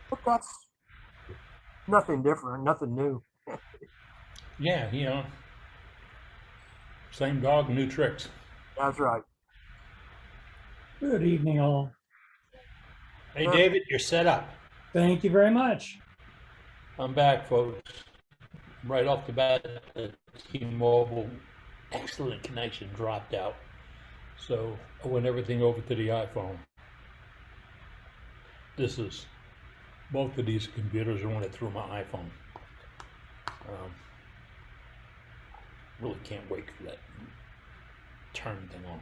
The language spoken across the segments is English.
But that's nothing different, nothing new. Yeah, same dog, new tricks. That's right. Good evening, all. Hey, Uh, David, you're set up. Thank you very much. I'm back, folks. Right off the bat, the T-Mobile excellent connection dropped out. So I went everything over to the iPhone. This is both of these computers are running through my iPhone. Um, really can't wait for that term thing on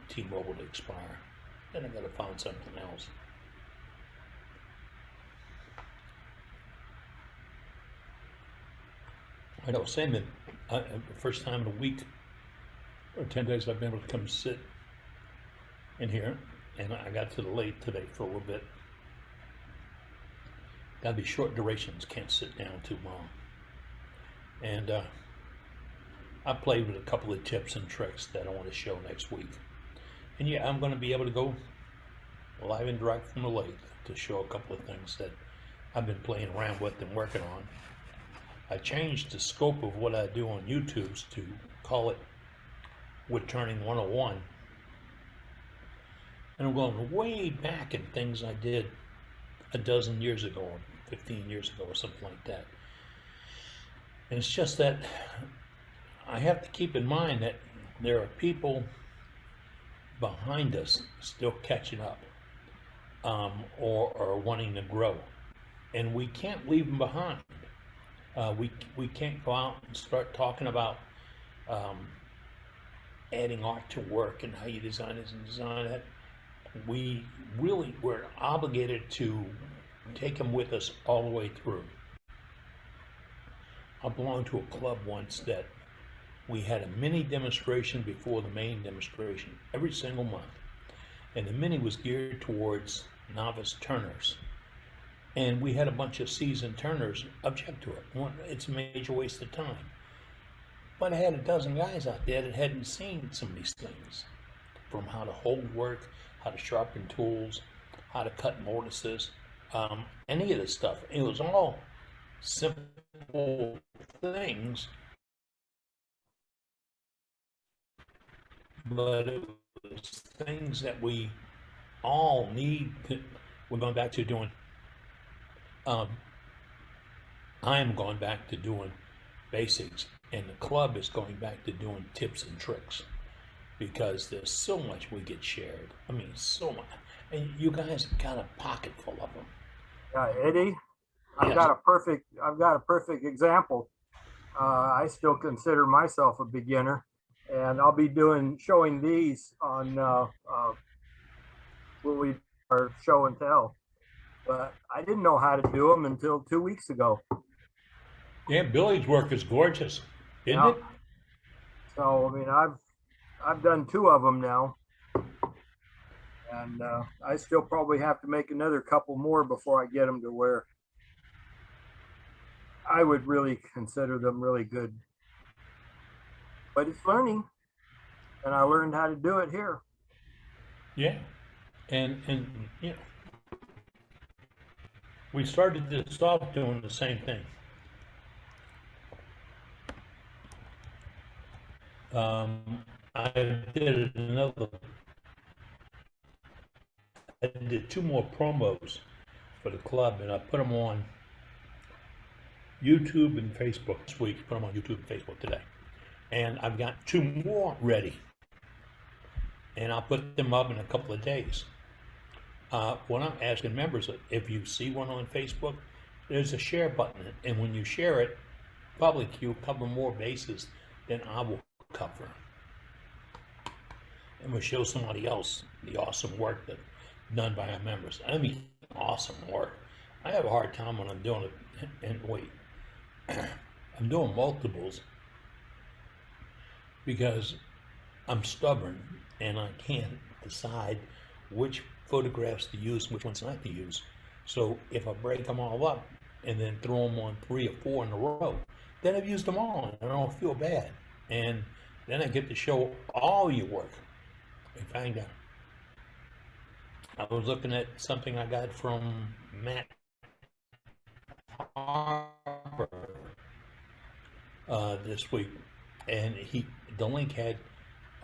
T-Mobile to expire. Then I gotta find something else. I know, saying that the first time in a week or 10 days I've been able to come sit in here, and I got to the late today for a little bit. Gotta be short durations, can't sit down too long. And I played with a couple of tips and tricks that I want to show next week. And yeah, I'm going to be able to go live and direct from the lathe to show a couple of things that I've been playing around with and working on. I changed the scope of what I do on YouTube's to call it Wood Turning 101. And I'm going way back in things I did a dozen years ago, or 15 years ago, or something like that. And it's just that I have to keep in mind that there are people behind us still catching up, or wanting to grow. And we can't leave them behind. We can't go out and start talking about adding art to work and how you design this and design that. We're obligated to take them with us all the way through. I belonged to a club once that we had a mini demonstration before the main demonstration every single month. And the mini was geared towards novice turners. And we had a bunch of seasoned turners object to it. It's a major waste of time. But I had a dozen guys out there that hadn't seen some of these things, from how to hold work, how to sharpen tools, how to cut mortises, any of this stuff. It was all simple things, but it was things that we all need. We're going back to doing, I am going back to doing basics, and the club is going back to doing tips and tricks, because there's so much we get shared. I mean, so much. And you guys have got a pocket full of them. yeah, Eddie, Yes. I've got a perfect example. I still consider myself a beginner, and I'll be showing these on when we are show and tell. But I didn't know how to do them until 2 weeks ago. Yeah, Billy's work is gorgeous, isn't Yeah. it? So I mean, I've done two of them now, and I still probably have to make another couple more before I get them to where I would really consider them really good. But it's learning, and I learned how to do it here. Yeah. And we started this off doing the same thing. I did another. I did two more promos for the club, and I put them on YouTube and Facebook this week. Put them on YouTube and Facebook today, and I've got two more ready, and I'll put them up in a couple of days. What I'm asking members, if you see one on Facebook, there's a share button, and when you share it, public, you'll cover more bases than I will cover. And we'll show somebody else the awesome work that done by our members. I mean, awesome work. I have a hard time when I'm doing it, and wait, I'm doing multiples because I'm stubborn and I can't decide which photographs to use and which ones not to use. So if I break them all up and then throw them on 3 or 4 in a row, then I've used them all and I don't feel bad. And then I get to show all your work. In fact, I was looking at something I got from Matt barber this week, and the link had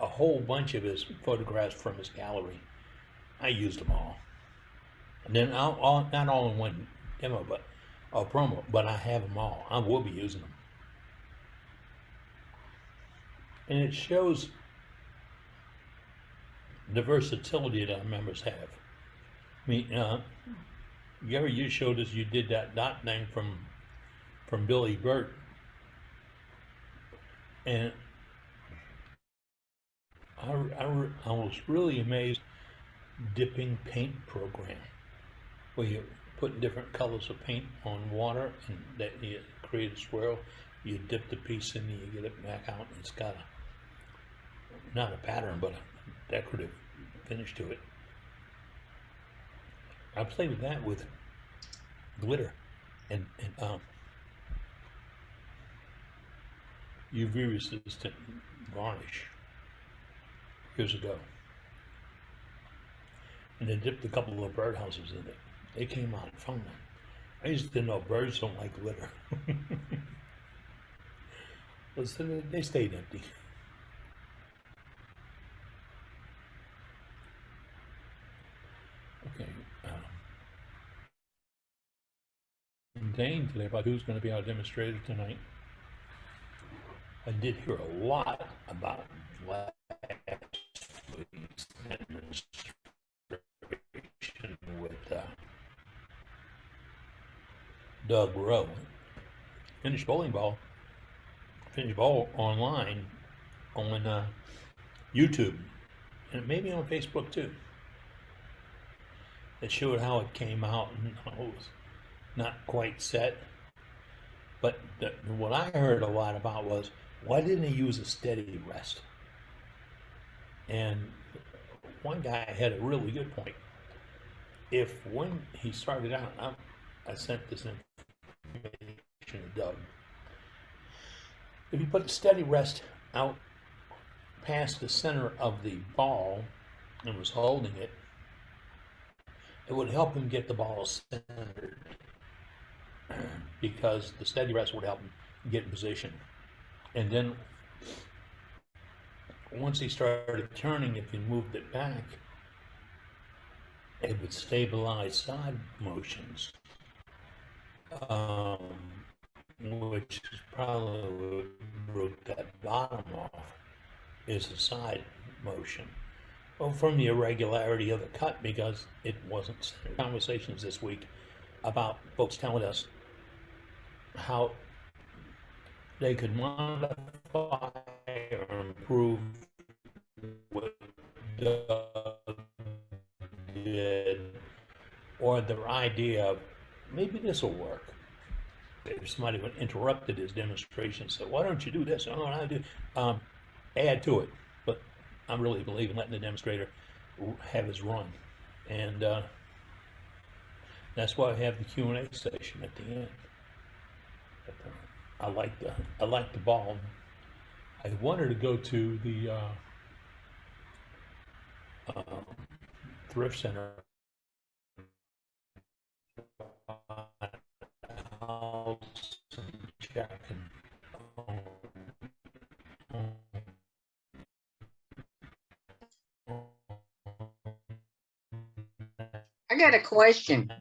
a whole bunch of his photographs from his gallery. I used them all, and then not all in one demo, but a promo. But I have them all. I will be using them, and it shows the versatility that our members have. I mean, you showed us you did that dot thing from Billy Burt, and I was really amazed. Dipping paint program, where you put different colors of paint on water, and that you create a swirl. You dip the piece in, and you get it back out, and it's got not a pattern, but a decorative finish to it. I played with that with glitter and UV resistant varnish years ago, and they dipped a couple of birdhouses in it. They came out fine. I used to know birds don't like glitter. But so they stayed empty. Okay. Dane today about who's going to be our demonstrator tonight. I did hear a lot about last week's demonstration with Doug Rowe. Finished ball online on YouTube, and maybe on Facebook too. It showed how it came out and how it was not quite set. But what I heard a lot about was, why didn't he use a steady rest? And one guy had a really good point. If when he started out, I sent this information to Doug. If you put a steady rest out past the center of the ball and was holding it, it would help him get the ball centered, because the steady rest would help him get in position. And then once he started turning, if he moved it back, it would stabilize side motions, which is probably what broke that bottom off, is a side motion. Well, from the irregularity of the cut, because it wasn't. Conversations this week about folks telling us how they could modify or improve what Doug did, or their idea of maybe this will work. If somebody would interrupted his demonstration and said, "Why don't you do this?" "Oh, I do." Add to it. But I really believe in letting the demonstrator have his run, and that's why I have the Q&A station at the end. But, I like the ball. I wanted to go to the thrift center house and check I got a question.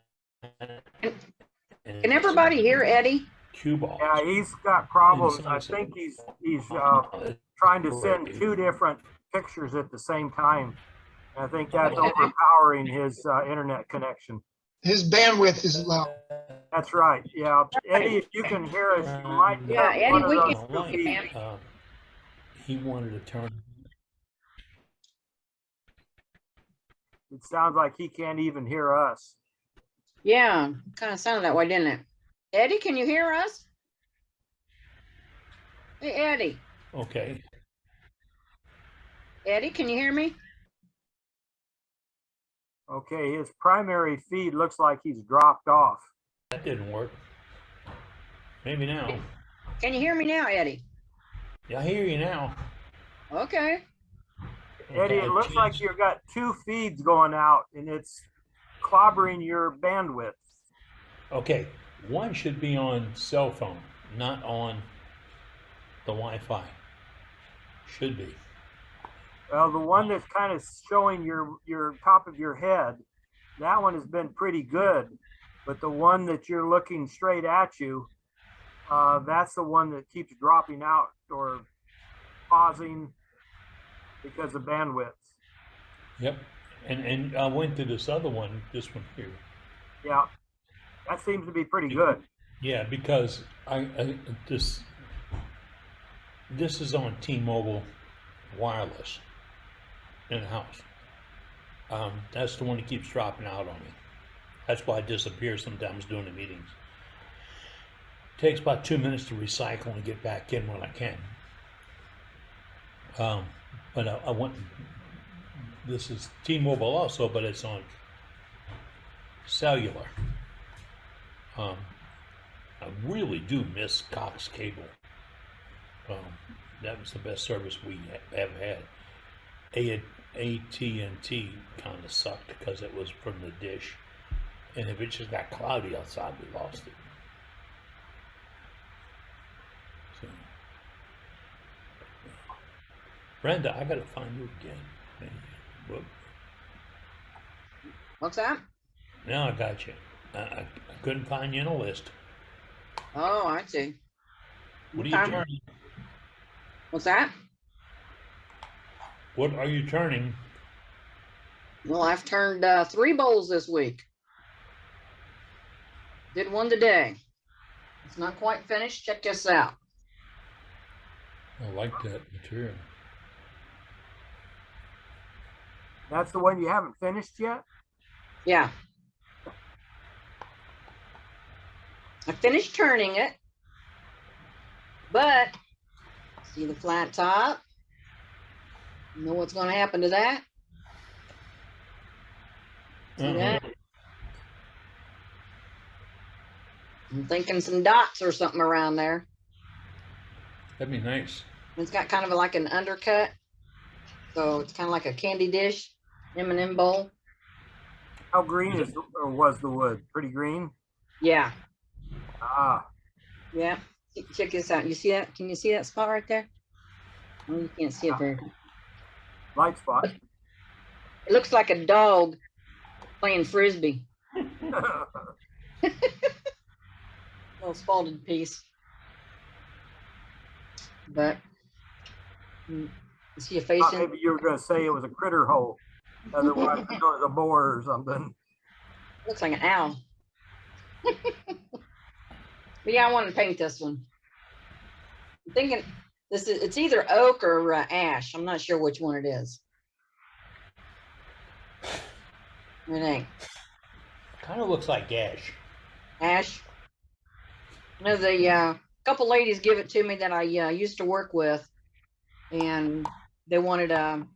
Can everybody hear Eddie? Cue balls. Yeah, he's got problems. I think he's trying to send two different pictures at the same time. I think that's overpowering his internet connection. His bandwidth is low. That's right. Yeah, Eddie, if you can hear us, you might. Yeah, have Eddie, one of we those can two hear you, feeds. man. He wanted to turn. It sounds like he can't even hear us. Yeah, kind of sounded that way, didn't it? Eddie, can you hear us? Hey, Eddie. Okay. Eddie, can you hear me? Okay, his primary feed looks like he's dropped off. That didn't work. Maybe now. Can you hear me now, Eddie? Yeah, I hear you now. Okay. Eddie, it looks like you've got two feeds going out and it's clobbering your bandwidth. Okay, One should be on cell phone, not on the Wi-Fi. Should be. Well, the one that's kind of showing your top of your head, that one has been pretty good. But the one that you're looking straight at you, that's the one that keeps dropping out or pausing because of bandwidth. Yep. And I went to this other one, this one here. Yeah, that seems to be pretty good. Yeah, because this is on T-Mobile wireless in the house. That's the one that keeps dropping out on me. That's why I disappear sometimes during the meetings. Takes about 2 minutes to recycle and get back in when I can. But I want, this is T-Mobile also, but it's on cellular. I really do miss Cox Cable. That was the best service we have had. AT&T kind of sucked because it was from the dish, and if it just got cloudy outside, we lost it. So, Brenda, I gotta find you again. Whoop. What's that? Now I got you. I couldn't find you in a list. Oh, I see. What are you Okay. turning? What's that? What are you turning? Well, I've turned 3 bowls this week. Did one today. It's not quite finished. Check this out. I like that material. That's the one you haven't finished yet? Yeah. I finished turning it, but see the flat top? You know what's going to happen to that? See that? I'm thinking some dots or something around there. That'd be nice. It's got kind of like an undercut. So it's kind of like a candy dish, M&M bowl. How green is or was the wood? Pretty green? Yeah. Ah, Yeah. Check this out. You see that? Can you see that spot right there? Oh, you can't see it very good. light spot. It looks like a dog playing frisbee. Little spalted piece. But you see a face in? Maybe you were going to say it was a critter hole. Otherwise, it was a boar or something. Looks like an owl. But yeah, I want to paint this one. I'm thinking it's either oak or ash. I'm not sure which one it is. What do you think? Kind of looks like ash. Ash. You know, the couple ladies give it to me that I used to work with, and they wanted a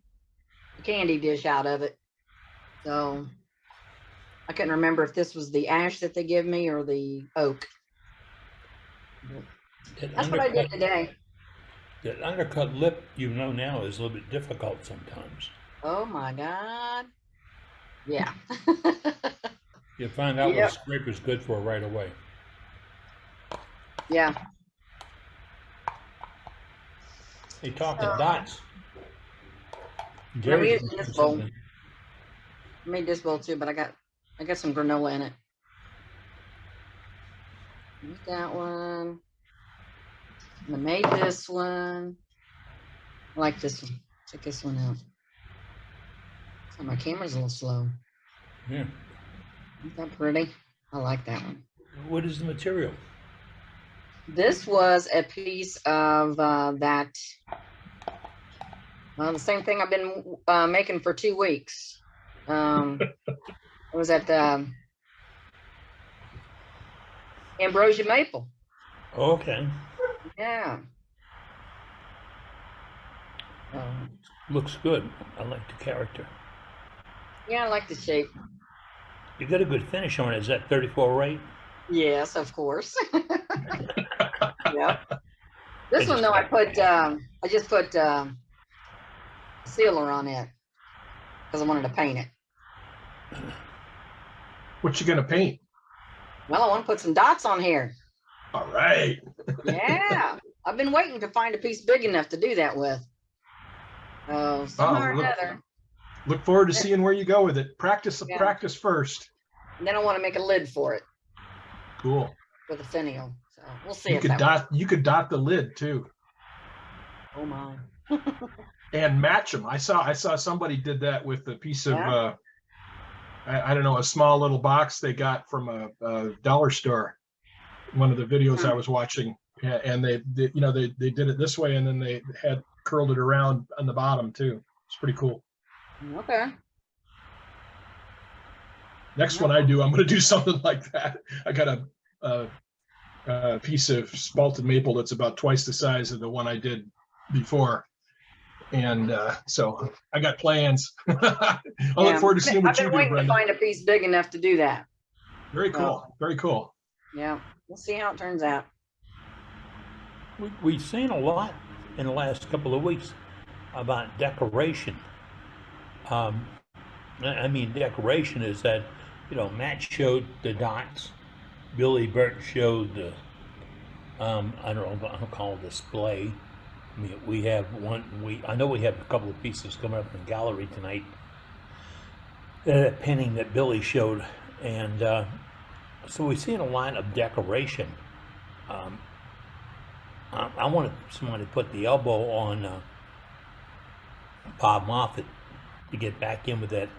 candy dish out of it. So I couldn't remember if this was the ash that they give me or the oak. That's what I did today. That undercut lip, you know now, is a little bit difficult sometimes. Oh my God. Yeah. You find out Yep. what scraper's good for right away. Yeah. They talk to So- dots. I'm Gary's using this doing bowl. something. I made this bowl too, but I got some granola in it. Use that one. And I made this one. I like this one. Check this one out. So my camera's a little slow. Yeah. Isn't that pretty? I like that one. What is the material? This was a piece of that. Well, the same thing I've been making for 2 weeks. It was at the ambrosia maple. Okay. Yeah. Looks good. I like the character. Yeah, I like the shape. You got a good finish on it. Is that 34 right? Yes, of course. Yeah. This one though, I just put sealer on it because I wanted to paint it. What you gonna paint? Well, I want to put some dots on here. All right. Yeah. I've been waiting to find a piece big enough to do that with. Somehow or another. Look forward to seeing where you go with it. Practice Yeah. practice first. And then I want to make a lid for it Cool. with a finial. So we'll see You if could that dot you could dot the lid too. Oh my. And match them. I saw somebody did that with a piece of Yeah. I don't know, a small little box they got from a dollar store. One of the videos I was watching, and they did it this way, and then they had curled it around on the bottom too. It's pretty cool. Okay. Next one I do, I'm going to do something like that. I got a piece of spalted maple that's about twice the size of the one I did before. And so I got plans. I'll look forward to seeing what you I've do, been waiting to Brenda. find a piece big enough to do that. Very cool. Very cool. Yeah. We'll see how it turns out. We've seen a lot in the last couple of weeks about decoration. I mean, decoration is that, Matt showed the dots, Billy Burt showed the, I don't call it display. I mean, we have I know we have a couple of pieces coming up in the gallery tonight. That painting that Billy showed, and so we've seen a lot of decoration. I wanted somebody to put the elbow on Bob Moffat to get back in with that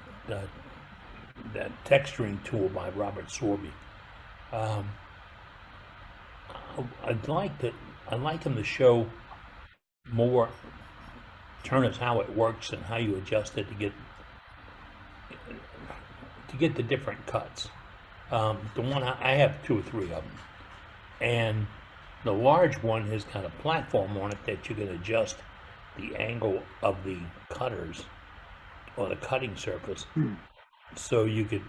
texturing tool by Robert Sorby. I'd like him to show more, turn us how it works and how you adjust it to get the different cuts. The one I have 2 or 3 of them, and the large one has got a platform on it that you can adjust the angle of the cutters or the cutting surface, so you could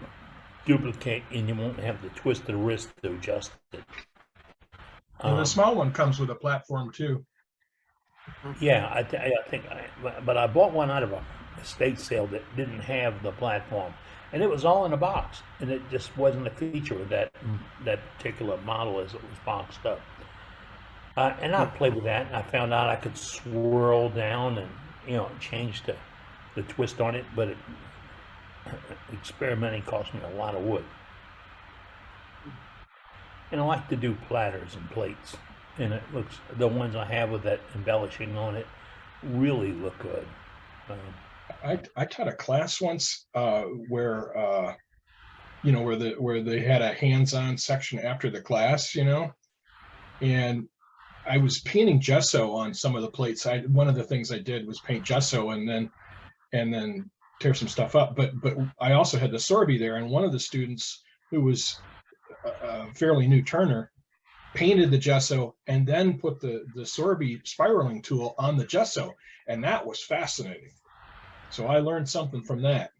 duplicate and you won't have to twist the wrist to adjust it. And the small one comes with a platform too. Yeah, I think, but I bought one out of a estate sale that didn't have the platform, and it was all in a box, and it just wasn't a feature of that particular model as it was boxed up. And I played with that, and I found out I could swirl down and change the twist on it, but experimenting cost me a lot of wood. And I like to do platters and plates, and the ones I have with that embellishing on it really look good. I taught a class once where they had a hands-on section after the class, and I was painting gesso on some of the plates. One of the things I did was paint gesso and then tear some stuff up. But I also had the Sorby there, and one of the students who was a fairly new turner painted the gesso and then put the Sorby spiraling tool on the gesso, and that was fascinating. So I learned something from that.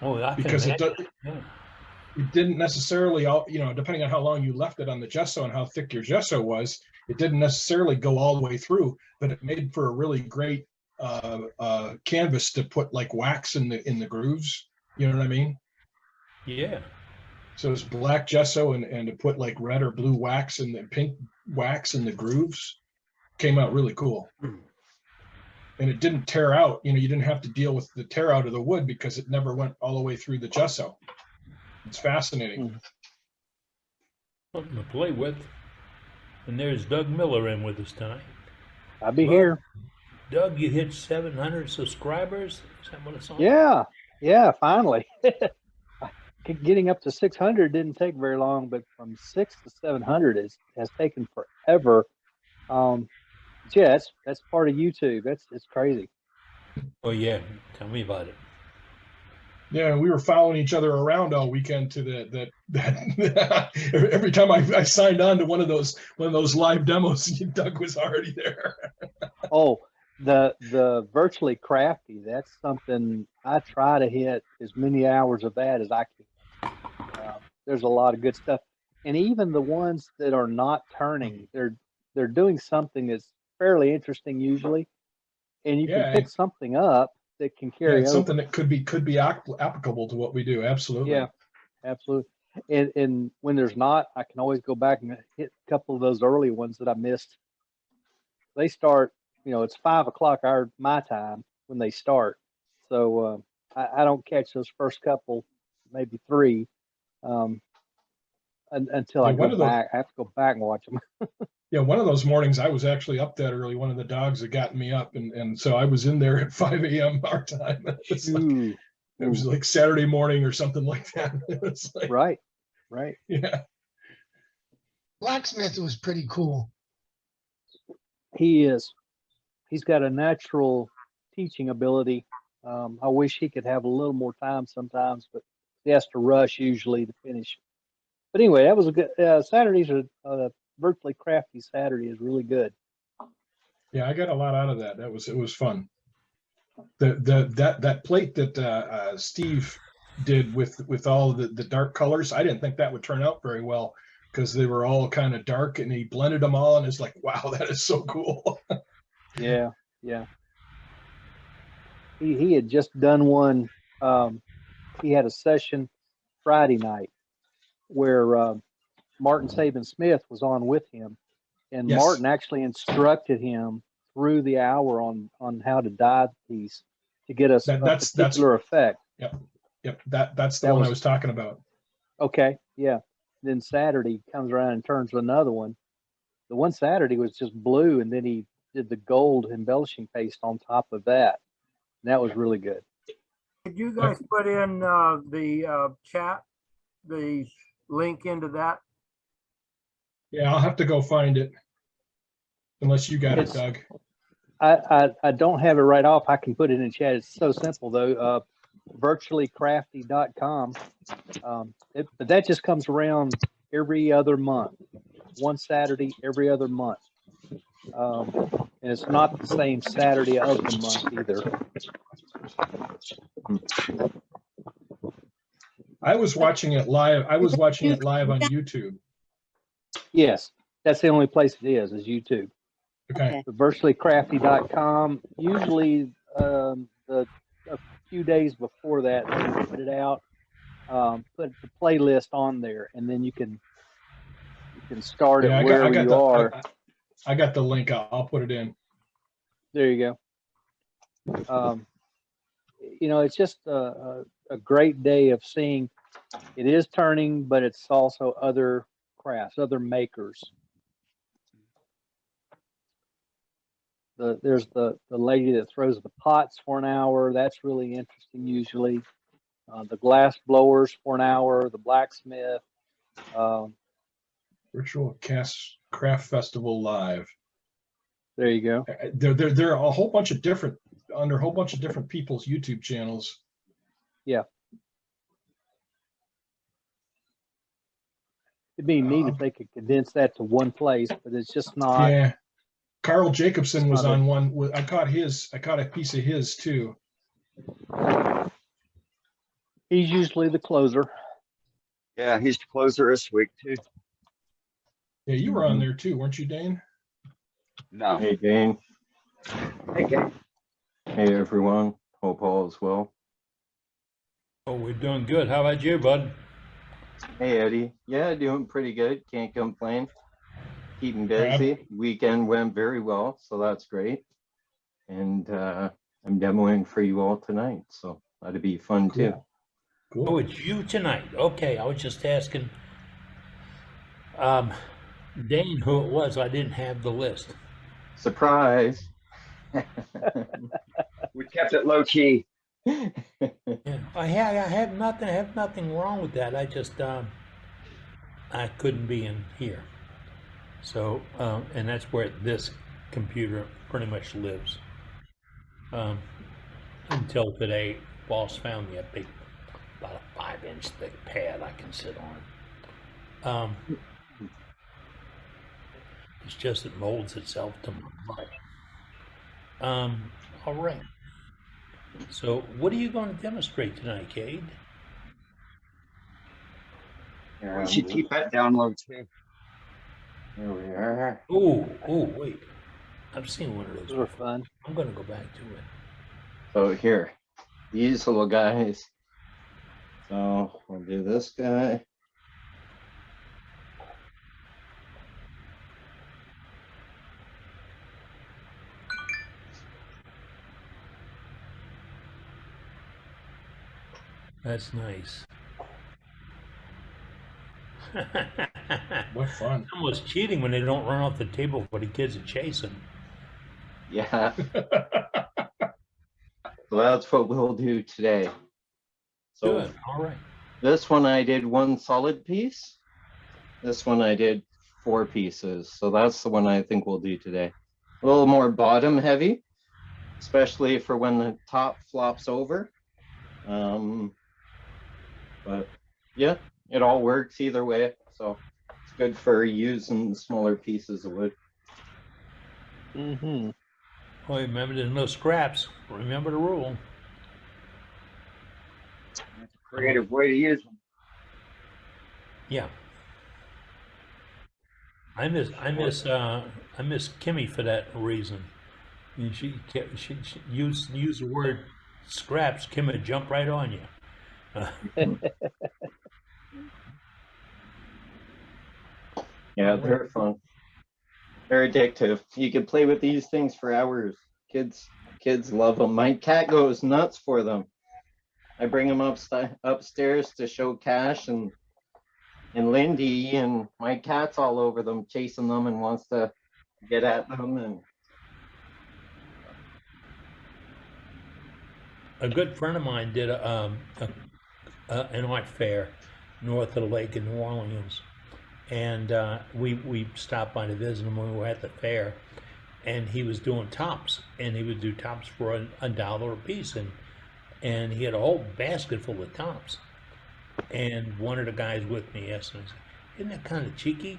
Oh, because it didn't necessarily, depending on how long you left it on the gesso and how thick your gesso was, it didn't necessarily go all the way through, but it made for a really great canvas to put like wax in the grooves. You know what I mean? Yeah. So it's black gesso and to put like red or blue wax and the pink wax in the grooves came out really cool. And it didn't tear out. You didn't have to deal with the tear out of the wood because it never went all the way through the gesso. It's fascinating. Something to play with. And there's Doug Miller in with us tonight. I'll be here. Doug, you hit 700 subscribers. Is that what it's on? Yeah, finally. Getting up to 600 didn't take very long, but from 6 to 700 has taken forever. Yeah, that's part of YouTube. It's crazy. Oh yeah, tell me about it. Yeah, we were following each other around all weekend to that. Every time I signed on to one of those live demos, Doug was already there. Oh, the virtually crafty. That's something I try to hit as many hours of that as I can. There's a lot of good stuff, and even the ones that are not turning, they're doing something that's fairly interesting usually, and you can pick something up that can carry over. Something that could be applicable to what we do. Absolutely. Yeah, absolutely. And when there's not, I can always go back and hit a couple of those early ones that I missed. They start, it's 5 o'clock my time when they start. So I don't catch those first couple, maybe three, until I Yeah, one go of the back. I have to go back and watch them. yeah, one of those mornings I was actually up that early. One of the dogs had gotten me up, and so I was in there at 5 a.m. our time. Ooh, It was like Saturday morning or something like that. It was like, right. yeah. Blacksmith was pretty cool. He is. He's got a natural teaching ability. I wish he could have a little more time sometimes, but he has to rush usually to finish. But anyway, that was a good. Saturdays are virtually crafty. Saturday is really good. Yeah, I got a lot out of that. It was fun. That plate that Steve did with all the dark colors, I didn't think that would turn out very well because they were all kind of dark, and he blended them all, and it's like, wow, that is so cool. Yeah. He had just done one. He had a session Friday night where Martin Saban Smith was on with him, and Yes. Martin actually instructed him through the hour on how to dye the piece to get us a particular effect. Yep. That's the That one was- I was talking about. Okay, yeah. Then Saturday comes around and turns another one. The one Saturday was just blue, and then he did the gold embellishing paste on top of that. And that was really good. Could you guys put in the chat, the link into that? Yeah, I'll have to go find it. Unless you got it, It's- Doug. I don't have it right off. I can put it in chat. It's so simple though. Virtuallycrafty.com. But that just comes around every other month, one Saturday every other month. And it's not the same Saturday of the month either. I was watching it live. I was watching it live on YouTube. Yes, that's the only place it is YouTube. Okay. Virtuallycrafty.com. Usually a few days before that, they put it out, put the playlist on there, and then you can start it wherever you are. I got the link. I'll put it in. There you go. It's just a great day of seeing. It is turning, but it's also other crafts, other makers. There's the lady that throws the pots for an hour. That's really interesting usually. The glass blowers for an hour, the blacksmith. Virtual Craft Festival live. There you go. There are a whole bunch of different people's YouTube channels. Yeah. It'd be neat if they could condense that to one place, but it's just not. Yeah. Carl Jacobson was on one. I caught a piece of his too. He's usually the closer. Yeah, he's the closer this week too. Yeah, you were on there too, weren't you, Dane? No. Hey, Dane. Hey, gang. Hey, everyone. Hope all is well. Oh, we're doing good. How about you, bud? Hey, Eddie. Yeah, doing pretty good. Can't complain. Keeping busy. Weekend went very well, so that's great. And I'm demoing for you all tonight, so that'll be fun too. Cool. Oh, it's you tonight. Okay, I was just asking Dane who it was. I didn't have the list. Surprise. We kept it low key. Yeah, I have nothing wrong with that. I just I couldn't be in here. So and that's where this computer pretty much lives. Until today, boss found me a big, about a 5-inch thick pad I can sit on. It's just it molds itself to my body. All right. So, what are you going to demonstrate tonight, Kade? You should keep that down low too. Here we are. Oh, wait. I've seen one of those. Those are fun. I'm going to go back to it. So here, these little guys. So we'll do this guy. That's nice. What fun. It's almost cheating when they don't run off the table for the kids to chase them. Yeah, so that's what we'll do today. So Good. All right. this one I did one solid piece. This one I did 4 pieces. So that's the one I think we'll do today. A little more bottom heavy, especially for when the top flops over. But yeah, it all works either way. So it's good for using smaller pieces of wood. Mm-hmm. Oh, remember, there's no scraps. Remember the rule. That's a creative way to use them. Yeah. I miss Kimmy for that reason. And she use the word scraps, Kim would jump right on you. Yeah, they're fun. They're addictive. You can play with these things for hours. Kids love them. My cat goes nuts for them. I bring him upstairs to show Cash and Lindy, and my cat's all over them, chasing them and wants to get at them. And A good friend of mine did an art fair north of the lake in New Orleans, and we stopped by to visit him when we were at the fair, and he was doing tops, and he would do tops for $1 a piece, and he had a whole basket full of tops. And one of the guys with me asked him, "Isn't that kind of cheeky?"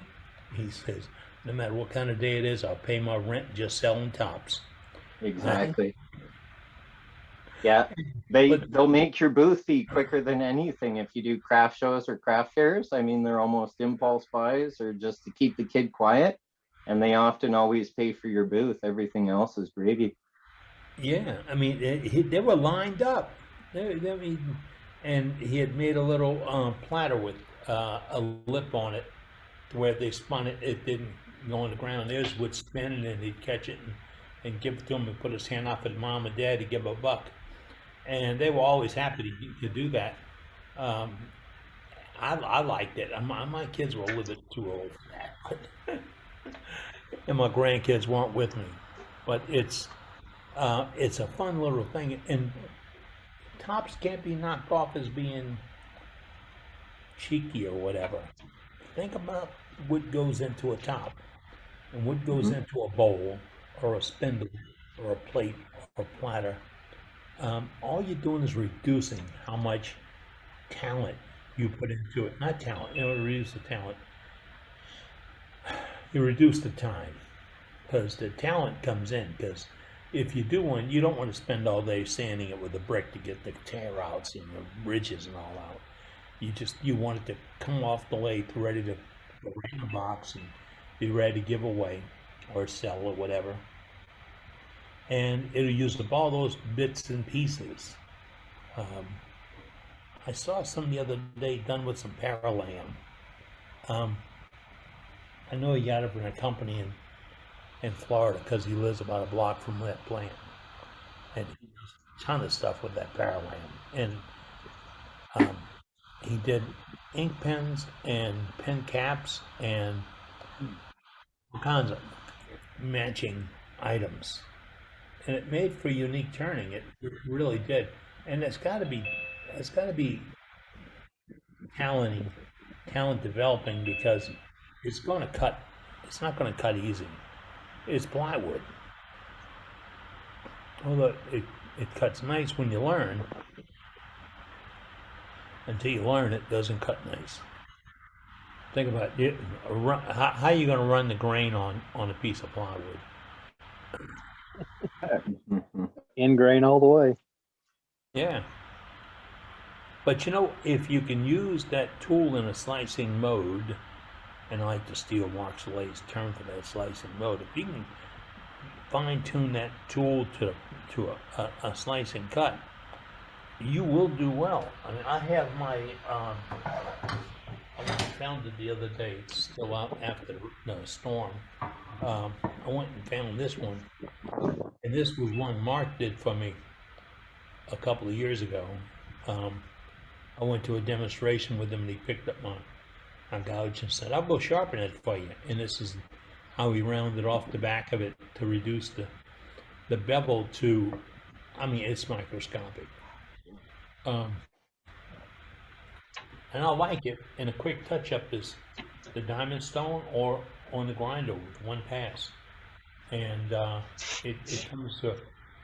He says, "No matter what kind of day it is, I'll pay my rent just selling tops." exactly. Yeah, they'll make your booth be quicker than anything if you do craft shows or craft fairs. I mean, they're almost impulse buys or just to keep the kid quiet, and they often always pay for your booth. Everything else is gravy. Yeah, I mean, they were lined up. I mean, and he had made a little platter with a lip on it, to where if they spun it, it didn't go on the ground. Theirs would spin, and then he'd catch it and give it to him and put his hand off at mom and dad to give him a buck. And they were always happy to do that. I liked it. My kids were a little bit too old for that, and my grandkids weren't with me. But it's a fun little thing, and tops can't be knocked off as being cheeky or whatever. Think about what goes into a top, and what goes into a bowl, or a spindle, or a plate, or platter. All you're doing is reducing how much talent you put into it. Not talent, reduce the talent. You reduce the time, because the talent comes in. Because if you do one, you don't want to spend all day sanding it with a brick to get the tear outs and the ridges and all out. You want it to come off the lathe ready to go right in the box and be ready to give away or sell or whatever. And it'll use up all those bits and pieces. I saw some the other day done with some Paralam. I know he got it from a company in Florida because he lives about a block from that plant. And he does a ton of stuff with that Paralam. And he did ink pens and pen caps and all kinds of matching items. And it made for unique turning. It really did. And it's got to be talent developing, because it's going to cut. It's not going to cut easy. It's plywood. Although it cuts nice when you learn. Until you learn, it doesn't cut nice. Think about it. How are you going to run the grain on a piece of plywood? In grain all the way. Yeah. But if you can use that tool in a slicing mode, and I like the steel marks lathe term for that slicing mode, if you can fine tune that tool to a slicing cut, you will do well. I mean, I have my I found it the other day. It's still out after the storm. I went and found this one, and this was one Mark did for me a couple of years ago. I went to a demonstration with him, and he picked up my gouge and said, "I'll go sharpen it for you." And this is how he rounded off the back of it to reduce the bevel to, I mean, it's microscopic. And I like it. And a quick touch-up is the diamond stone or on the grinder with one pass. And it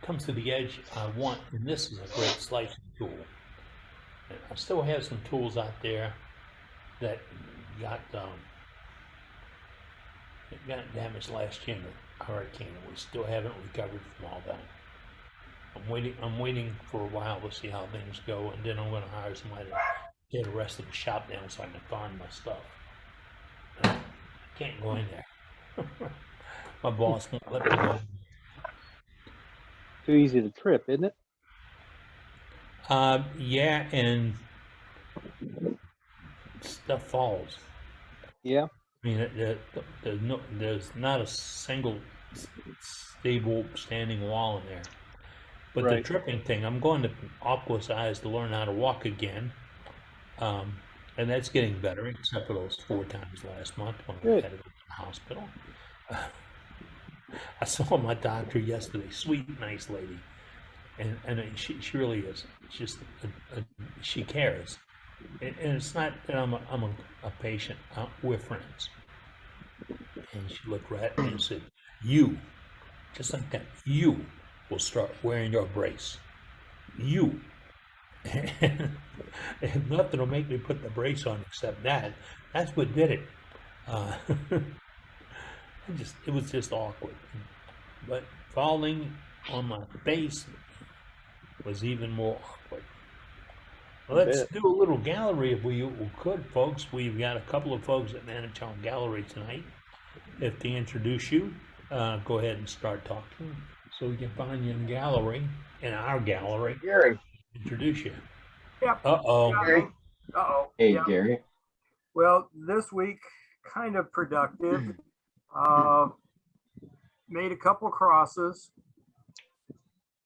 comes to the edge I want. And this is a great slicing tool. And I still have some tools out there that got damaged last year in the hurricane, and we still haven't recovered from all that. I'm waiting for a while to see how things go, and then I'm going to hire somebody to get the rest of the shop down so I can find my stuff. I can't go in there. My boss won't let me go. Too easy to trip, isn't it? Yeah, and stuff falls. Yeah. I mean, there's not a single stable standing wall in there. But the Right. tripping thing, I'm going to Aquasize to learn how to walk again. And that's getting better, except for those 4 times last month when I Good. had to go to the hospital. I saw my doctor yesterday, sweet, nice lady. And she really is. She's just, she cares. And it's not that I'm a patient. We're friends. And she looked right at me and said, "You, just like that, you will start wearing your brace. You." And nothing will make me put the brace on except that. That's what did it. It was just awkward. But falling on my face was even more awkward. Let's do a little gallery if we could, folks. We've got a couple of folks that manage our gallery tonight. If they introduce you, go ahead and start talking so we can find you in our gallery. Gary. Introduce you. Yep. Uh-oh. Gary. Uh-oh. Hey, Yeah. Gary. Well, this week, kind of productive. Made a couple crosses.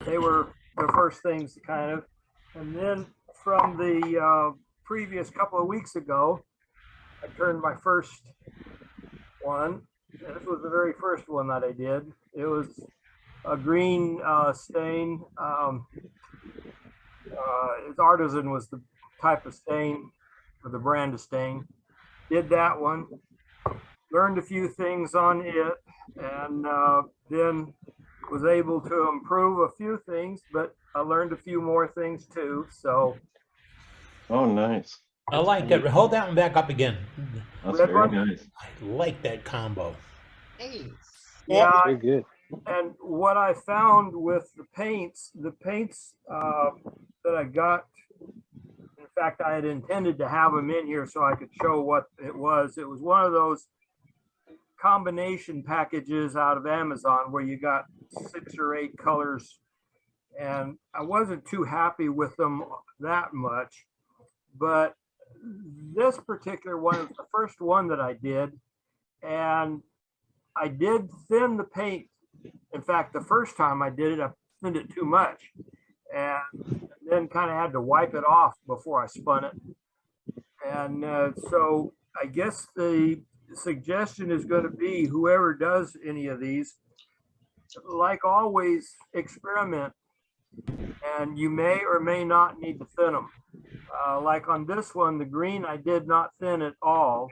They were the first things, kind of. And then from the previous couple of weeks ago, I turned my first one. And this was the very first one that I did. It was a green stain. His Artisan was the type of stain, or the brand of stain. Did that one. Learned a few things on it, and then was able to improve a few things, but I learned a few more things too. So, Oh, nice. I like that. Hold that one back up again. That's Red very one? nice. I like that combo. Hey. yeah, Very good. and what I found with the paints that I got, in fact, I had intended to have them in here so I could show what it was. It was one of those combination packages out of Amazon where you got 6 or 8 colors, and I wasn't too happy with them that much. But this particular one is the first one that I did, and I did thin the paint. In fact, the first time I did it, I thinned it too much, and then kind of had to wipe it off before I spun it. And so I guess the suggestion is going to be, whoever does any of these, like always, experiment, and you may or may not need to thin them. Like on this one, the green, I did not thin at all.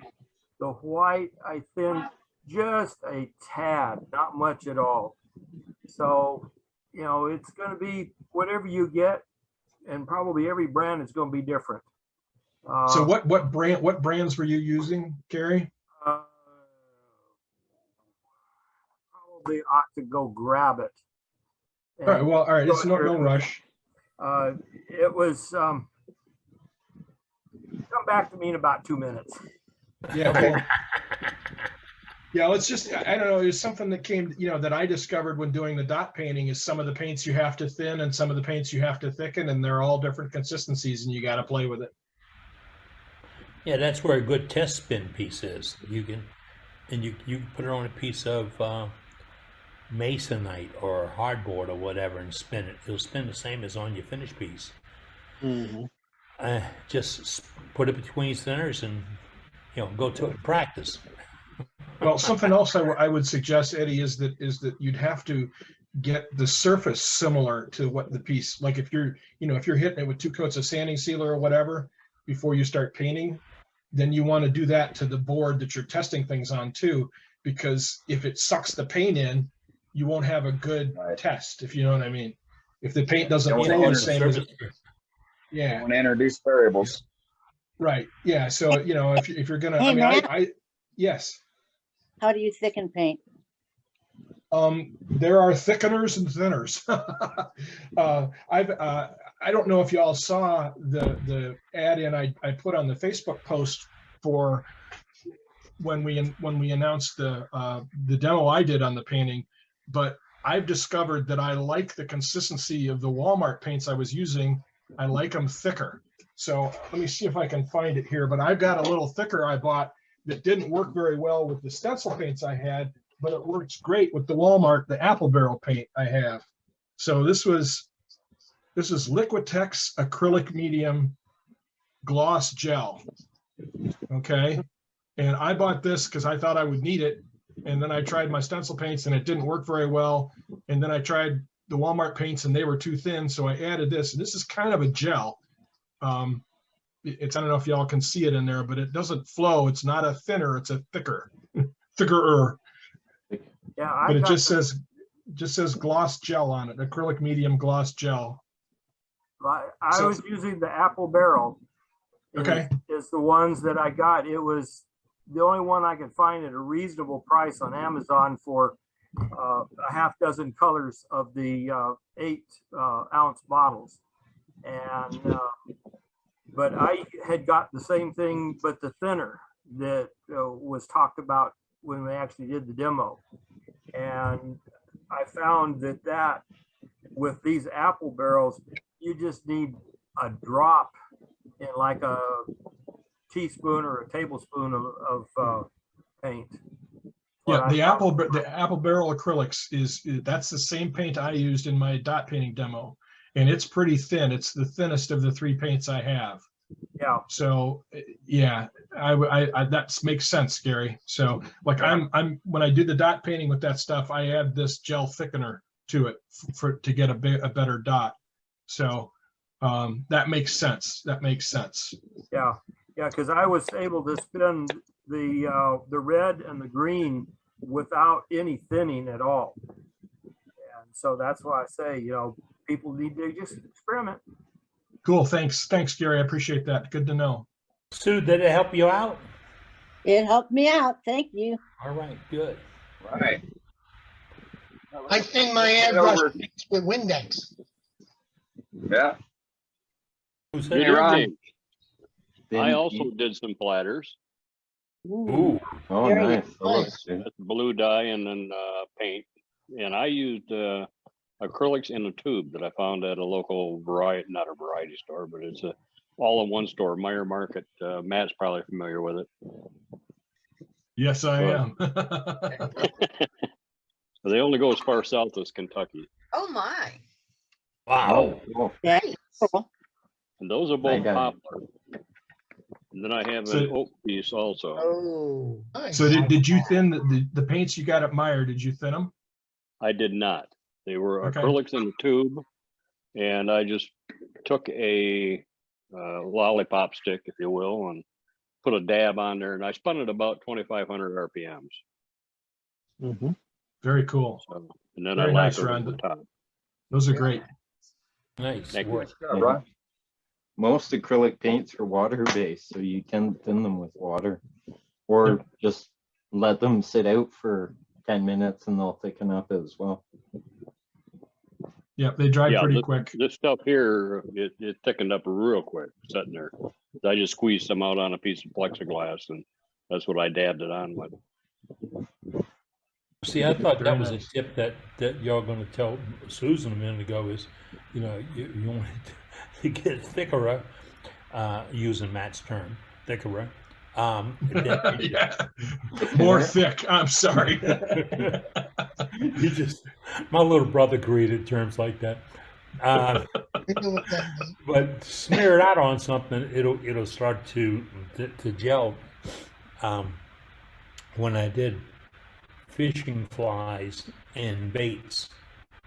The white, I thinned just a tad, not much at all. So, you know, it's going to be whatever you get, and probably every brand is going to be different. So what brands were you using, Gary? Probably ought to go grab it. All right, well, all right, it's no rush. It was, come back to me in about 2 minutes. Yeah, well, yeah, it's just, I don't know, there's something that came, that I discovered when doing the dot painting is some of the paints you have to thin and some of the paints you have to thicken, and they're all different consistencies, and you got to play with it. Yeah, that's where a good test spin piece is. You can put it on a piece of masonite or hardboard or whatever and spin it. It'll spin the same as on your finished piece. Mm-hmm. just put it between his thinners and, go to it and practice. Well, something else I would suggest, Eddie, is that you'd have to get the surface similar to what the piece, like if you're hitting it with 2 coats of sanding sealer or whatever before you start painting, then you want to do that to the board that you're testing things on too, because if it sucks the paint in, you won't have a good test, if you know what I mean. If the paint doesn't flow the same as I want to introduce variables. Right. Yeah. So, if you're gonna, Hey, Matt. Yes. How do you thicken paint? There are thickeners and thinners. I don't know if y'all saw the ad in I put on the Facebook post for when we announced the demo I did on the painting, but I've discovered that I like the consistency of the Walmart paints I was using. I like them thicker. So let me see if I can find it here, but I've got a little thicker I bought that didn't work very well with the stencil paints I had, but it works great with the Walmart, the apple barrel paint I have. So this is Liquitex acrylic medium gloss gel. Okay. And I bought this because I thought I would need it. And then I tried my stencil paints and it didn't work very well. And then I tried the Walmart paints and they were too thin. So I added this, and this is kind of a gel. I don't know if y'all can see it in there, but it doesn't flow. It's not a thinner, it's a thicker, thicker. Yeah, but it just says gloss gel on it, acrylic medium gloss gel. I was using the apple barrel. Okay. Is the ones that I got. It was the only one I could find at a reasonable price on Amazon for a half dozen colors of the 8 ounce bottles. And but I had got the same thing, but the thinner that was talked about when we actually did the demo. And I found that with these apple barrels, you just need a drop in like a teaspoon or a tablespoon of paint. Yeah, the apple barrel acrylics that's the same paint I used in my dot painting demo, and it's pretty thin. It's the thinnest of the 3 paints I have. Yeah. So yeah, I that makes sense, Gary. So like when I do the dot painting with that stuff, I add this gel thickener to it to get a better dot. So that makes sense. That makes sense. Yeah, yeah, because I was able to spin the red and the green without any thinning at all, and so that's why I say people need to just experiment. Cool. Thanks, Gary. I appreciate that. Good to know. Sue, did it help you out? It helped me out. Thank you. All right, good. Right. I thin my airbrush with Windex. Yeah. Who said Hey, that? Ron. Then also did some platters. Ooh. Oh, Very nice. That nice. looks good. That's blue dye and then paint. And I used acrylics in a tube that I found at a local not a variety store, but it's a all-in-one store, Meyer Market. Matt's probably familiar with it. Yes, I am. They only go as far south as Kentucky. Oh my. Wow. Oh, cool. That's cool. And those are I both got it. poplar. And then I have So- an oak piece also. Oh. Nice. So did you thin the paints you got at Meyer? Did you thin them? I did not. They were Okay. acrylics in the tube. And I just took a lollipop stick, if you will, and put a dab on there. And I spun it about 2,500 RPMs. Mm-hmm. Very cool. So, and then Very I nice, lacquered Ron. the top. Those are great. Nice Thank you. work. Right. Most acrylic paints are water-based, so you can thin them with water, or just let them sit out for 10 minutes and they'll thicken up as well. Yeah, they dry pretty quick. This stuff here, it thickened up real quick sitting there. I just squeezed some out on a piece of plexiglass, and that's what I dabbed it on with. See, I thought Very that was nice. a tip that y'all going to tell Susan a minute ago is, you want to get thicker, using Matt's term, thicker. Yeah. More thick. I'm sorry. My little brother created terms like that. Deal with that, mate. But smear it out on something, it'll start to gel. When I did fishing flies and baits,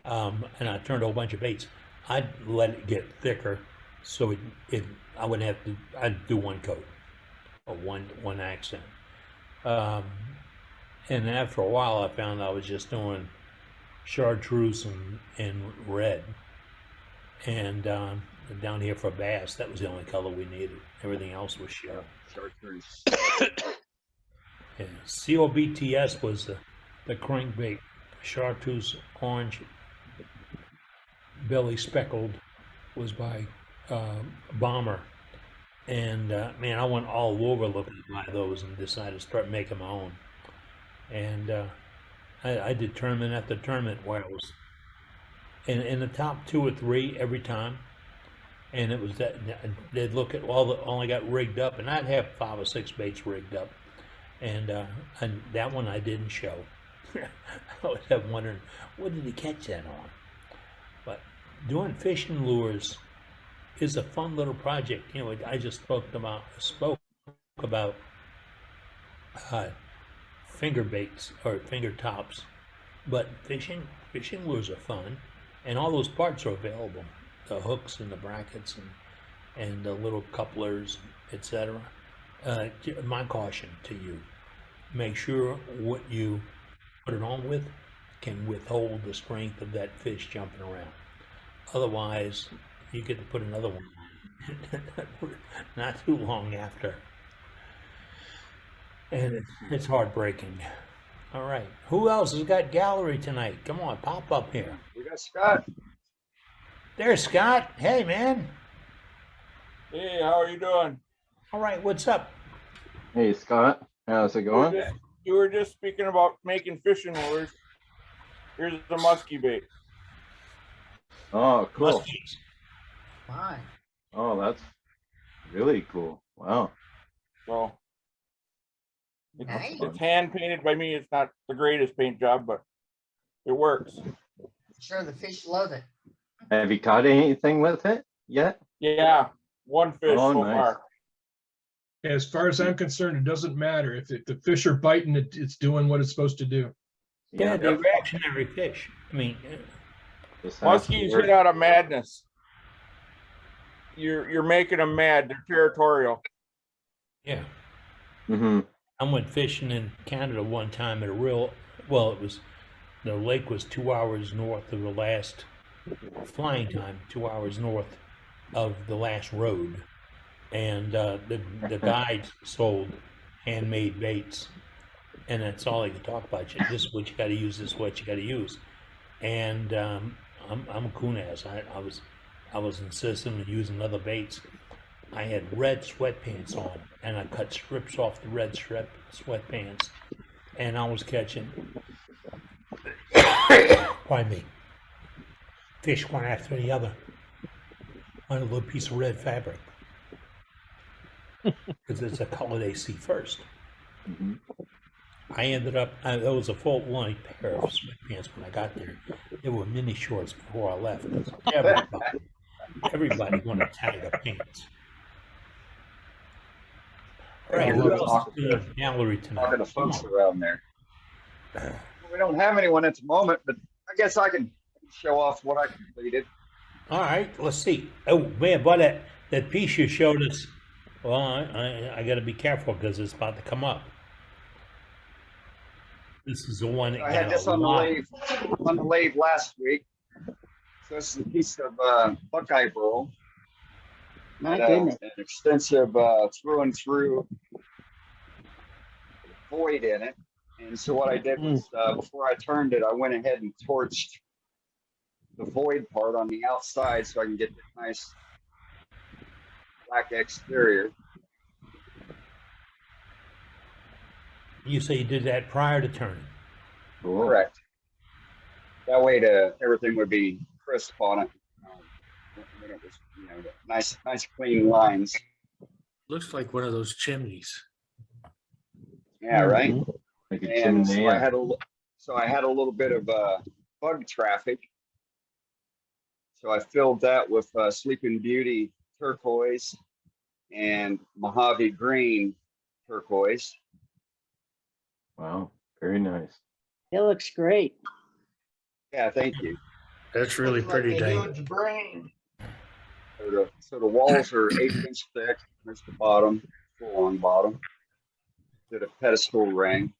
and I turned a whole bunch of baits, I'd let it get thicker, so I wouldn't have to. I'd do one coat or one accent. And after a while, I found I was just doing chartreuse and red. And down here for bass, that was the only color we needed. Everything else was shell. Chartreuse. Yeah. COBTS was the crankbait. Chartreuse orange, belly speckled was by Bomber. And man, I went all over looking to buy those and decided to start making my own. And I did tournament after tournament where I was in the top 2 or 3 every time. And it was that they'd look at all I got rigged up, and I'd have 5 or 6 baits rigged up. And that one I didn't show. I was wondering, what did he catch that on? But doing fishing lures is a fun little project. You know, I just spoke about finger baits or finger tops, but fishing lures are fun, and all those parts are available. The hooks and the brackets and the little couplers, etc. My caution to you: make sure what you put it on with can withhold the strength of that fish jumping around. Otherwise, you get to put another one on not too long after. And it's heartbreaking. All right. Who else has got gallery tonight? Come on, pop up here. We got Scott. There's Scott. Hey, man. Hey, how are you doing? All right, what's up? Hey, Scott. How's it going? You were just speaking about making fishing lures. Here's the muskie bait. Oh, cool. Muskies. Fine. Oh, that's really cool. Wow. So Nice. it's hand painted by me. It's not the greatest paint job, but it works. Sure, the fish love it. Have you caught anything with it yet? Yeah, one fish Oh, so nice. far. As far as I'm concerned, it doesn't matter. If the fish are biting, it's doing what it's supposed to do. Yeah, they're reactionary fish. I mean, Muskies hit out of madness. You're making them mad. They're territorial. yeah. Mm-hmm. I went fishing in Canada one time at the lake was 2 hours north of the last flying time, 2 hours north of the last road. And the guide sold handmade baits, and that's all he could talk about. This is what you got to use. This is what you got to use. And I'm a coon ass. I was insistent on using other baits. I had red sweatpants on, and I cut strips off the red sweatpants, and I was catching. Pardon me. Fish one after the other on a little piece of red fabric. Because it's a color they see first. Mm-hmm. I ended up, there was a full length pair of sweatpants when I got there. They were mini shorts before I left. Everybody want to tag the pants. All right, who else is in the gallery tonight? Talking to folks around there. We don't have anyone at the moment, but I guess I can show off what I completed. All right, let's see. Oh man, but that piece you showed us, well, I got to be careful because it's about to come up. This is the one that I had this on the lathe last week. So this is a piece of buckeye burl. My goodness. An extensive through and through void in it. And so what I did was before I turned it, I went ahead and torched the void part on the outside so I can get this nice black exterior. You say you did that prior to turning? Cool. Correct. That way everything would be crisp on it. When it was, nice clean lines. Looks like one of those chimneys. Yeah, right. Like a And chimney. so I had a little bit of bug traffic. So I filled that with Sleeping Beauty turquoise and Mojave green turquoise. Wow, very nice. It looks great. Yeah, thank you. That's really Looks like pretty, a Dane. huge brain. So the walls are 1/8" thick. There's the bottom, full on bottom. Did a pedestal ring.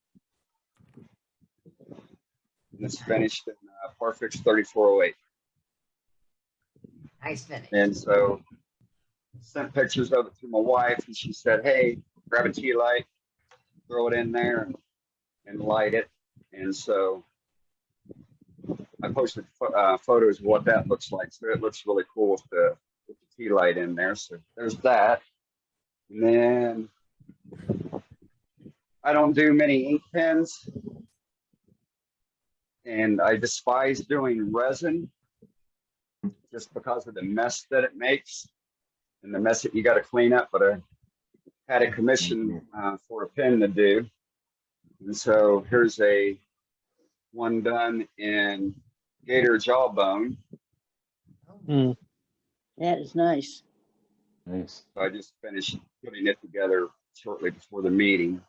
And it's finished in Parfix 3408. Nice finish. And so sent pictures of it to my wife, and she said, "Hey, grab a tea light, throw it in there, and light it." And so I posted photos of what that looks like. So it looks really cool with the tea light in there. So there's that. And then I don't do many ink pens, and I despise doing resin just because of the mess that it makes and the mess that you got to clean up. But I had a commission for a pen to do. And so here's one done in gator jawbone. That is nice. Nice. So I just finished putting it together shortly before the meeting.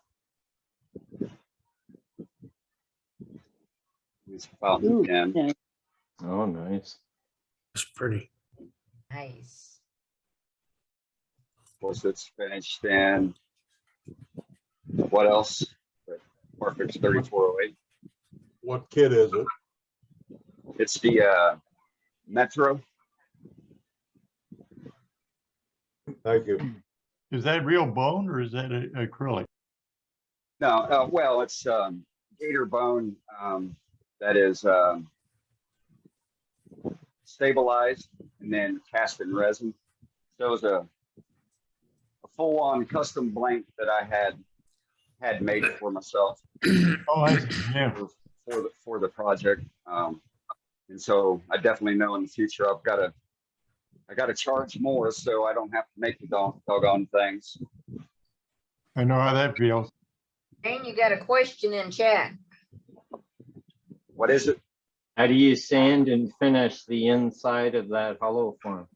It's fountain pen. Okay. Oh, nice. It's pretty. Nice. Of course, it's finished in what else? Parfix 3408. What kit is it? It's the Metro. Thank you. Is that real bone or is that acrylic? No, well, it's gator bone that is stabilized and then cast in resin. So it was a full-on custom blank that I had made for myself. Oh, I see. Yeah. For the project. And so I definitely know in the future I got to charge more so I don't have to make the doggone things. I know how that feels. Dane, you got a question in chat. What is it? How do you sand and finish the inside of that hollow form?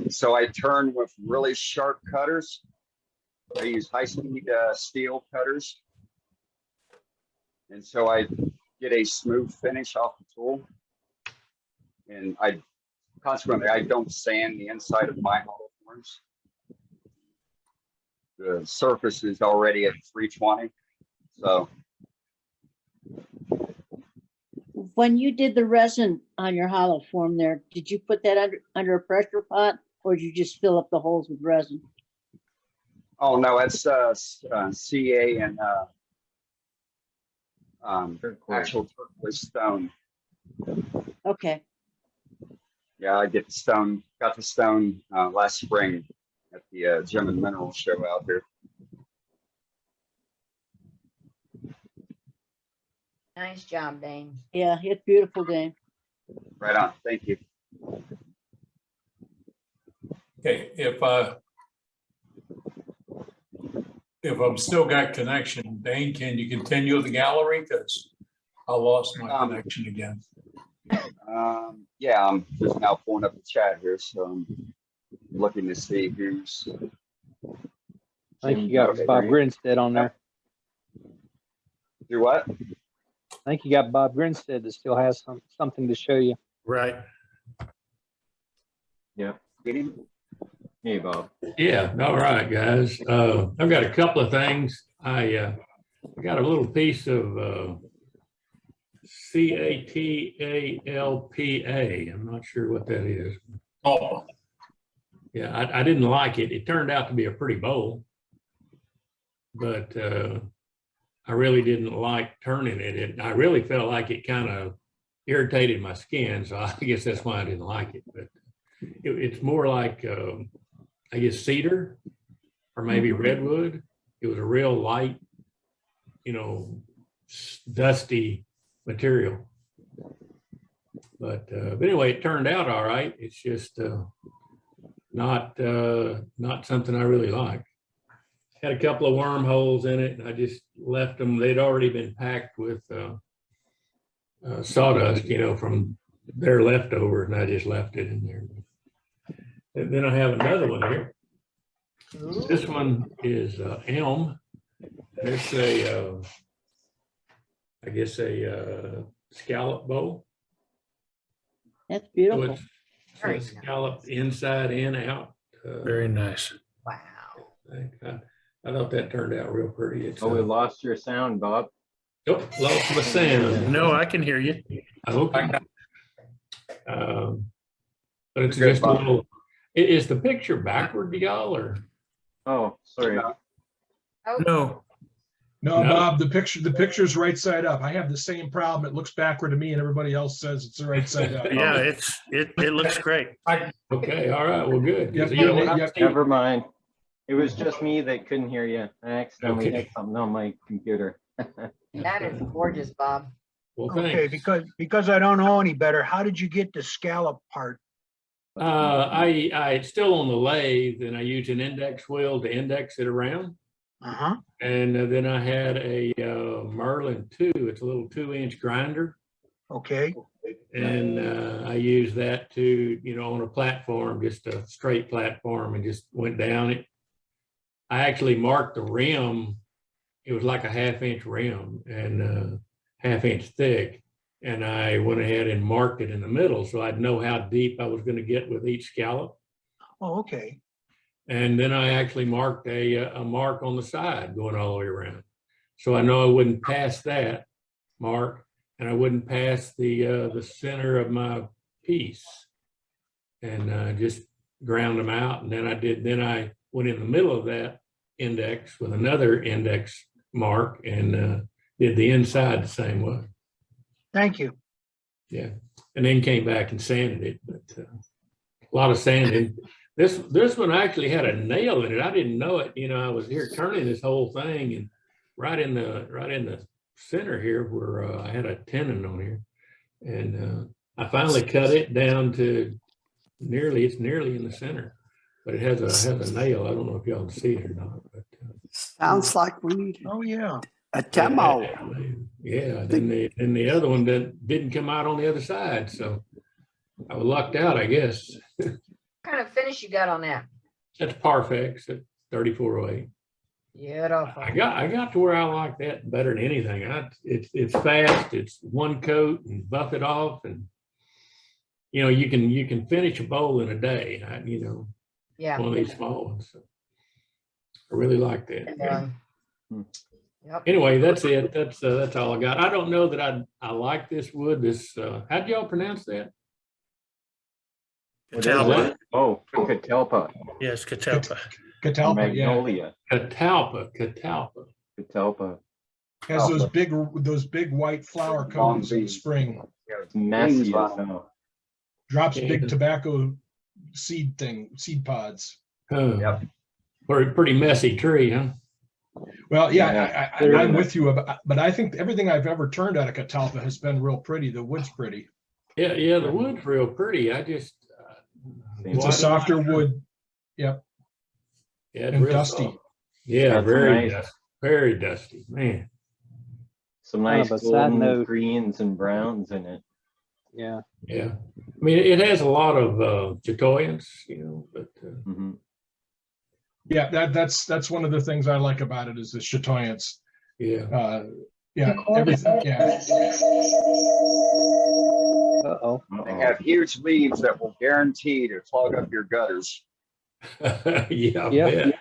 So I turn with really sharp cutters. I use high-speed steel cutters. And so I get a smooth finish off the tool. And consequently, I don't sand the inside of my hollow forms. The surface is already at 320. So When you did the resin on your hollow form there, did you put that under a pressure pot or did you just fill up the holes with resin? oh no, it's CA and actual turquoise stone. Okay. Yeah, I got the stone last spring at the Gem and Mineral show out here. Nice job, Dane. Yeah, it's beautiful, Dane. Right on. Thank you. Okay, if I'm still got connection, Dane, can you continue the gallery? Because I lost my connection again. Yeah, I'm just now pulling up the chat here, so I'm looking to see who's. I think you got Bob Grinstead on there. Do what? I think you got Bob Grinstead that still has something to show you. Right. Yeah. Hey, Bob. Yeah. All right, guys. I've got a couple of things. I got a little piece of CATALPA. I'm not sure what that is. Oh, yeah. I didn't like it. It turned out to be a pretty bowl, but I really didn't like turning it. I really felt like it kind of irritated my skin, so I guess that's why I didn't like it. But it's more like, I guess, cedar or maybe redwood. It was a real light, dusty material. But anyway, it turned out all right. It's just not something I really like. Had a couple of wormholes in it, and I just left them. They'd already been packed with sawdust, from they're leftovers, and I just left it in there. And then I have another one here. This one is elm. It's a, I guess a scallop bowl. That's So beautiful. it's, so it's scalloped inside and out. Very nice. Wow. I thought that turned out real pretty. It's, Oh, we lost your sound, Bob. oh, lost my sound. No, I can hear you. Okay. But it's Good, just a Bob. little, is the picture backward to y'all or? Oh, sorry. Oh, No, No, No. Bob, the picture's right side up. I have the same problem. It looks backward to me and everybody else says it's the right side up. yeah, it looks great. Okay, all right, well, good. Yep, You don't yep, have yep. to- Never mind. It was just me that couldn't hear you. I accidentally Okay. hit something on my computer. that is gorgeous, Bob. Well, Okay, thanks. because I don't know any better, how did you get the scallop part? I still on the lathe and I use an index wheel to index it around. Uh-huh. And then I had a Merlin 2. It's a little 2-inch grinder. Okay. And I used that to, on a platform, just a straight platform, and just went down it. I actually marked the rim. It was like a 1/2-inch rim and 1/2-inch thick. And I went ahead and marked it in the middle so I'd know how deep I was going to get with each scallop. Oh, okay. And then I actually marked a mark on the side going all the way around. So I know I wouldn't pass that mark and I wouldn't pass the center of my piece, and just ground them out. And then I went in the middle of that index with another index mark and did the inside the same way. Thank you. Yeah. And then came back and sanded it, but a lot of sanding. This one actually had a nail in it. I didn't know it. I was here turning this whole thing, and right in the center here where I had a tenon on here, and I finally cut it down to it's nearly in the center, but it has a nail. I don't know if y'all can see it or not. But, Sounds like we need Oh, yeah. a demo. yeah. Then the other one didn't come out on the other side, so I was lucked out, I guess. What kind of finish you got on that? That's Parfex at 3408. Beautiful. I got to where I like that better than anything. It's fast. It's one coat and buff it off, and you can finish a bowl in a day. Yeah. One of these small ones. So I really like that. Yep. Anyway, that's it. That's all I got. I don't know that I like this wood. How do y'all pronounce that? Catalpa. Oh, catalpa. Yes, catalpa. Catalpa, yeah. Magnolia. Catalpa. Catalpa. Has those big white flower cones in the spring. It's messy as hell. Drops big tobacco seed pods. Oh, yep. Pretty messy tree, huh? Well, yeah, I'm with you, but I think everything I've ever turned out of catalpa has been real pretty. The wood's pretty. Yeah, the wood's real pretty. I just it's a softer wood. Yep. Yeah, it's and real dusty. soft. Yeah, That's very nice. dusty. Very dusty, man. Some nice Kind of a side golden note. greens and browns in it. Yeah. Yeah, I mean it has a lot of chatoyance, but Yeah, that's one of the things I like about it is the chatoyance. Yeah. Yeah, everything. Yeah. Uh-oh. They have huge leaves that will guarantee to clog up your gutters. Yeah. Yeah.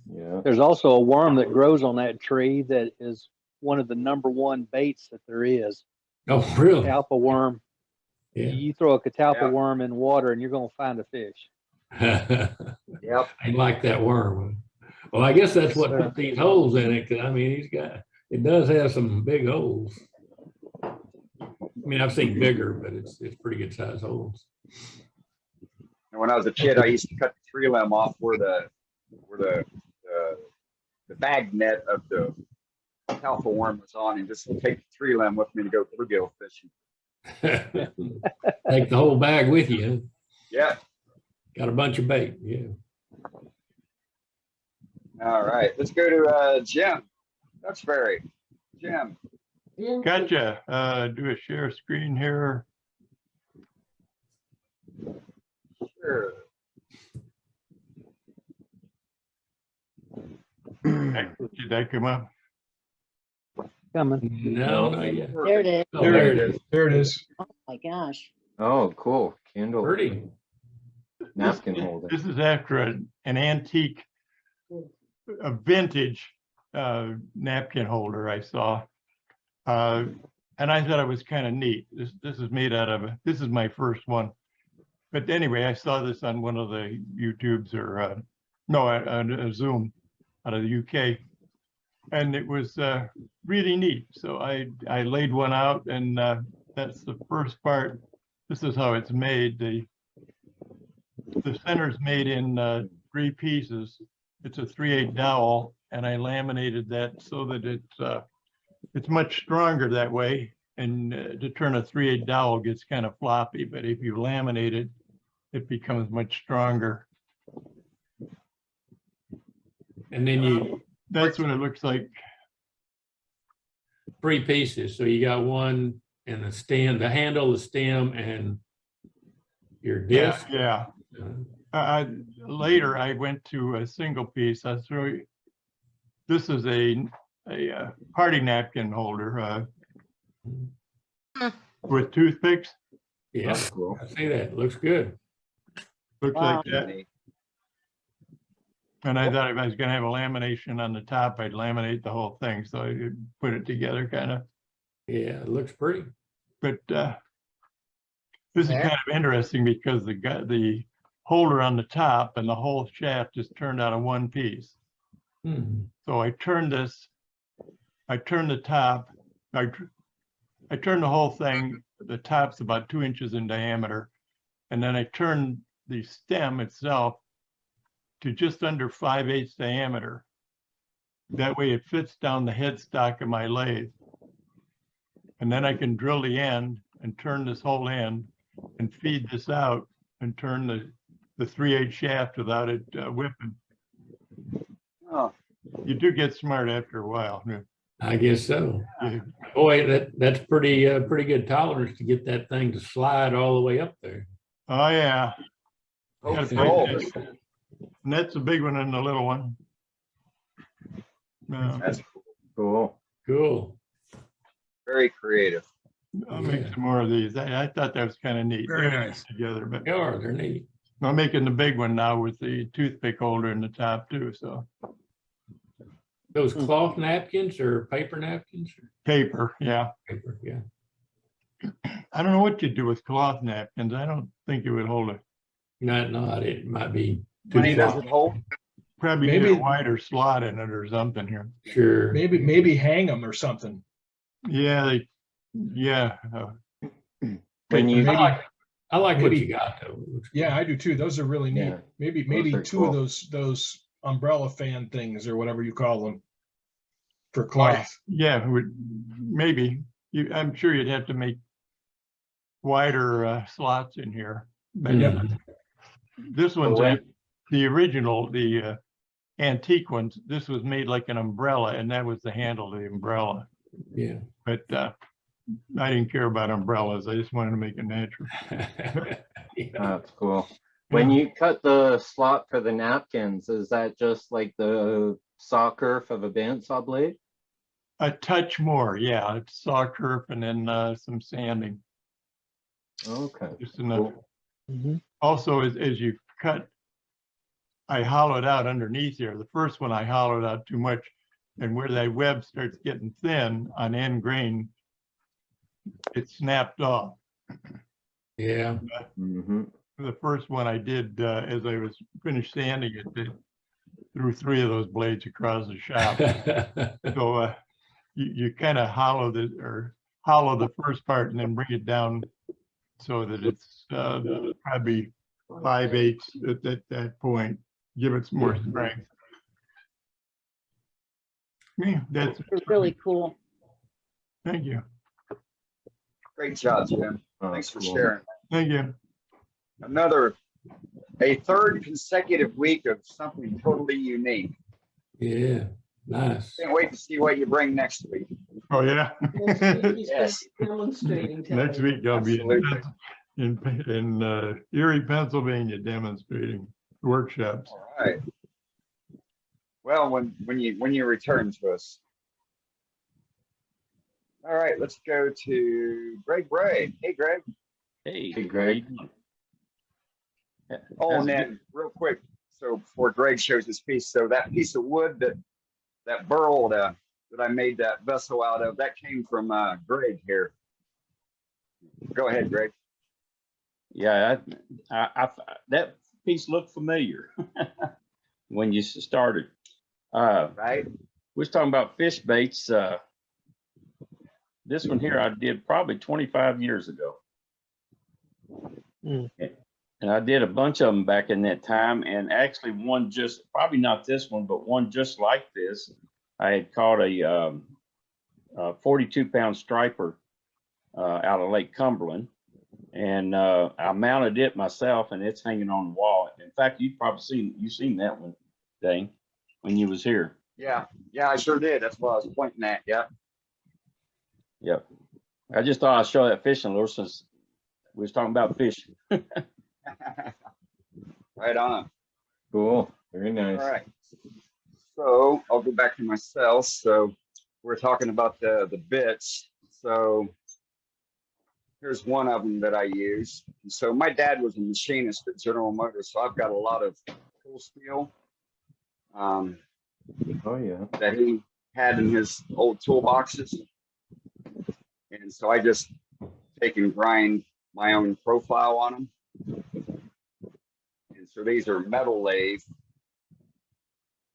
Yeah. There's also a worm that grows on that tree that is one of the #1 baits that there is. Oh, really? Catalpa worm. Yeah. You throw a catalpa Yeah. worm in water and you're going to find a fish. Yep. I like that worm. Well, I guess that's what Yes, sir. put these holes in it. 'Cause I mean, it does have some big holes. I mean, I've seen bigger, but it's pretty good size holes. And when I was a kid, I used to cut the tree limb off where the bag net of the alpha worm was on, and just take the tree limb with me to go bluegill fishing. Take the whole bag with you. Huh? Yeah. Got a bunch of bait. Yeah. All right, let's go to Jim. That's very Jim. Gotcha. Do a share screen here. Did that come up? Coming. No, not yet. There it is. Oh, there it is. There it is. Oh my gosh. Oh, cool. Candle Pretty. napkin holder. This is after an antique, a vintage napkin holder I saw. And I thought it was kind of neat. This is made out of, this is my first one. But anyway, I saw this on one of the YouTubes or, no, a Zoom out of the UK. And it was really neat. So I laid one out, and that's the first part. This is how it's made. The center's made in 3 pieces. It's a 3/8 dowel, and I laminated that so that it's much stronger that way. And to turn a 3/8 dowel gets kind of floppy, but if you laminate it, it becomes much stronger. And then That's what it looks like. 3 pieces. So you got one and the stem, the handle, the stem, and your disc. Yeah. Later, I went to a single piece. I threw. This is a party napkin holder with toothpicks. Yeah, cool. I see that. Looks good. Looks Wow. like that. And I thought if I was going to have a lamination on the top, I'd laminate the whole thing. So I could put it together kind of. Yeah, it looks pretty. But this is kind of interesting because the holder on the top and the whole shaft just turned out of one piece. So I turned this, I turned the top, I turned the whole thing, the top's about 2 inches in diameter. And then I turned the stem itself to just under 5/8 diameter. That way it fits down the headstock of my lathe. And then I can drill the end and turn this whole end and feed this out and turn the 3/8 shaft without it whipping. Oh, You do get smart after a while. I guess so. Yeah. Boy, that's pretty good tolerance to get that thing to slide all the way up there. Oh, yeah. oh, Gotta roll. find that. And that's a big one and the little one. That's Cool. Cool. very creative. I'll make some more of these. I thought that was kind of neat. Very They're nice. together, but They are, they're neat. I'm making the big one now with the toothpick holder in the top too. So Those cloth napkins or paper napkins? paper, yeah. Paper, yeah. I don't know what you do with cloth napkins. I don't think it would hold it. Not, it might be Money doesn't hold. Probably Maybe- need a wider slot in it or something here. sure. Maybe hang them or something. Yeah, yeah. When you, Maybe- I like what maybe- you got though. It looks Yeah, I do too. Those are really neat. Yeah, Maybe are 2 of cool. those umbrella fan things or whatever you call them for cloth. Yeah, maybe. I'm sure you'd have to make wider slots in here. But Mhm. this one's when- the original, the antique ones. This was made like an umbrella, and that was the handle of the umbrella. Yeah. But I didn't care about umbrellas. I just wanted to make it natural. Yeah. that's cool. When you cut the slot for the napkins, is that just like the saw kerf of a bandsaw blade? A touch more, yeah. It's saw kerf and then some sanding, Okay. just enough. Cool. Also, as you cut, I hollowed out underneath here. The first one I hollowed out too much, and where that web starts getting thin on end grain, it snapped off. Yeah. Mhm. The first one I did, as I was finished sanding it, threw 3 of those blades across the shop. So you kind of hollow the first part and then bring it down so that it's probably 5/8 at that point. Give it some more strength. Yeah, that's They're really cool. thank you. Great job, Jim. Oh, Thanks for cool. sharing. Thank you. A third consecutive week of something totally unique. Yeah. Nice. Can't wait to see what you bring next week. Oh, yeah. Yes. Next week I'll be in Erie, Pennsylvania, demonstrating workshops. All right. Well, when you return to us. All right, let's go to Greg Bray. Hey, Greg. Hey, Hey, Greg. Oh, and then real quick, so before Greg shows his piece, so that piece of wood that burl that I made that vessel out of, that came from Greg here. Go ahead, Greg. Yeah, that piece looked familiar when you started. Right. We was talking about fish baits. This one here I did probably 25 years ago. And I did a bunch of them back in that time. And actually one just, probably not this one, but one just like this, I had caught a 42-pound striper out of Lake Cumberland. And I mounted it myself, and it's hanging on the wall. In fact, you've probably seen that one, Dane, when you was here. Yeah, I sure did. That's what I was pointing at. Yeah. Yep. I just thought I'd show that fishing lure since we was talking about fishing. Right on. Cool. Very nice. All right. So I'll go back to myself. So we're talking about the bits. So here's one of them that I use. So my dad was a machinist at General Motors, so I've got a lot of tool steel Oh, yeah. that he had in his old toolboxes. And so I just take and grind my own profile on them. And so these are metal lathe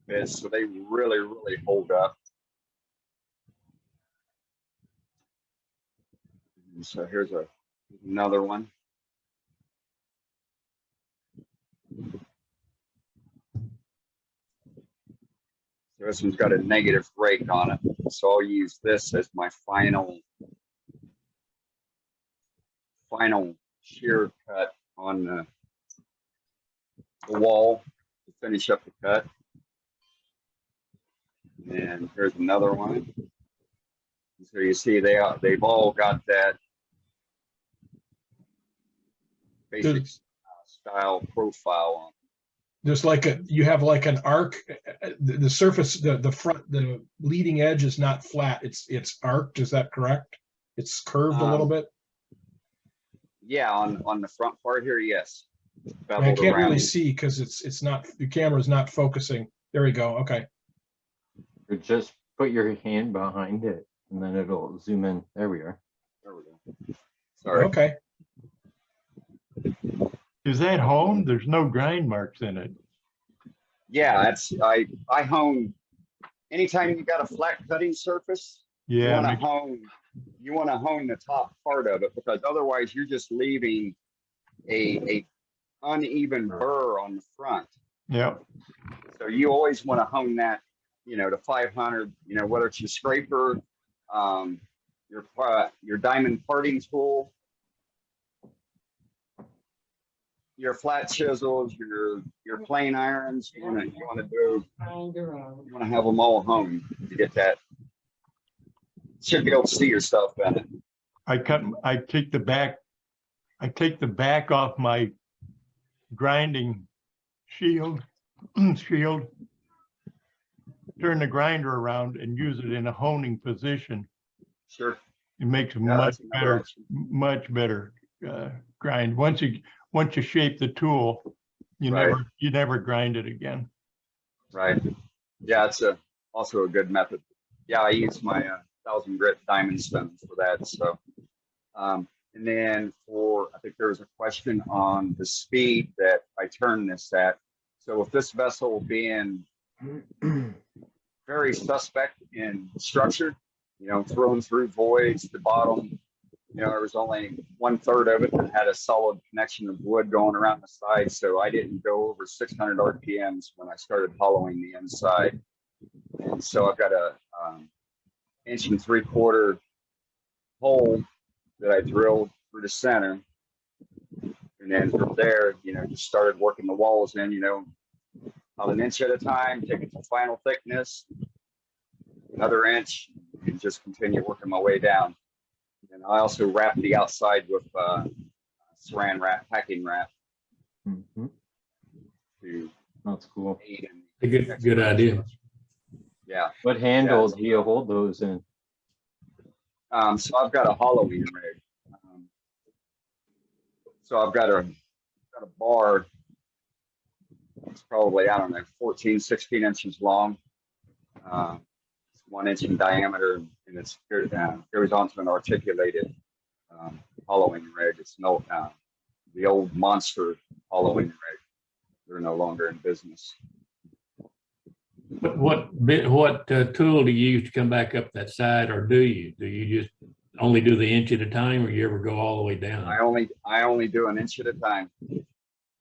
bits, so they really, really hold up. And so here's another one. So this one's got a negative rake on it. So I'll use this as my final shear cut on the wall to finish up the cut. And here's another one. So you see they've all got that basic style profile on. There's like you have like an arc, the surface, the front, the leading edge is not flat, it's arced, is that correct? It's curved a little bit? Yeah, on the front part here, yes. I can't really see because it's not, the camera's not focusing. There we go, okay. Or just put your hand behind it and then it'll zoom in. There we are. There we go. Sorry. Okay. Is that honed? There's no grind marks in it. Yeah, that's I hone. Anytime you got a flat cutting surface, Yeah, you want to hone the top part of it, because otherwise you're just leaving a uneven burr on the front. Yeah. So you always want to hone that, to 500. Whether it's your scraper, your diamond parting tool, your flat chisels, your plane irons. You want to have them all honed to get that. Should be able to see yourself in it. I take the back off my grinding shield, turn the grinder around and use it in a honing position. Sure. It makes a much better grind. Once you shape the tool, you never grind it again. Right. Yeah, it's also a good method. Yeah, I use my 1000 grit diamond stones for that. So, and then I think there was a question on the speed that I turn this at. So with this vessel being very suspect in structure, thrown through voids, the bottom, there was only 1/3 of it that had a solid connection of wood going around the side. So I didn't go over 600 RPMs when I started hollowing the inside. And so I've got a 1 3/4 hole that I drilled through the center. And then from there, just started working the walls in, about 1 inch at a time, take it to final thickness, another inch, and just continue working my way down. And I also wrap the outside with saran wrap, packing wrap. That's cool. A good idea. Yeah. What handle do you hold those in? So I've got a hollowing rig. So I've got a bar. It's probably, I don't know, 14, 16 inches long. It's 1 inch in diameter, and it goes onto an articulated hollowing rig. It's no the old monster hollowing rig. They're no longer in business. What tool do you use to come back up that side, or do you just only do the inch at a time, or you ever go all the way down? I only do an inch at a time.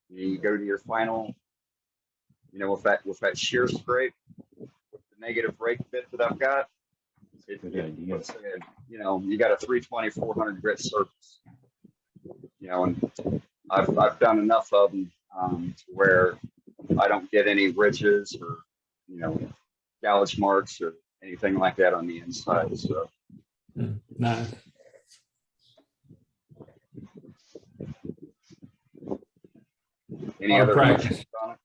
You go to your final, with that shear scrape, with the negative rake bit that I've got. You got a 320, 400 grit surface. And I've done enough of them to where I don't get any ridges or gouge marks or anything like that on the inside. So nice. Any other questions on it?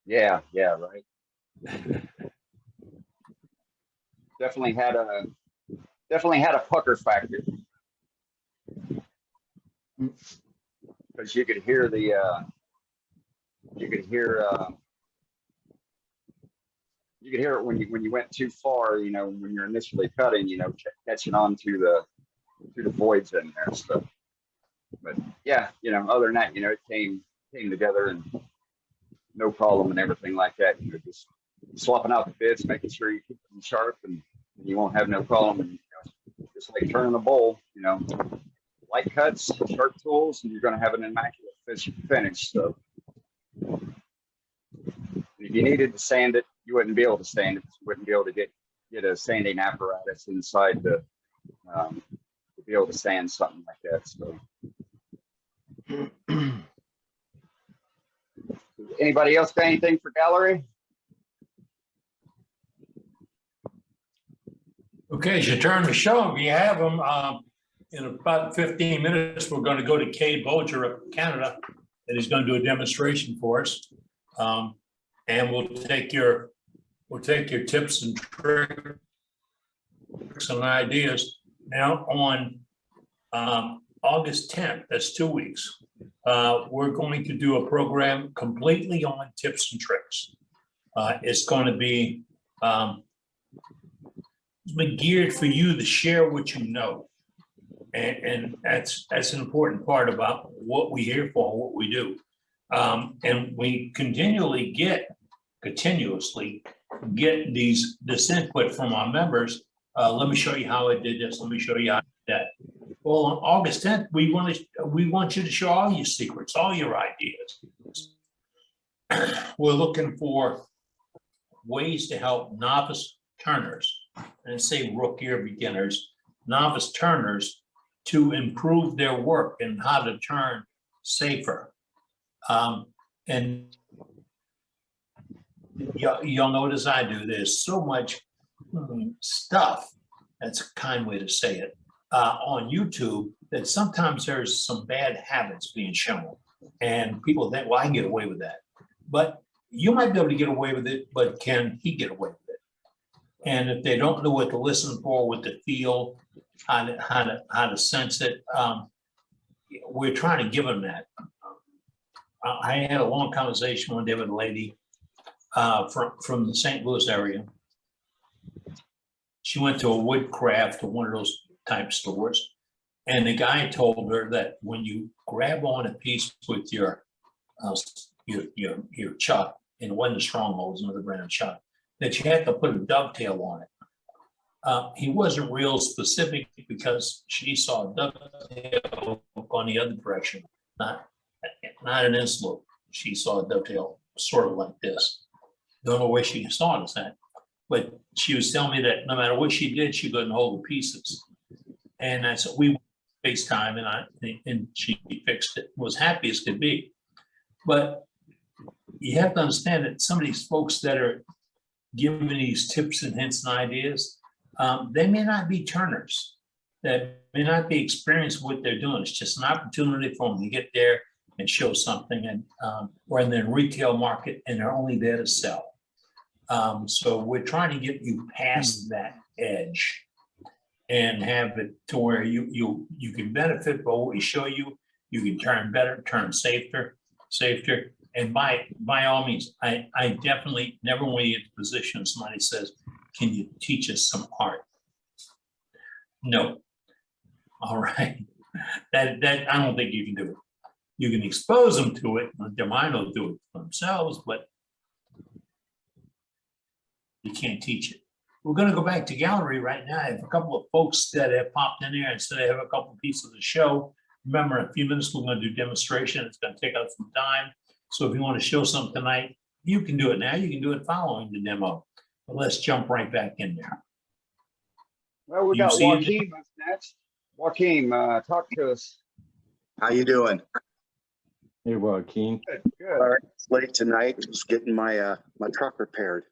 Yeah, right. Definitely had a pucker factor, because you could hear it when you went too far, when you're initially cutting, catching on to the voids in there. So, but yeah, other than that, it came together and no problem and everything like that. Just swapping out the bits, making sure you keep them sharp, and you won't have no problem. And, just like turning a bowl, light cuts, sharp tools, and you're going to have an immaculate finish. So if you needed to sand it, you wouldn't be able to sand it. You wouldn't be able to get a sanding apparatus inside to be able to sand something like that. So. Anybody else got anything for gallery? Okay, it's your turn to show them. You have them. In about 15 minutes, we're going to go to Kade Bolger of Canada, and he's going to do a demonstration for us. And we'll take your tips and tricks and ideas. Now on August 10th, that's 2 weeks. We're going to do a program completely on tips and tricks. It's going to be geared for you to share what you know, and that's an important part about what we're here for, what we do, and we continuously get this input from our members. Let me show you how I did this. Let me show you how I did that. Well, on August 10th, we want you to show all your secrets, all your ideas. We're looking for ways to help novice turners, and say rookie or beginners, novice turners, to improve their work and how to turn safer. And you'll know as I do, there's so much stuff, that's a kind way to say it, on YouTube, that sometimes there's some bad habits being shown. And people think, well, I can get away with that. But you might be able to get away with it, but can he get away with it? And if they don't know what to listen for, what to feel, how to sense it, we're trying to give them that. I had a long conversation one day with a lady from the St. Louis area. She went to a woodcraft or one of those type stores, and the guy told her that when you grab on a piece with your chuck, and it wasn't a stronghold, another brand of chuck, that you had to put a dovetail on it. He wasn't real specific because she saw a dovetail on the other direction, not an inslope. She saw a dovetail sort of like this. Don't know where she saw it at, but she was telling me that no matter what she did, she couldn't hold the pieces. And that's what we FaceTime, and she fixed it. Was happy as could be. But you have to understand that some of these folks that are giving these tips and hints and ideas, they may not be turners. They may not be experienced with what they're doing. It's just an opportunity for them to get there and show something. And we're in the retail market, and they're only there to sell. So we're trying to get you past that edge and have it to where you can benefit by what we show you. You can turn better, turn safer. And by all means, I definitely never want to get to a position somebody says, can you teach us some art? No. All right. That I don't think you can do it. You can expose them to it, their mind will do it for themselves, but you can't teach it. We're going to go back to gallery right now. I have a couple of folks that have popped in here and said they have a couple of pieces of the show. Remember, in a few minutes, we're going to do demonstration. It's going to take up some time. So if you want to show something tonight, you can do it now. You can do it following the demo. But let's jump right back in there. Well, we You got see it? Joaquin up next. Joaquin, talk to us. How you doing? Hey, Joaquin. Good. All right, it's late tonight. Just getting my my truck repaired.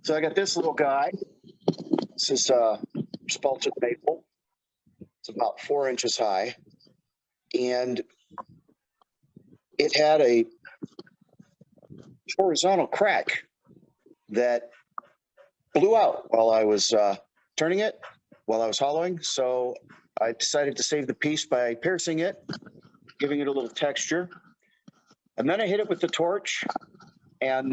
So I got this little guy. This is spalted maple. It's about 4 inches high, and it had a horizontal crack that blew out while I was turning it, while I was hollowing. So I decided to save the piece by piercing it, giving it a little texture. And then I hit it with the torch, and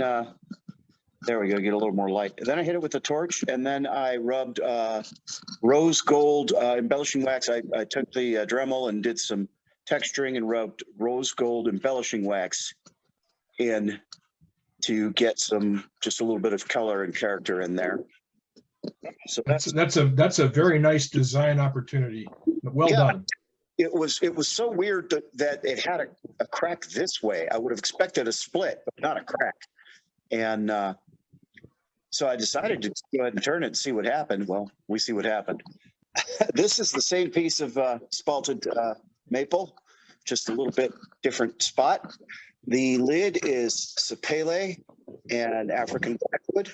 there we go, get a little more light. And then I hit it with the torch, and then I rubbed rose gold embellishing wax. I took the Dremel and did some texturing and rubbed rose gold embellishing wax in to get just a little bit of color and character in there. So That's a very nice design opportunity. Well done. It was so weird that it had a crack this way. I would have expected a split, but not a crack. And so I decided to go ahead and turn it and see what happened. Well, we see what happened. This is the same piece of spalted maple, just a little bit different spot. The lid is sapele and African blackwood.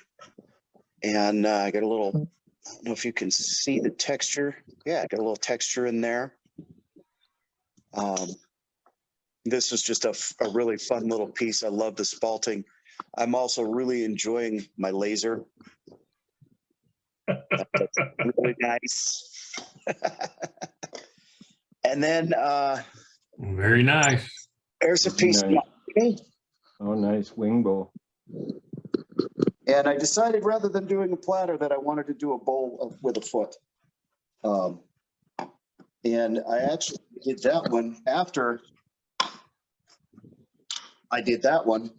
And I got a little, I don't know if you can see the texture. Yeah, I got a little texture in there. This is just a really fun little piece. I love the spalting. I'm also really enjoying my laser. That's really nice. And then very nice. There's a piece Nice. of Oh, nice wing bowl. and I decided rather than doing a platter that I wanted to do a bowl with a foot. And I actually did that one after I did that one.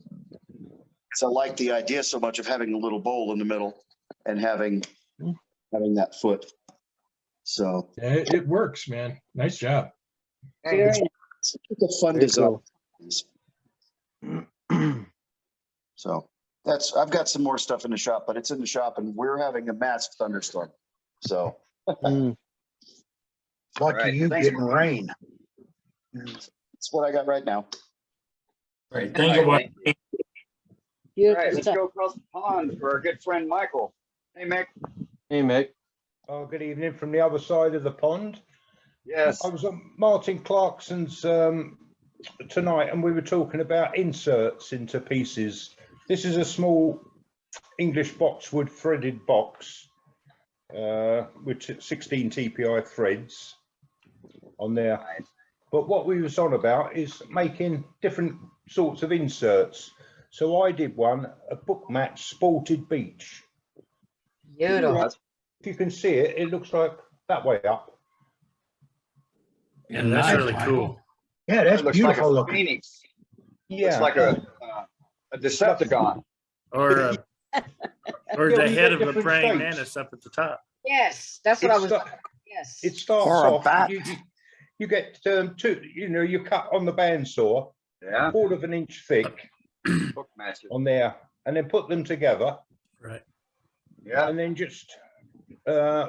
So I like the idea so much of having a little bowl in the middle and having that foot. So Yeah, it works, man. Nice job. it's a fun Very design. cool. So I've got some more stuff in the shop, but it's in the shop and we're having a massive thunderstorm. So Lucky Right, you thanks. getting rain. that's what I got right now. Great. Thank you. All right, Wayne. All right, let's go across the pond for our good friend Michael. Hey, Mick. Hey, Mick. Oh, good evening from the other side of the pond. Yes. I was at Martin Clarkson's tonight, and we were talking about inserts into pieces. This is a small English boxwood threaded box with 16 TPI threads on there. But what we was on about is making different sorts of inserts. So I did one, a book match sported beach. Beautiful. If you can see it, it looks like that way up. And that's really cool. Yeah, that's It looks beautiful like a looking. Phoenix. Yeah. Looks like a Decepticon. Or Yeah, the you head get of a different praying shapes. mantis up at the top. Yes, that's what I was. It's Yes. It starts Or a off, bat. you get two, you cut on the bandsaw, Yeah. 1/4 inch thick Book matches. on there, and then put them together. Right. Yeah. And then just,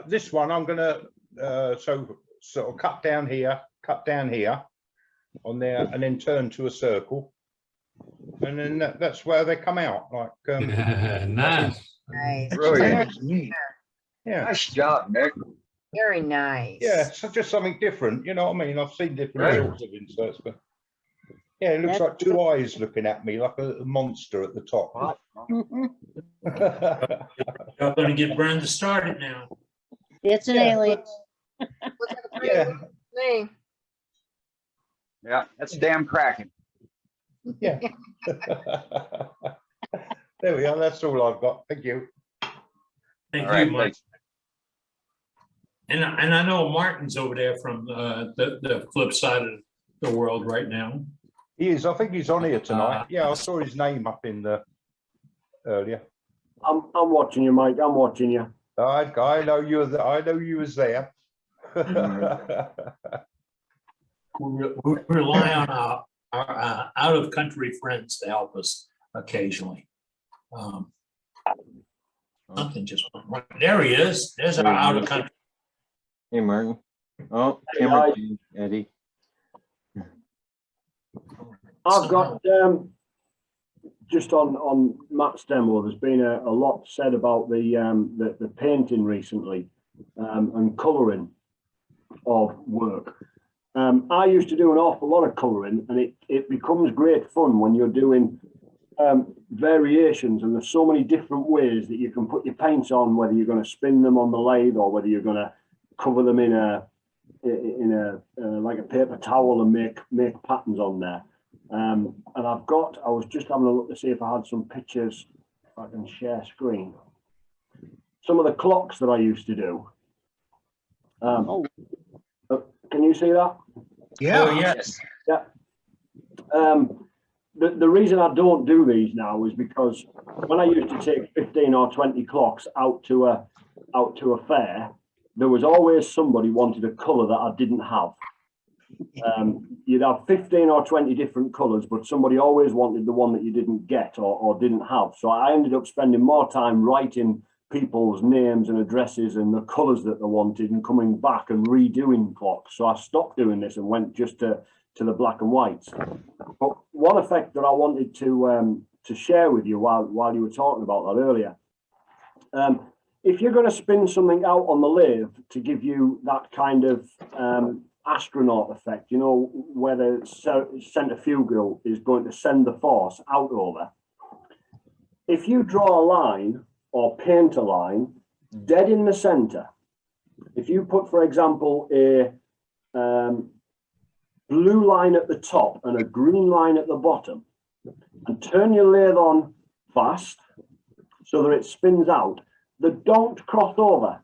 this one, I'm gonna, so sort of cut down here on there, and then turn to a circle. And then that's where they come out, like. Nice. Nice. Brilliant. That's neat. Yeah. Nice job, Mick. Very nice. Yeah, so just something different, you know what I mean? I've seen different Right. sorts of inserts, but Yeah, it looks That's like two eyes looking at me like a monster at the top. Y'all gonna get Brenda started now. It's an Yeah. alien. Yeah, Me. Yeah, that's damn cracking. yeah. There we are. That's all I've got. Thank you. Thank All right, you, Mike. thanks. And I know Martin's over there from the flip side of the world right now. He is. I think he's on here tonight. Yeah, I saw his name up in the earlier. I'm watching you, Mike. I'm watching you. I know you. I know you was there. We rely on our out-of-country friends to help us occasionally. Something just went wrong. There he is. There's our out-of-country. Hey, Martin. Oh, Hey, camera guys. change, Eddie. I've got just on Matt's demo. There's been a lot said about the painting recently and colouring of work. I used to do an awful lot of colouring, and it becomes great fun when you're doing variations, and there's so many different ways that you can put your paints on, whether you're going to spin them on the lathe or whether you're going to cover them in a like a paper towel and make patterns on there. And I was just having a look to see if I had some pictures, if I can share screen. Some of the clocks that I used to do. Can you see that? Yeah. Oh, yes. Yeah. The reason I don't do these now is because when I used to take 15 or 20 clocks out to a fair, there was always somebody wanted a colour that I didn't have. You'd have 15 or 20 different colours, but somebody always wanted the one that you didn't get or didn't have. So I ended up spending more time writing people's names and addresses and the colours that they wanted and coming back and redoing clocks. So I stopped doing this and went just to the black and whites. But one effect that I wanted to share with you while you were talking about that earlier, if you're going to spin something out on the lathe to give you that kind of astronaut effect, you know, where the centrifugal is going to send the force out over, if you draw a line or paint a line dead in the center, if you put, for example, a blue line at the top and a green line at the bottom, and turn your lathe on fast so that it spins out, they don't cross over.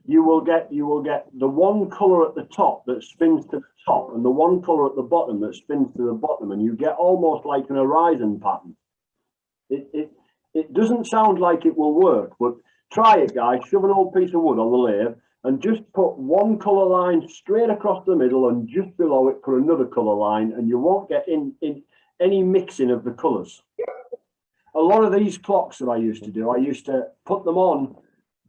You will get the one color at the top that spins to the top and the one color at the bottom that spins to the bottom, and you get almost like an horizon pattern. It doesn't sound like it will work, but try it, guys. Shove an old piece of wood on the lathe and just put one color line straight across the middle, and just below it put another color line, and you won't get in any mixing of the colors. A lot of these clocks that I used to do, I used to put them on,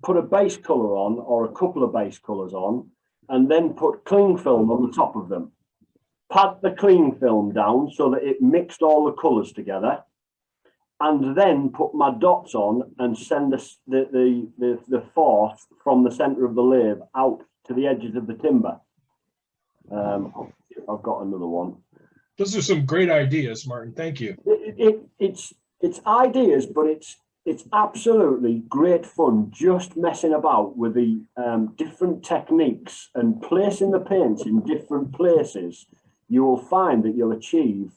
put a base color on or a couple of base colors on, and then put cling film on the top of them. Pat the cling film down so that it mixed all the colors together, and then put my dots on and send the force from the center of the lathe out to the edges of the timber. I've got another one. Those are some great ideas, Martin. Thank you. It's ideas, but it's absolutely great fun just messing about with the different techniques and placing the paints in different places. You will find that you'll achieve.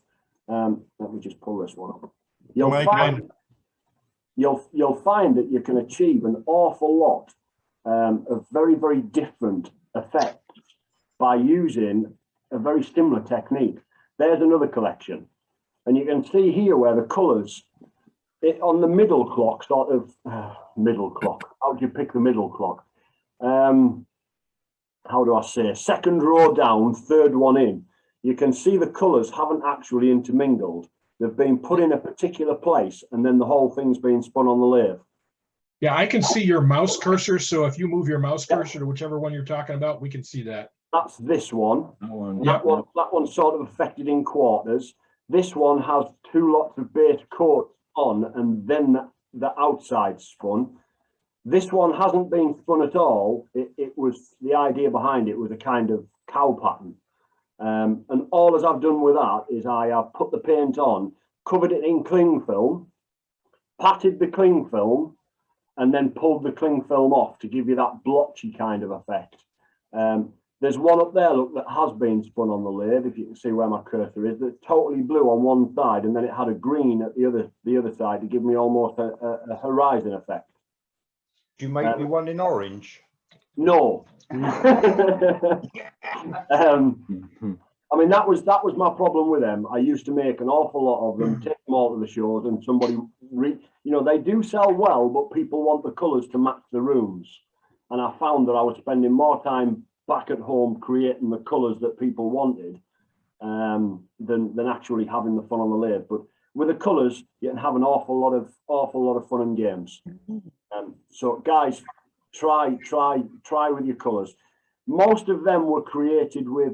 Let me just pull this one up. You'll find that you can achieve an awful lot of very, very different effects by using a very similar technique. There's another collection, and you can see here where the colors on the middle clock, sort of middle clock. How do you pick the middle clock? How do I say? Second row down, third one in. You can see the colors haven't actually intermingled. They've been put in a particular place, and then the whole thing's been spun on the lathe. Yeah, I can see your mouse cursor. So if you move your mouse cursor to whichever one you're talking about, we can see that. That's this one. Yeah. That one's sort of affected in quarters. This one has two lots of base coats on, and then the outside spun. This one hasn't been spun at all. It was, the idea behind it was a kind of cow pattern. And all as I've done with that is I have put the paint on, covered it in cling film, patted the cling film, and then pulled the cling film off to give you that blotchy kind of effect. There's one up there, look, that has been spun on the lathe, if you can see where my cursor is, that's totally blue on one side, and then it had a green at the other side to give me almost a horizon effect. Do you make me one in orange? No. I mean, that was my problem with them. I used to make an awful lot of them, take them all to the shows, and somebody, you know, they do sell well, but people want the colours to match the rooms. And I found that I was spending more time back at home creating the colours that people wanted than actually having the fun on the lathe. But with the colours, you can have an awful lot of fun and games. So guys, try with your colours. Most of them were created with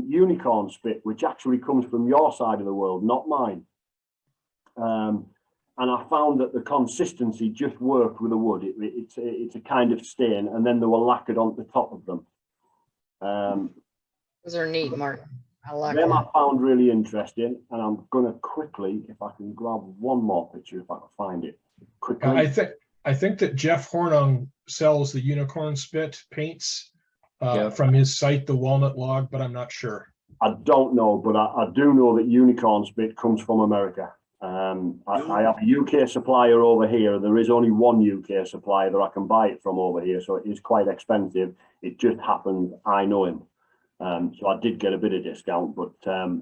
unicorn spit, which actually comes from your side of the world, not mine. And I found that the consistency just worked with the wood. It's a kind of stain, and then they were lacquered on the top of them. Those are neat, Mark. I like them. them. I found really interesting, and I'm going to quickly, if I can grab one more picture, if I can find it quickly. I think that Jeff Hornung sells the unicorn spit paints from his site, the Walnut Log, but I'm not sure. I don't know, but I do know that unicorn spit comes from America. I have a UK supplier over here. There is only one UK supplier that I can buy it from over here, so it is quite expensive. It just happened I know him. So I did get a bit of discount, but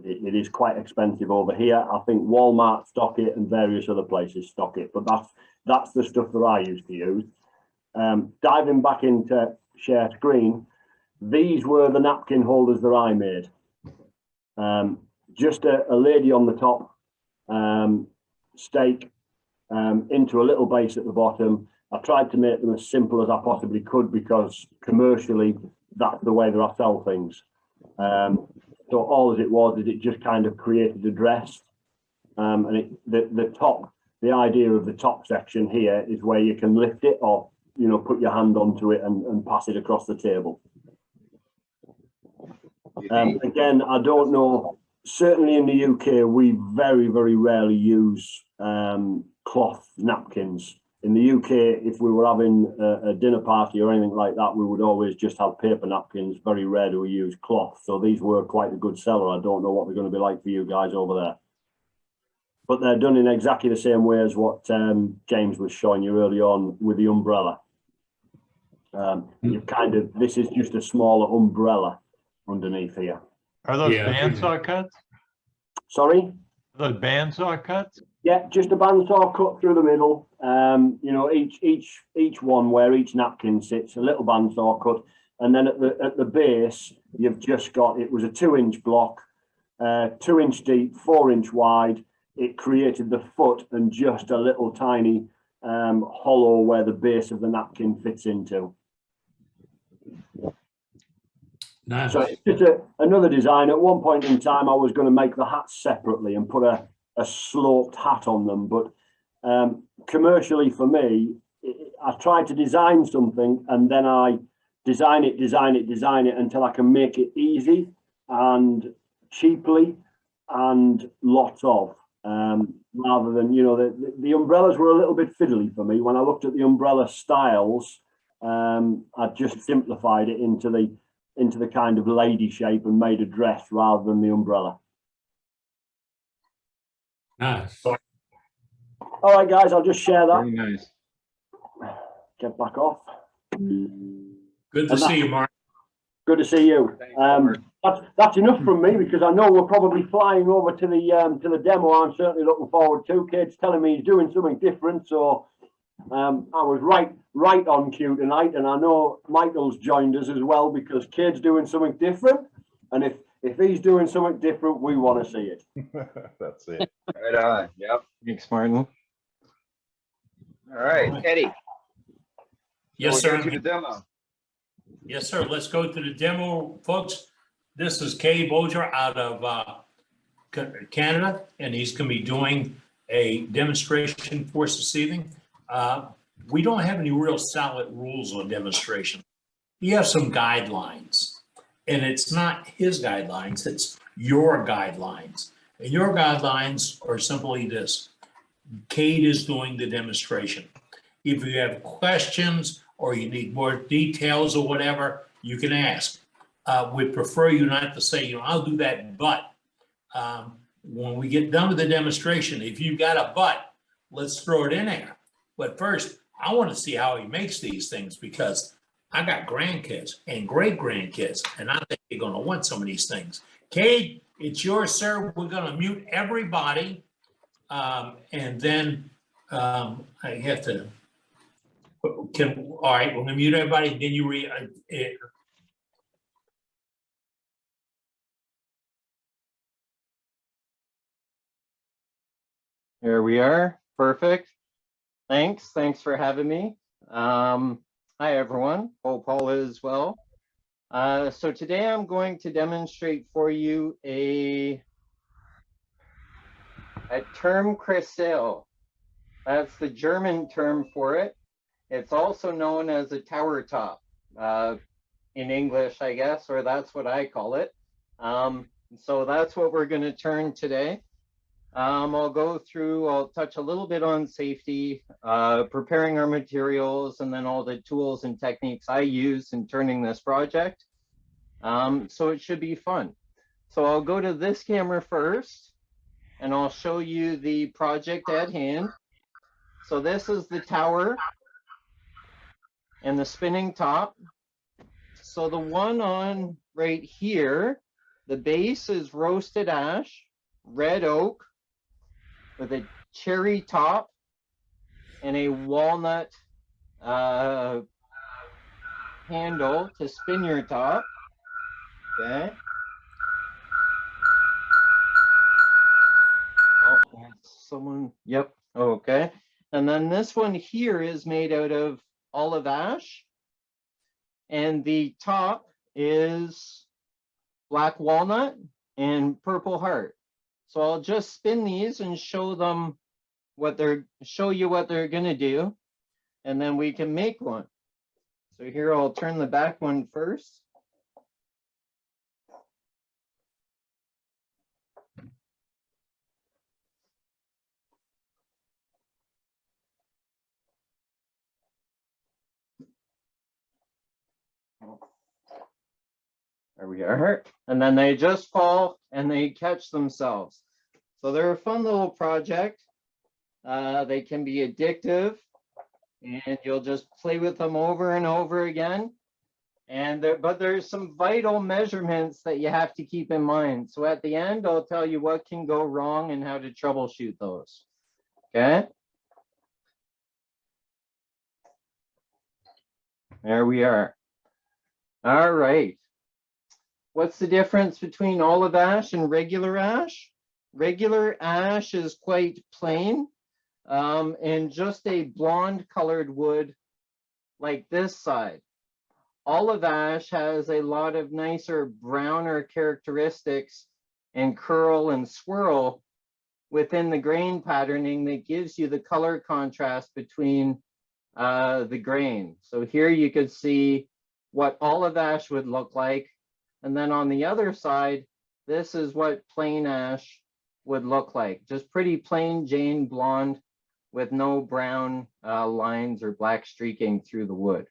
it is quite expensive over here. I think Walmart stock it and various other places stock it, but that's the stuff that I used to use. Diving back into share screen, these were the napkin holders that I made. Just a lady on the top, stake into a little base at the bottom. I tried to make them as simple as I possibly could because commercially that's the way that I sell things. So all as it was is it just kind of created a dress, and the idea of the top section here is where you can lift it or, you know, put your hand onto it and pass it across the table. Again, I don't know, certainly in the UK, we very, very rarely use cloth napkins. In the UK, if we were having a dinner party or anything like that, we would always just have paper napkins. Very rare do we use cloth. So these were quite a good seller. I don't know what they're going to be like for you guys over there. But they're done in exactly the same way as what James was showing you early on with the umbrella. This is just a smaller umbrella underneath here. Are those bandsaw cuts? Sorry? Are those bandsaw cuts? Yeah, just a bandsaw cut through the middle. You know, each one where each napkin sits, a little bandsaw cut, and then at the base, you've just got, it was a 2-inch block, 2-inch deep, 4-inch wide. It created the foot and just a little tiny hollow where the base of the napkin fits into. Nice. So it's just another design. At one point in time, I was going to make the hats separately and put a sloped hat on them, but commercially for me, I tried to design something and then I design it until I can make it easy and cheaply and lots of, rather than, you know, the umbrellas were a little bit fiddly for me. When I looked at the umbrella styles, I just simplified it into the kind of lady shape and made a dress rather than the umbrella. Nice. All right, guys, I'll just share that. Very nice. Get back off. Good to see you, Mark. Good to see you. That's enough from me because I know we're probably flying over to the demo. I'm certainly looking forward to. Kate's telling me he's doing something different, so I was right on cue tonight, and I know Michael's joined us as well because Kate's doing something different, and if he's doing something different, we want to see it. That's it. Right on. Yep. Thanks, Martin. All right, Eddie. Yes, So we'll sir. go to the demo. Yes, sir. Let's go to the demo, folks. This is Kade Bolger out of Canada, and he's going to be doing a demonstration for us this evening. We don't have any real solid rules on demonstration. We have some guidelines. And it's not his guidelines, it's your guidelines. And your guidelines are simply this: Kade is doing the demonstration. If you have questions or you need more details or whatever, you can ask. We prefer you not to say, I'll do that, but when we get done with the demonstration, if you've got a but, let's throw it in there. But first, I want to see how he makes these things, because I got grandkids and great grandkids, and I think they're going to want some of these things. Kade, it's yours, sir. We're going to mute everybody. And then I have to, all right, we're going to mute everybody. Then you read. Here we are. Perfect. Thanks for having me. Hi everyone, hope all is well. So today I'm going to demonstrate for you a Turmkreisel. That's the German term for it. It's also known as a tower top in English, I guess, or that's what I call it. So that's what we're going to turn today. I'll touch a little bit on safety, preparing our materials, and then all the tools and techniques I use in turning this project. So it should be fun. So I'll go to this camera first, and I'll show you the project at hand. So this is the tower and the spinning top. So the one on right here, the base is roasted ash, red oak, with a cherry top and a walnut handle to spin your top. Okay. Oh, someone, yep, okay. And then this one here is made out of olive ash, and the top is black walnut and purple heart. So I'll just spin these and show you what they're gonna do, and then we can make one. So here I'll turn the back one first. There we are. And then they just fall and they catch themselves. So they're a fun little project. They can be addictive, and you'll just play with them over and over again. But there's some vital measurements that you have to keep in mind. So at the end, I'll tell you what can go wrong and how to troubleshoot those. Okay. There we are. All right. What's the difference between olive ash and regular ash? Regular ash is quite plain and just a blonde colored wood like this side. Olive ash has a lot of nicer browner characteristics and curl and swirl within the grain patterning that gives you the color contrast between the grain. So here you could see what olive ash would look like. And then on the other side, this is what plain ash would look like. Just pretty plain Jane blonde with no brown lines or black streaking through the wood.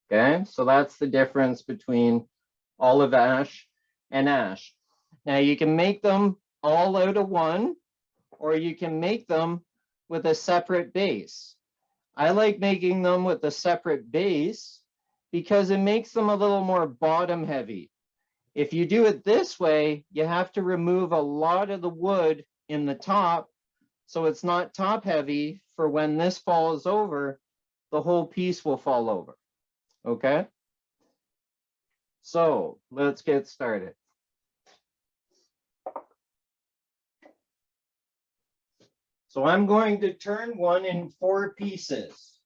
Okay, so that's the difference between olive ash and ash. Now you can make them all out of one, or you can make them with a separate base. I like making them with a separate base because it makes them a little more bottom heavy. If you do it this way, you have to remove a lot of the wood in the top, so it's not top heavy. For when this falls over, the whole piece will fall over. Okay? So let's get started. So I'm going to turn one in 4 pieces.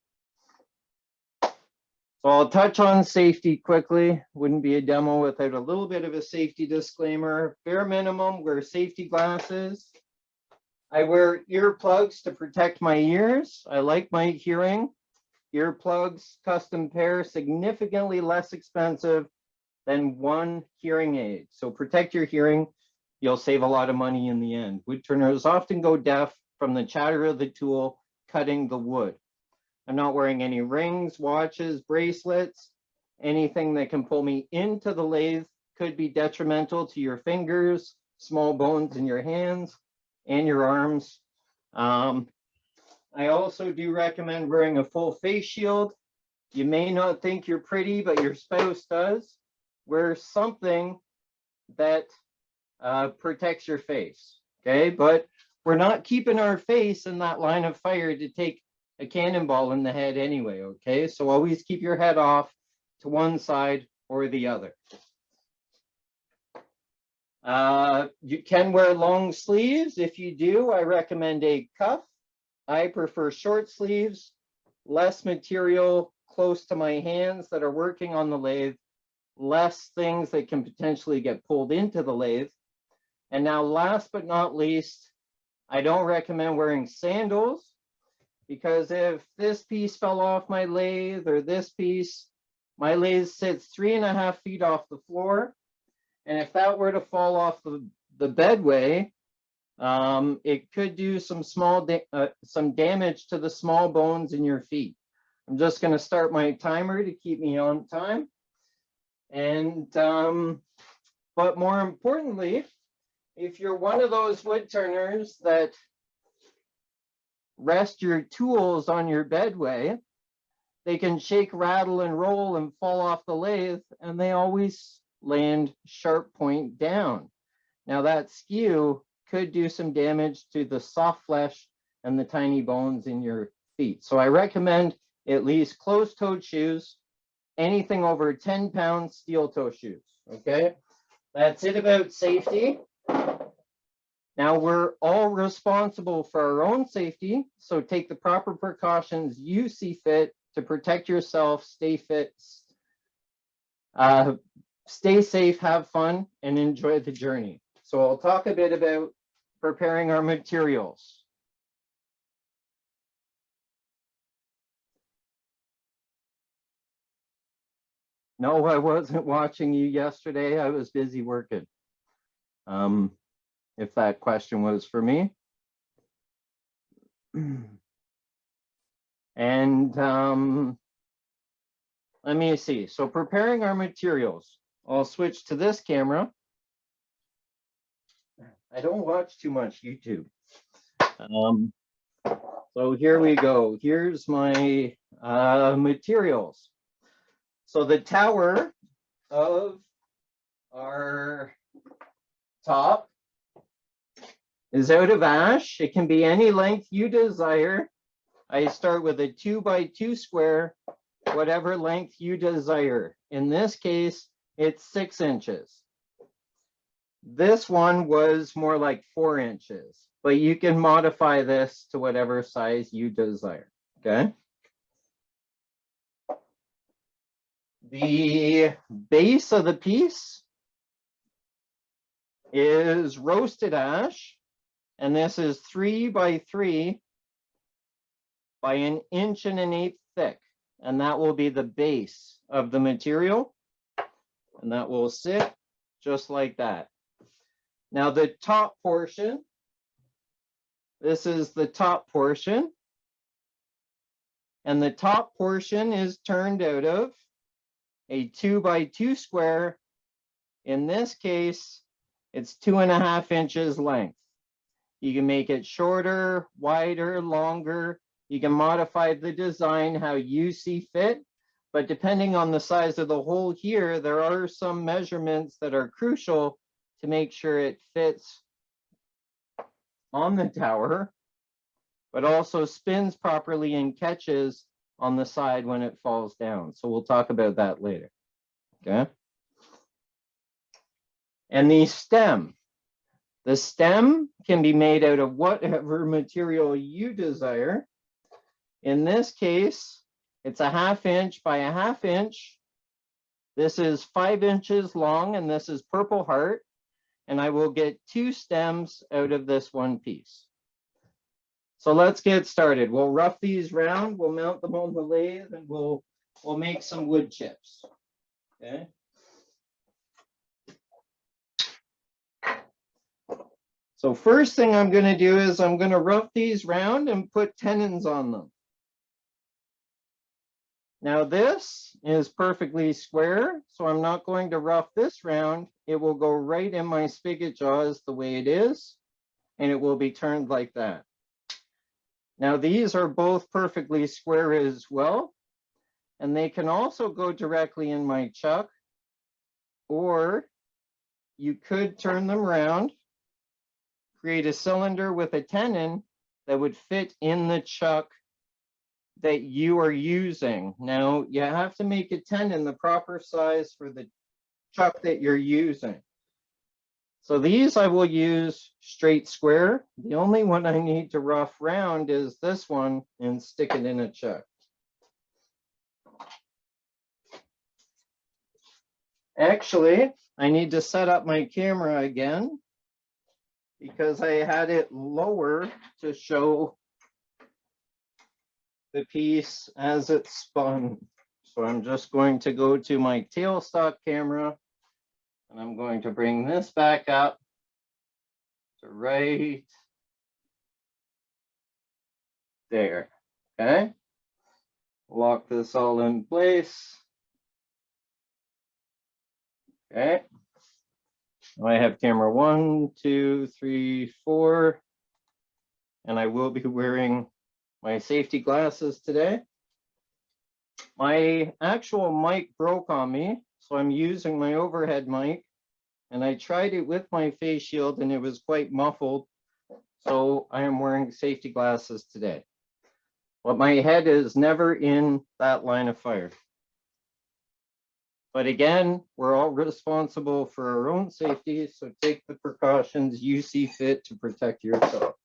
So I'll touch on safety quickly. Wouldn't be a demo without a little bit of a safety disclaimer. Bare minimum, wear safety glasses. I wear earplugs to protect my ears. I like my hearing. Earplugs, custom pair, significantly less expensive than one hearing aid. So protect your hearing. You'll save a lot of money in the end. Wood turners often go deaf from the chatter of the tool cutting the wood. I'm not wearing any rings, watches, bracelets. Anything that can pull me into the lathe could be detrimental to your fingers, small bones in your hands and your arms. I also do recommend wearing a full face shield. You may not think you're pretty, but your spouse does. Wear something that protects your face, okay? But we're not keeping our face in that line of fire to take a cannonball in the head anyway, okay? So always keep your head off to one side or the other. You can wear long sleeves. If you do, I recommend a cuff. I prefer short sleeves, less material close to my hands that are working on the lathe, less things that can potentially get pulled into the lathe. And now last but not least, I don't recommend wearing sandals, because if this piece fell off my lathe or this piece, my lathe sits 3.5 feet off the floor. And if that were to fall off the bedway, it could do some some damage to the small bones in your feet. I'm just going to start my timer to keep me on time. And, but more importantly, if you're one of those wood turners that rest your tools on your bedway, they can shake, rattle, and roll and fall off the lathe, and they always land sharp point down. Now that skew could do some damage to the soft flesh and the tiny bones in your feet. So I recommend at least closed-toed shoes, anything over 10-pound steel-toe shoes, okay? That's it about safety. Now we're all responsible for our own safety, so take the proper precautions you see fit to protect yourself, stay fit, stay safe, have fun, and enjoy the journey. So I'll talk a bit about preparing our materials. No, I wasn't watching you yesterday. I was busy working. If that question was for me. And let me see. So preparing our materials. I'll switch to this camera. I don't watch too much YouTube. So here we go. Here's my materials. So the tower of our top is out of ash. It can be any length you desire. I start with a 2x2 square, whatever length you desire. In this case, it's 6 inches. This one was more like 4 inches, but you can modify this to whatever size you desire, okay? The base of the piece is roasted ash, and this is 3x3 by 1 1/8 inch thick, and that will be the base of the material, and that will sit just like that. Now the top portion, this is the top portion, and the top portion is turned out of a 2x2 square. In this case, it's 2.5 inches length. You can make it shorter, wider, longer. You can modify the design how you see fit, but depending on the size of the hole here, there are some measurements that are crucial to make sure it fits on the tower, but also spins properly and catches on the side when it falls down. So we'll talk about that later, okay? And the stem can be made out of whatever material you desire. In this case, it's 1/2 inch by 1/2 inch. This is 5 inches long, and this is Purple Heart. And I will get 2 stems out of this one piece. So let's get started. We'll rough these round, we'll mount them on the lathe, and we'll make some wood chips. Okay. So first thing I'm going to do is I'm going to rough these round and put tenons on them. Now this is perfectly square, so I'm not going to rough this round. It will go right in my spigot jaws the way it is, and it will be turned like that. Now these are both perfectly square as well, and they can also go directly in my chuck, or you could turn them around, create a cylinder with a tenon that would fit in the chuck that you are using. Now you have to make a tenon the proper size for the chuck that you're using. So these I will use straight square. The only one I need to rough round is this one and stick it in a chuck. Actually, I need to set up my camera again because I had it lower to show the piece as it spun. So I'm just going to go to my tailstock camera and I'm going to bring this back up to right there. Okay. Lock this all in place. Okay. I have camera 1, 2, 3, 4, and I will be wearing my safety glasses today. My actual mic broke on me, so I'm using my overhead mic, and I tried it with my face shield and it was quite muffled, so I am wearing safety glasses today. But my head is never in that line of fire. But again, we're all responsible for our own safety, so take the precautions you see fit to protect yourself.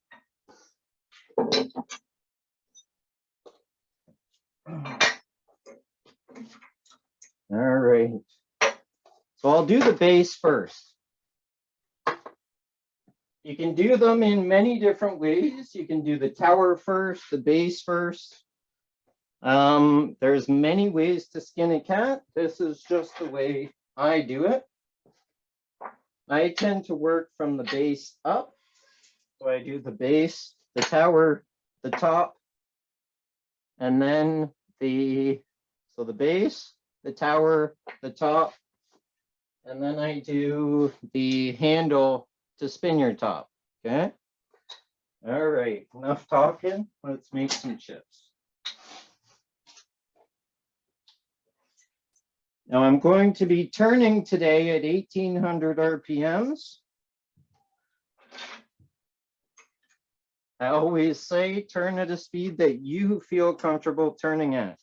All right. So I'll do the base first. You can do them in many different ways. You can do the tower first, the base first. There's many ways to skin a cat. This is just the way I do it. I tend to work from the base up. So I do the base, the tower, the top, and then the base, the tower, the top, and then I do the handle to spin your top. Okay. All right, enough talking. Let's make some chips. Now I'm going to be turning today at 1800 RPMs. I always say turn at a speed that you feel comfortable turning at.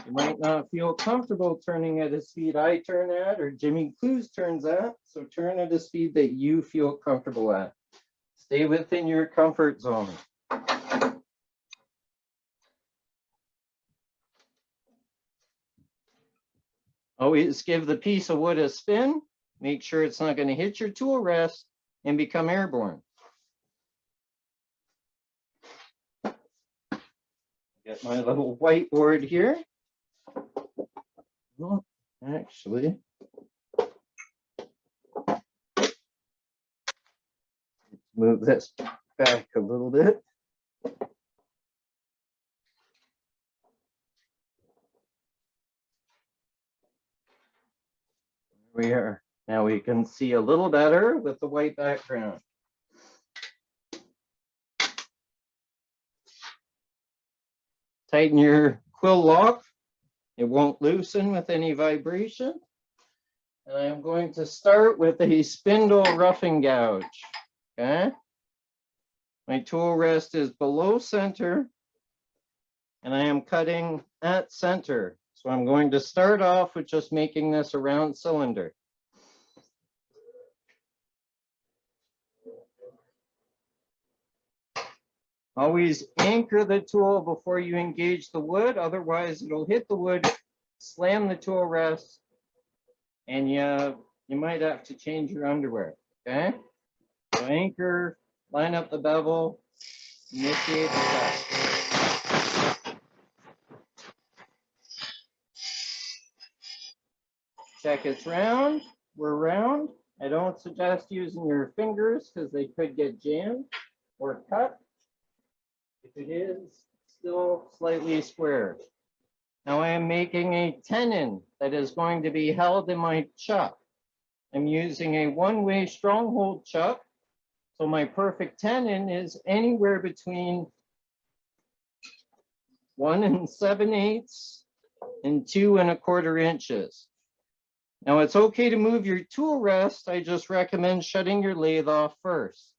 You might not feel comfortable turning at a speed I turn at or Jimmy Clues turns at, so turn at a speed that you feel comfortable at. Stay within your comfort zone. Always give the piece of wood a spin. Make sure it's not going to hit your tool rest and become airborne. Get my little whiteboard here. Well, actually, let's move this back a little bit. We are. Now we can see a little better with the white background. Tighten your quill lock. It won't loosen with any vibration. And I'm going to start with a spindle roughing gouge. Okay. My tool rest is below center, and I am cutting at center. So I'm going to start off with just making this a round cylinder. Always anchor the tool before you engage the wood, otherwise it'll hit the wood, slam the tool rest, and you might have to change your underwear, okay? So anchor, line up the bevel, initiate the cut. Check it's round, we're round, I don't suggest using your fingers because they could get jammed or cut. If it is still slightly square. Now I am making a tenon that is going to be held in my chuck. I'm using a one-way stronghold chuck. So my perfect tenon is anywhere between 1 7/8 and 2 1/4 inches. Now it's okay to move your tool rest. I just recommend shutting your lathe off first.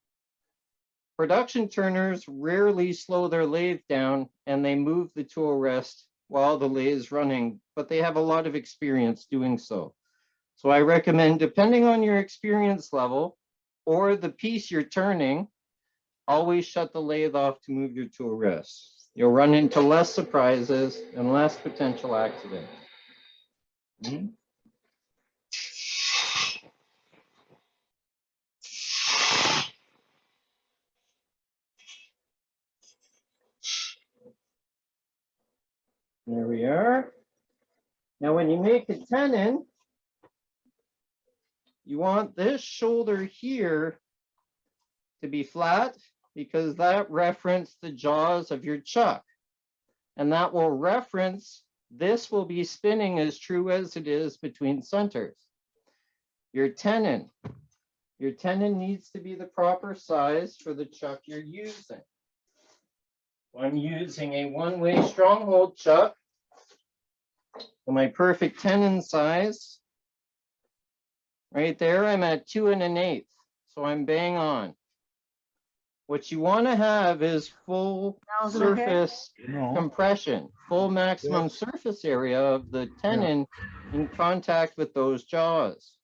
Production turners rarely slow their lathe down and they move the tool rest while the lathe is running, but they have a lot of experience doing so. So I recommend, depending on your experience level or the piece you're turning, always shut the lathe off to move your tool rest. You'll run into less surprises and less potential accidents. There we are. Now, when you make a tenon, you want this shoulder here to be flat because that references the jaws of your chuck. And that will reference, this will be spinning as true as it is between centers. Your tenon needs to be the proper size for the chuck you're using. I'm using a one-way stronghold chuck. So my perfect tenon size, right there, I'm at 2 1/8. So I'm bang on. What you want to have is full surface compression, full maximum surface area of the tenon in contact with those jaws.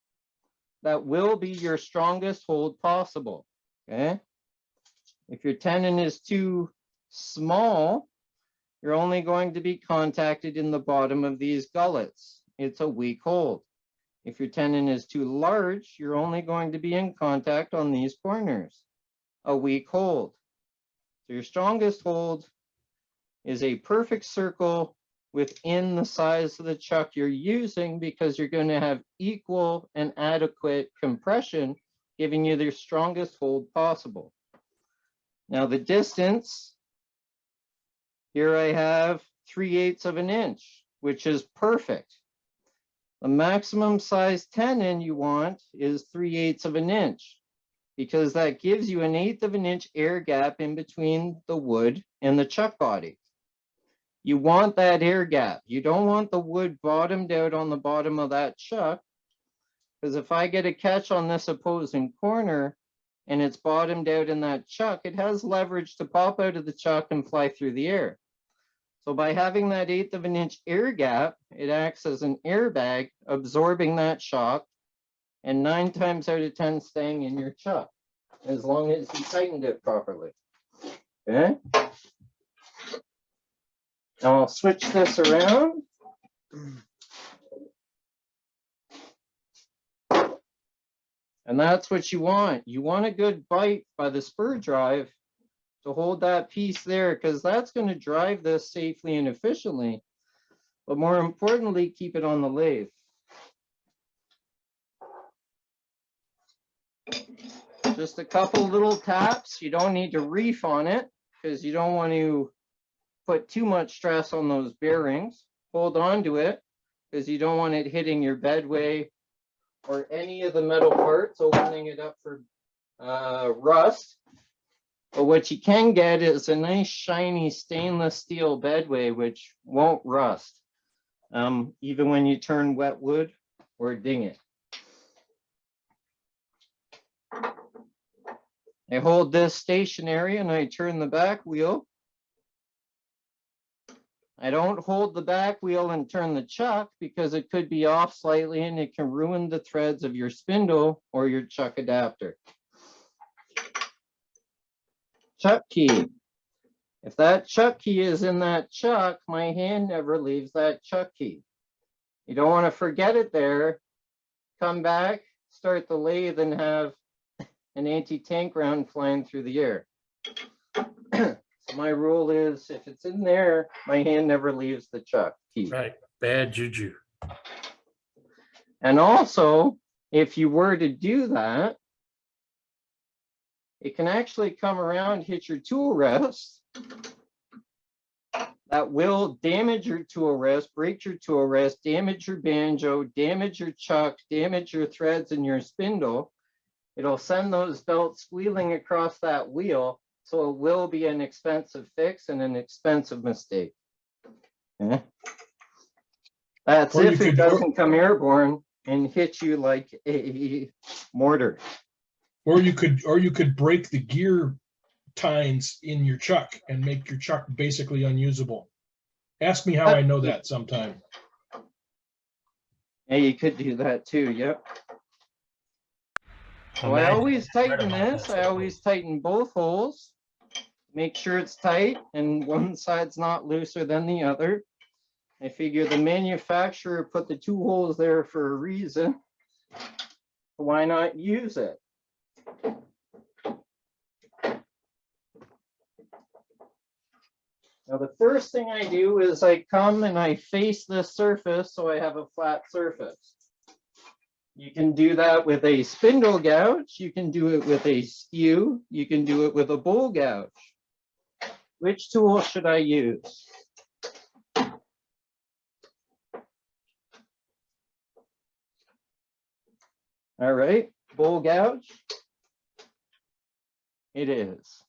That will be your strongest hold possible, okay? If your tenon is too small, you're only going to be contacted in the bottom of these gullets. It's a weak hold. If your tenon is too large, you're only going to be in contact on these corners. A weak hold. So your strongest hold is a perfect circle within the size of the chuck you're using because you're going to have equal and adequate compression, giving you the strongest hold possible. Now the distance, here I have 3/8 of an inch, which is perfect. The maximum size tenon you want is 3/8 of an inch because that gives you 1/8 of an inch air gap in between the wood and the chuck body. You want that air gap. You don't want the wood bottomed out on the bottom of that chuck, because if I get a catch on this opposing corner and it's bottomed out in that chuck, it has leverage to pop out of the chuck and fly through the air. So by having that 1/8 of an inch air gap, it acts as an airbag absorbing that shock and 9 times out of 10 staying in your chuck, as long as you tightened it properly. Okay? Now I'll switch this around. And that's what you want. You want a good bite by the spur drive to hold that piece there, because that's going to drive this safely and efficiently. But more importantly, keep it on the lathe. Just a couple little taps. You don't need to reef on it because you don't want to put too much stress on those bearings. Hold on to it because you don't want it hitting your bedway or any of the metal parts, opening it up for rust. But what you can get is a nice shiny stainless steel bedway which won't rust, even when you turn wet wood or ding it. I hold this stationary and I turn the back wheel. I don't hold the back wheel and turn the chuck because it could be off slightly and it can ruin the threads of your spindle or your chuck adapter. Chuck key. If that chuck key is in that chuck, my hand never leaves that chuck key. You don't want to forget it there. Come back, start the lathe and have an anti-tank round flying through the air. So my rule is if it's in there, my hand never leaves the chuck key. Right, bad juju. And also, if you were to do that, it can actually come around, hit your tool rest. That will damage your tool rest, break your tool rest, damage your banjo, damage your chuck, damage your threads and your spindle. It'll send those belts squealing across that wheel. So it will be an expensive fix and an expensive mistake. Okay. That's if it doesn't come airborne and hit you like a mortar. Or you could break the gear tines in your chuck and make your chuck basically unusable. Ask me how I know that sometime. Yeah, you could do that too. Yep. So I always tighten this. I always tighten both holes. Make sure it's tight and one side's not looser than the other. I figure the manufacturer put the two holes there for a reason. Why not use it? Now the first thing I do is I come and I face this surface so I have a flat surface. You can do that with a spindle gouge. You can do it with a skew. You can do it with a bowl gouge. Which tool should I use? All right, bowl gouge. It is.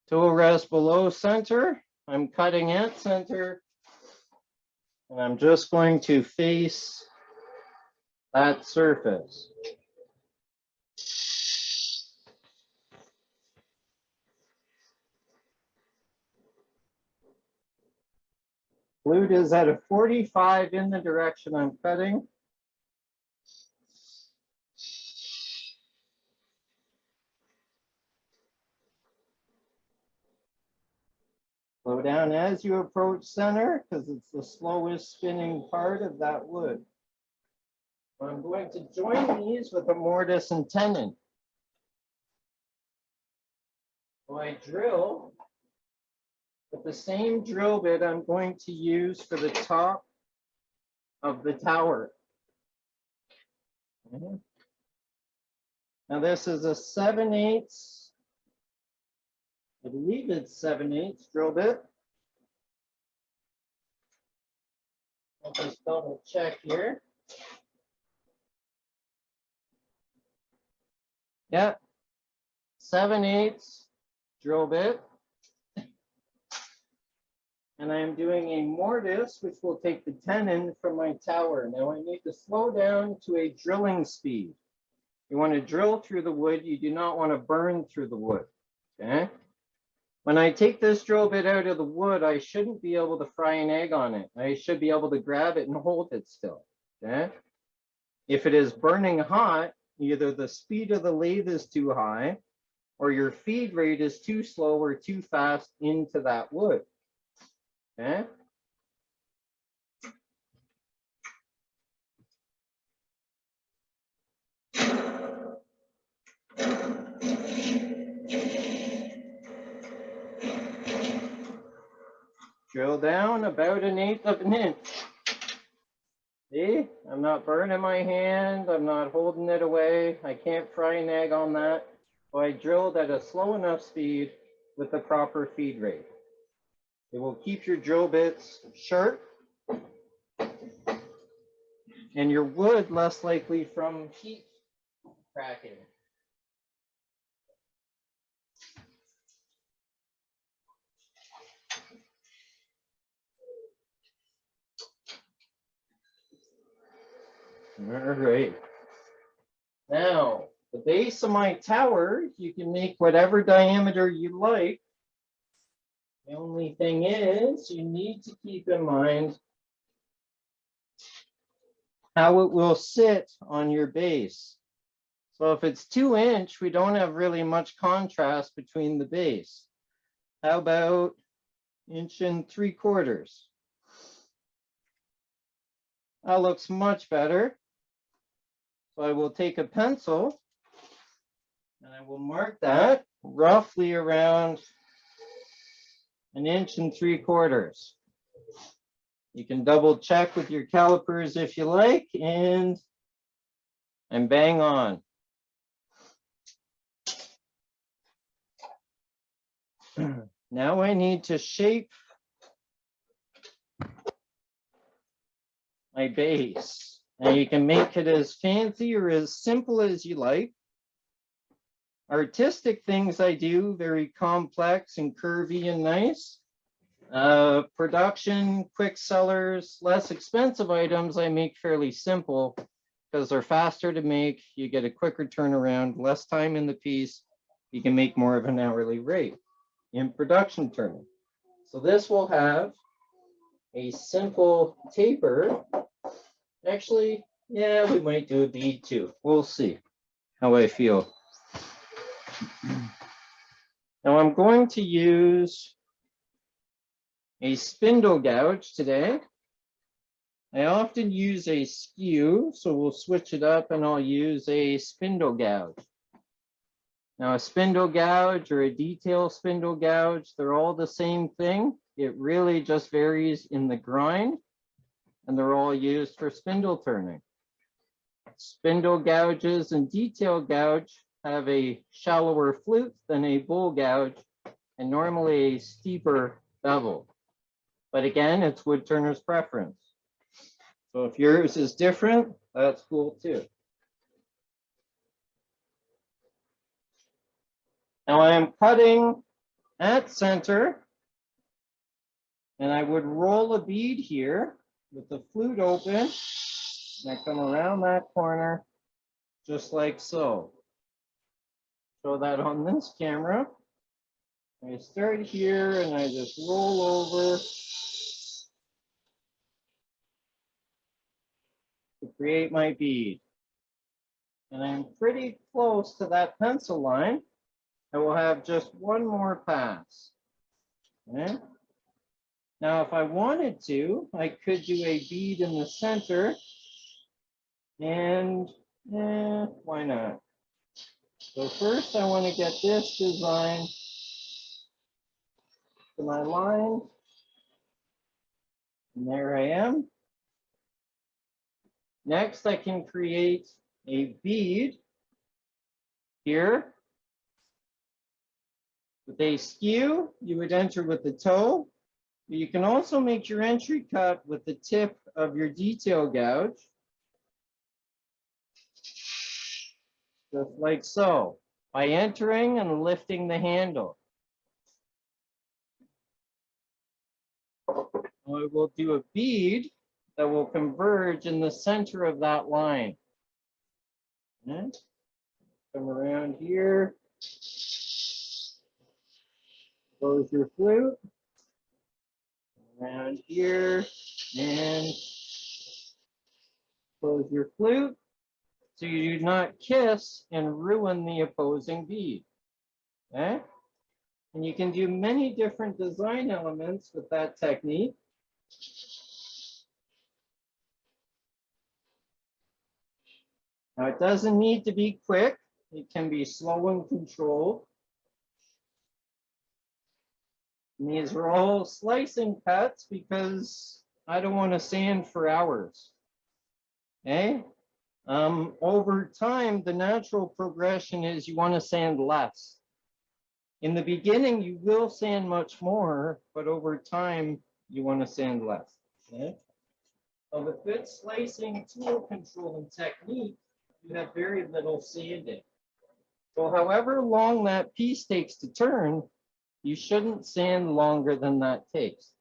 Tool rest below center. I'm cutting at center. And I'm just going to face that surface. Flute is at a 45 in the direction I'm cutting. Slow down as you approach center because it's the slowest spinning part of that wood. I'm going to join these with a mortise and tenon. So I drill with the same drill bit I'm going to use for the top of the tower. Okay. Now this is a 7/8. I believe it's 7/8 drill bit. I'll just double check here. Yeah, 7/8 drill bit. And I'm doing a mortise, which will take the tenon from my tower. Now I need to slow down to a drilling speed. You want to drill through the wood. You do not want to burn through the wood. Okay. When I take this drill bit out of the wood, I shouldn't be able to fry an egg on it. I should be able to grab it and hold it still. Okay. If it is burning hot, either the speed of the lathe is too high or your feed rate is too slow or too fast into that wood. Okay. Drill down about 1/8 of an inch. See, I'm not burning my hand. I'm not holding it away. I can't fry an egg on that. So I drilled at a slow enough speed with the proper feed rate. It will keep your drill bits sharp and your wood less likely from heat cracking. All right. Now, the base of my tower, you can make whatever diameter you like. The only thing is, you need to keep in mind how it will sit on your base. So if it's 2-inch, we don't have really much contrast between the base. How about 1 3/4 inches? That looks much better. So I will take a pencil and I will mark that roughly around 1 3/4 inches. You can double check with your calipers if you like, and I'm bang on. Now I need to shape my base. Now you can make it as fancy or as simple as you like. Artistic things I do, very complex and curvy and nice. Production, quick sellers, less expensive items I make fairly simple because they're faster to make. You get a quicker turnaround, less time in the piece. You can make more of an hourly rate in production turning. So this will have a simple taper. Actually, yeah, we might do a bead too. We'll see how I feel. Now I'm going to use a spindle gouge today. I often use a skew, so we'll switch it up and I'll use a spindle gouge. Now a spindle gouge or a detail spindle gouge, they're all the same thing. It really just varies in the grind, and they're all used for spindle turning. Spindle gouges and detail gouge have a shallower flute than a bowl gouge and normally a steeper bevel. But again, it's wood turner's preference. So if yours is different, that's cool too. Now I am cutting at center, and I would roll a bead here with the flute open, and I come around that corner just like so. Show that on this camera. I start here and I just roll over to create my bead. And I'm pretty close to that pencil line. I will have just one more pass. Okay. Now, if I wanted to, I could do a bead in the center, and why not? So first I want to get this design to my line, and there I am. Next, I can create a bead here. With a skew, you would enter with the toe. But you can also make your entry cut with the tip of your detail gouge, just like so, by entering and lifting the handle. I will do a bead that will converge in the center of that line. Okay. Come around here, close your flute, around here, and close your flute, so you do not kiss and ruin the opposing bead. Okay? And you can do many different design elements with that technique. Now it doesn't need to be quick. It can be slow and controlled. And these are all slicing cuts because I don't want to sand for hours. Okay? Over time, the natural progression is you want to sand less. In the beginning, you will sand much more, but over time, you want to sand less. Okay? So with good slicing tool control and technique, you have very little sanding. So however long that piece takes to turn, you shouldn't sand longer than that takes.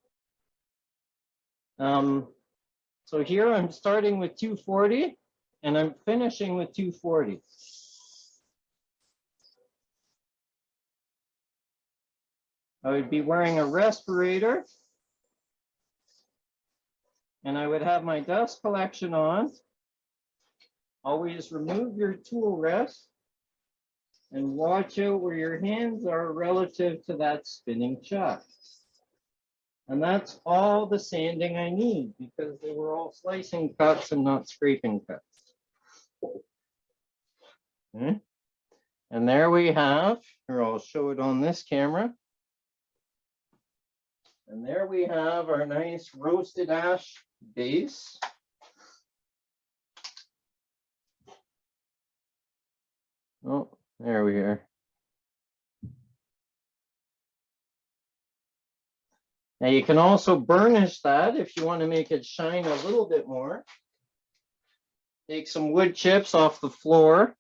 So here I'm starting with 240 and I'm finishing with 240. I would be wearing a respirator and I would have my dust collection on. Always remove your tool rest and watch out where your hands are relative to that spinning chuck. And that's all the sanding I need because they were all slicing cuts and not scraping cuts. Okay. And there we have, here I'll show it on this camera. And there we have our nice roasted ash base. Oh, there we are. Now you can also burnish that if you want to make it shine a little bit more. Take some wood chips off the floor.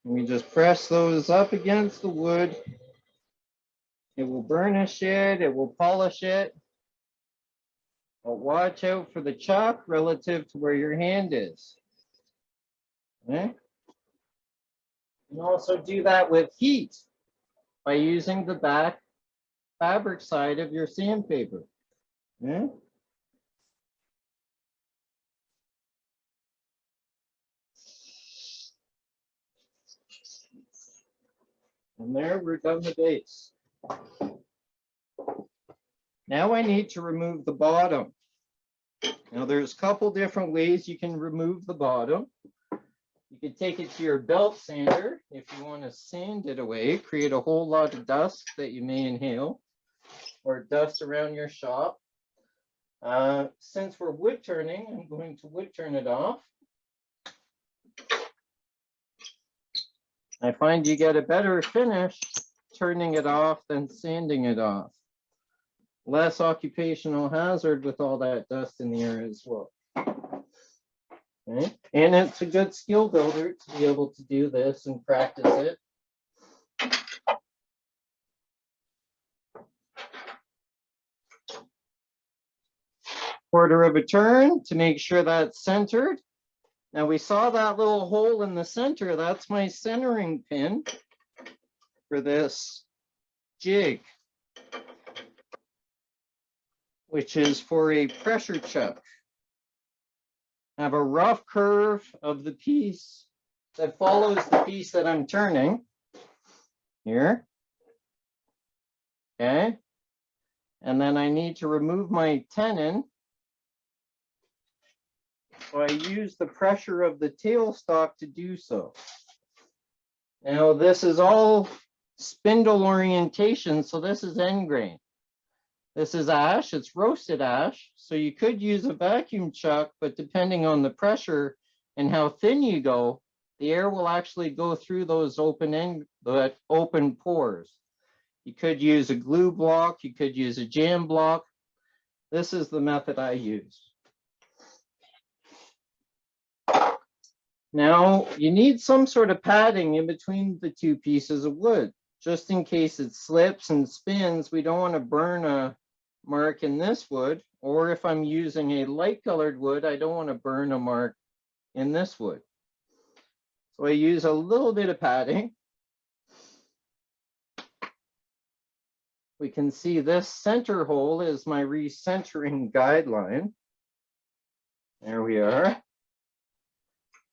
And we just press those up against the wood. It will burnish it, it will polish it. But watch out for the chalk relative to where your hand is. Okay? You can also do that with heat by using the back fabric side of your sandpaper. Okay? And there we're done the base. Now I need to remove the bottom. Now there's a couple different ways you can remove the bottom. You can take it to your belt sander if you want to sand it away, create a whole lot of dust that you may inhale, or dust around your shop. Since we're wood turning, I'm going to wood turn it off. I find you get a better finish turning it off than sanding it off. Less occupational hazard with all that dust in the air as well. Okay. And it's a good skill builder to be able to do this and practice it. Quarter of a turn to make sure that's centered. Now we saw that little hole in the center. That's my centering pin for this jig, which is for a pressure chuck. I have a rough curve of the piece that follows the piece that I'm turning here. Okay. And then I need to remove my tenon. So I use the pressure of the tailstock to do so. Now this is all spindle orientation, so this is end grain. This is ash, it's roasted ash, so you could use a vacuum chuck, but depending on the pressure and how thin you go, the air will actually go through those open pores. You could use a glue block, you could use a jam block. This is the method I use. Now, you need some sort of padding in between the two pieces of wood, just in case it slips and spins. We don't want to burn a mark in this wood, or if I'm using a light colored wood, I don't want to burn a mark in this wood. So I use a little bit of padding. We can see this center hole is my recentering guideline. There we are.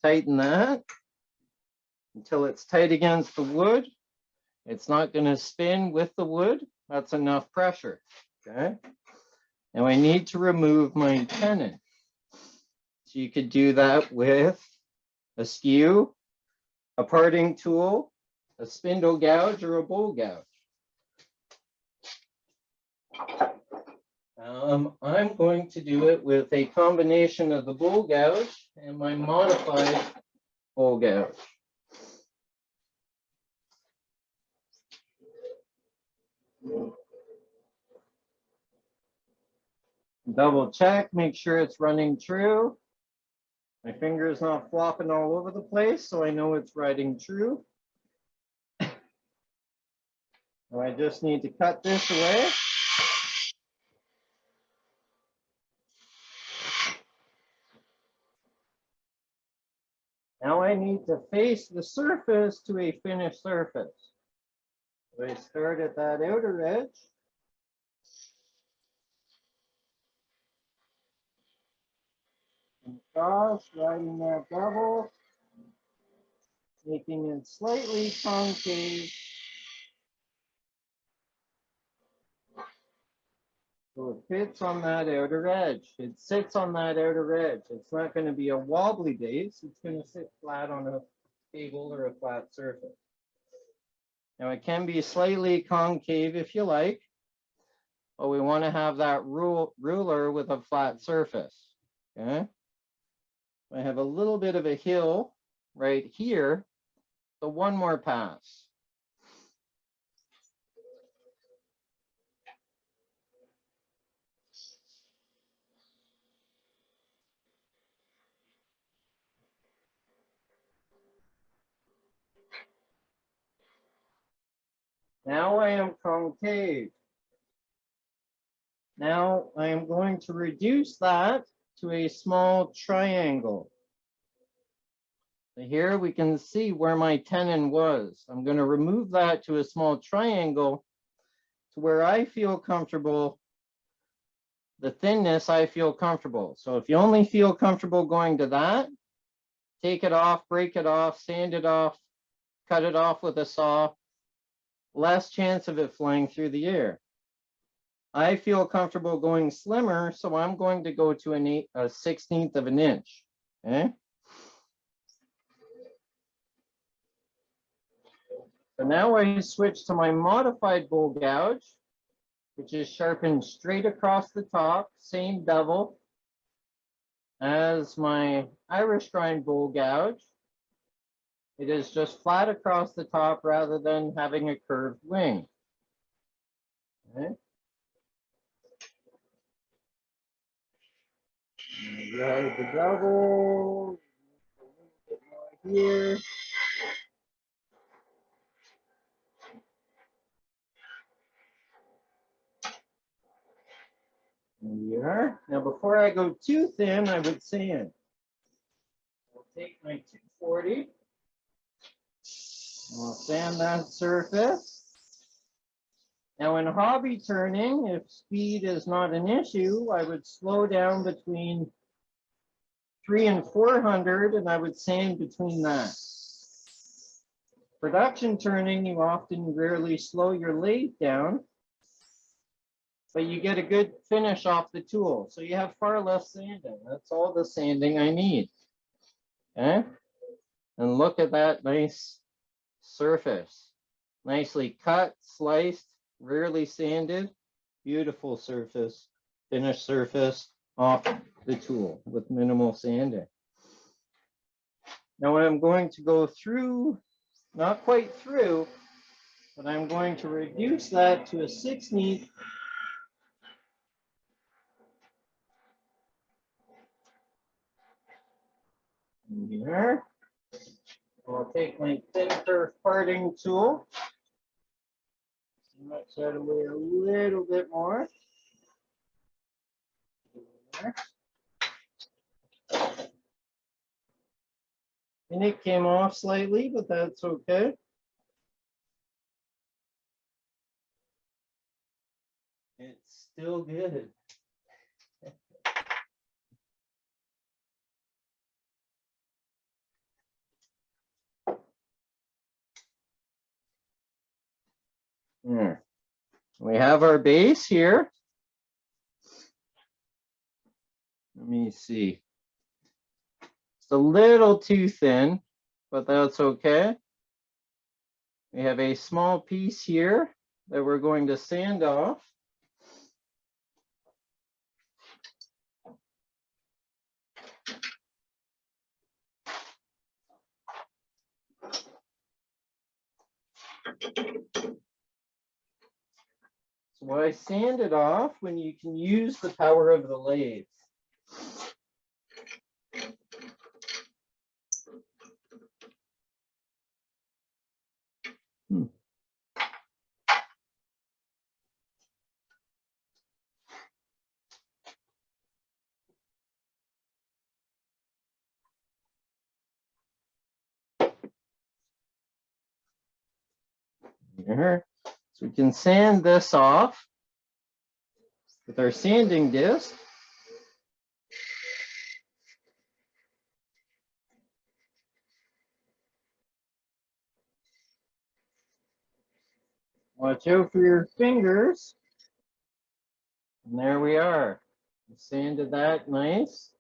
Tighten that until it's tight against the wood. It's not going to spin with the wood. That's enough pressure. Okay. Now I need to remove my tenon. So you could do that with a skew, a parting tool, a spindle gouge, or a bowl gouge. I'm going to do it with a combination of the bowl gouge and my modified bowl gouge. Double check, make sure it's running true. My finger is not flopping all over the place, so I know it's riding true. So I just need to cut this away. Now I need to face the surface to a finished surface. So I start at that outer edge. And across, riding that double, making it slightly concave. So it fits on that outer edge. It sits on that outer edge. It's not going to be a wobbly base. It's going to sit flat on a table or a flat surface. Now it can be slightly concave if you like, but we want to have that ruler with a flat surface. Okay. I have a little bit of a hill right here. So one more pass. Now I am concave. Now I am going to reduce that to a small triangle. So here we can see where my tenon was. I'm going to remove that to a small triangle to where I feel comfortable. The thinness I feel comfortable. So if you only feel comfortable going to that, take it off, break it off, sand it off, cut it off with a saw. Less chance of it flying through the air. I feel comfortable going slimmer, so I'm going to go to a 1/16 of an inch. Okay. So now I switch to my modified bowl gouge, which is sharpened straight across the top, same bevel as my Irish grind bowl gouge. It is just flat across the top rather than having a curved wing. Okay. Grab the bevel, a little bit more here. There. Now, before I go too thin, I would sand. I'll take my 240. I'll sand that surface. Now, in hobby turning, if speed is not an issue, I would slow down between 300 and 400, and I would sand between that. Production turning, you often rarely slow your lathe down, but you get a good finish off the tool. So you have far less sanding. That's all the sanding I need. Okay? And look at that nice surface. Nicely cut, sliced, rarely sanded. Beautiful surface, finished surface off the tool with minimal sanding. Now I'm going to go through, not quite through, but I'm going to reduce that to a 1/16. Here. I'll take my thin kerf parting tool. Stretch that away a little bit more. There. And it came off slightly, but that's okay. It's still good. There. We have our base here. Let me see. It's a little too thin, but that's okay. We have a small piece here that we're going to sand off. So why sand it off when you can use the power of the lathe? Here. So we can sand this off with our sanding disc. Watch out for your fingers. And there we are. We sanded that nice.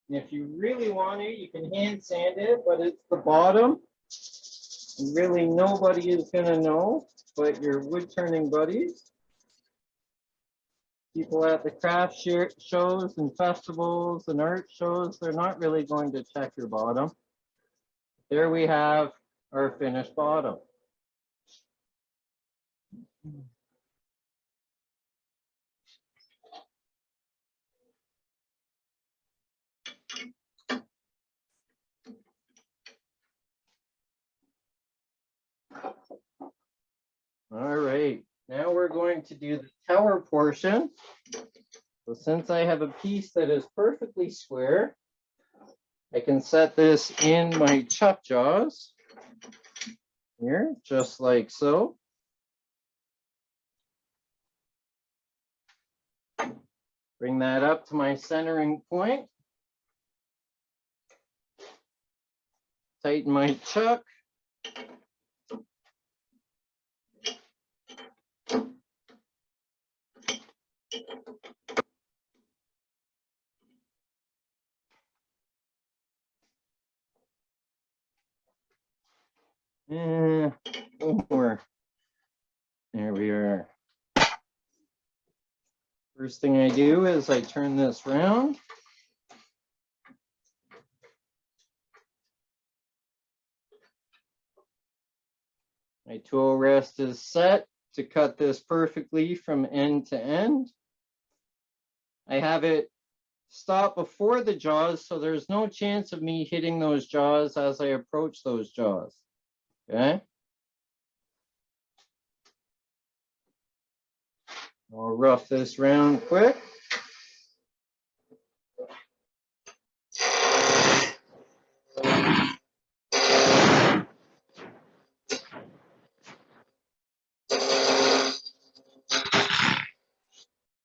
And if you really want to, you can hand sand it, but it's the bottom. And really nobody is going to know but your wood turning buddies. People at the craft shows and festivals and art shows, they're not really going to check your bottom. there we have our finished bottom. All right, now we're going to do the tower portion. So since I have a piece that is perfectly square, I can set this in my chuck jaws here, just like so. Bring that up to my centering point. Tighten my chuck. One more. There we are. First thing I do is I turn this round. My tool rest is set to cut this perfectly from end to end. I have it stop before the jaws, so there's no chance of me hitting those jaws as I approach those jaws. Okay. I'll rough this round quick.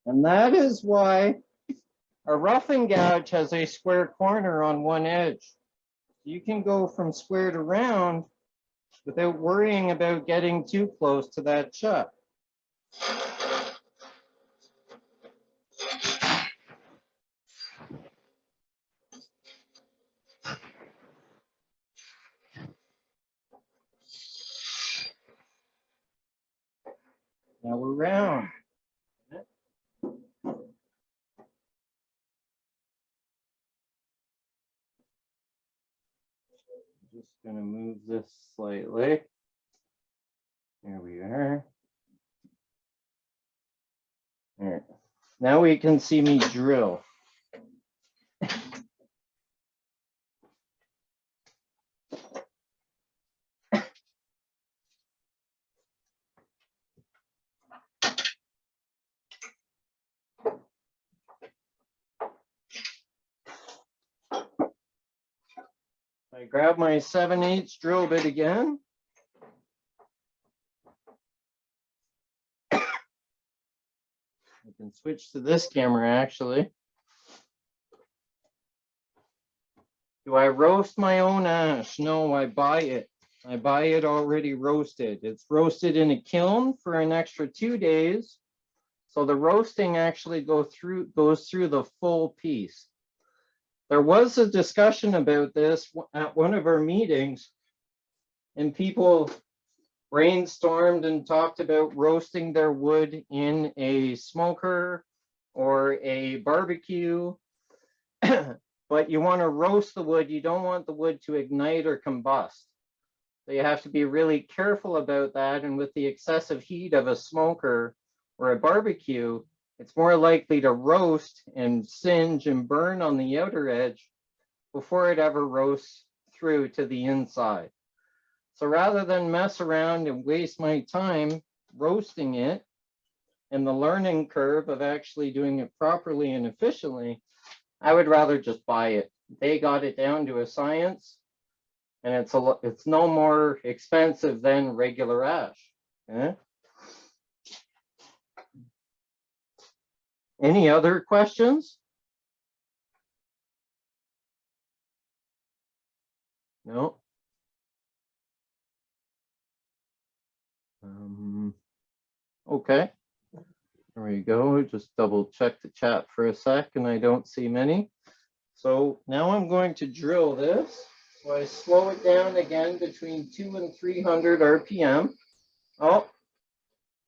And that is why a roughing gouge has a square corner on one edge. You can go from square to round without worrying about getting too close to that chuck. Now we're round. Just going to move this slightly. There we are. All right. Now we can see me drill. I grab my 7/8 drill bit again. I can switch to this camera actually. Do I roast my own ash? No, I buy it. I buy it already roasted. It's roasted in a kiln for an extra 2 days. So the roasting actually goes through the full piece. There was a discussion about this at one of our meetings, and people brainstormed and talked about roasting their wood in a smoker or a barbecue. But you want to roast the wood. You don't want the wood to ignite or combust. So you have to be really careful about that. And with the excessive heat of a smoker or a barbecue, it's more likely to roast and singe and burn on the outer edge before it ever roasts through to the inside. So rather than mess around and waste my time roasting it and the learning curve of actually doing it properly and efficiently, I would rather just buy it. They got it down to a science, and it's no more expensive than regular ash. Okay? Any other questions? No. Okay. There we go. Just double check the chat for a sec, and I don't see many. So now I'm going to drill this. So I slow it down again between 200 and 300 RPM. Oh,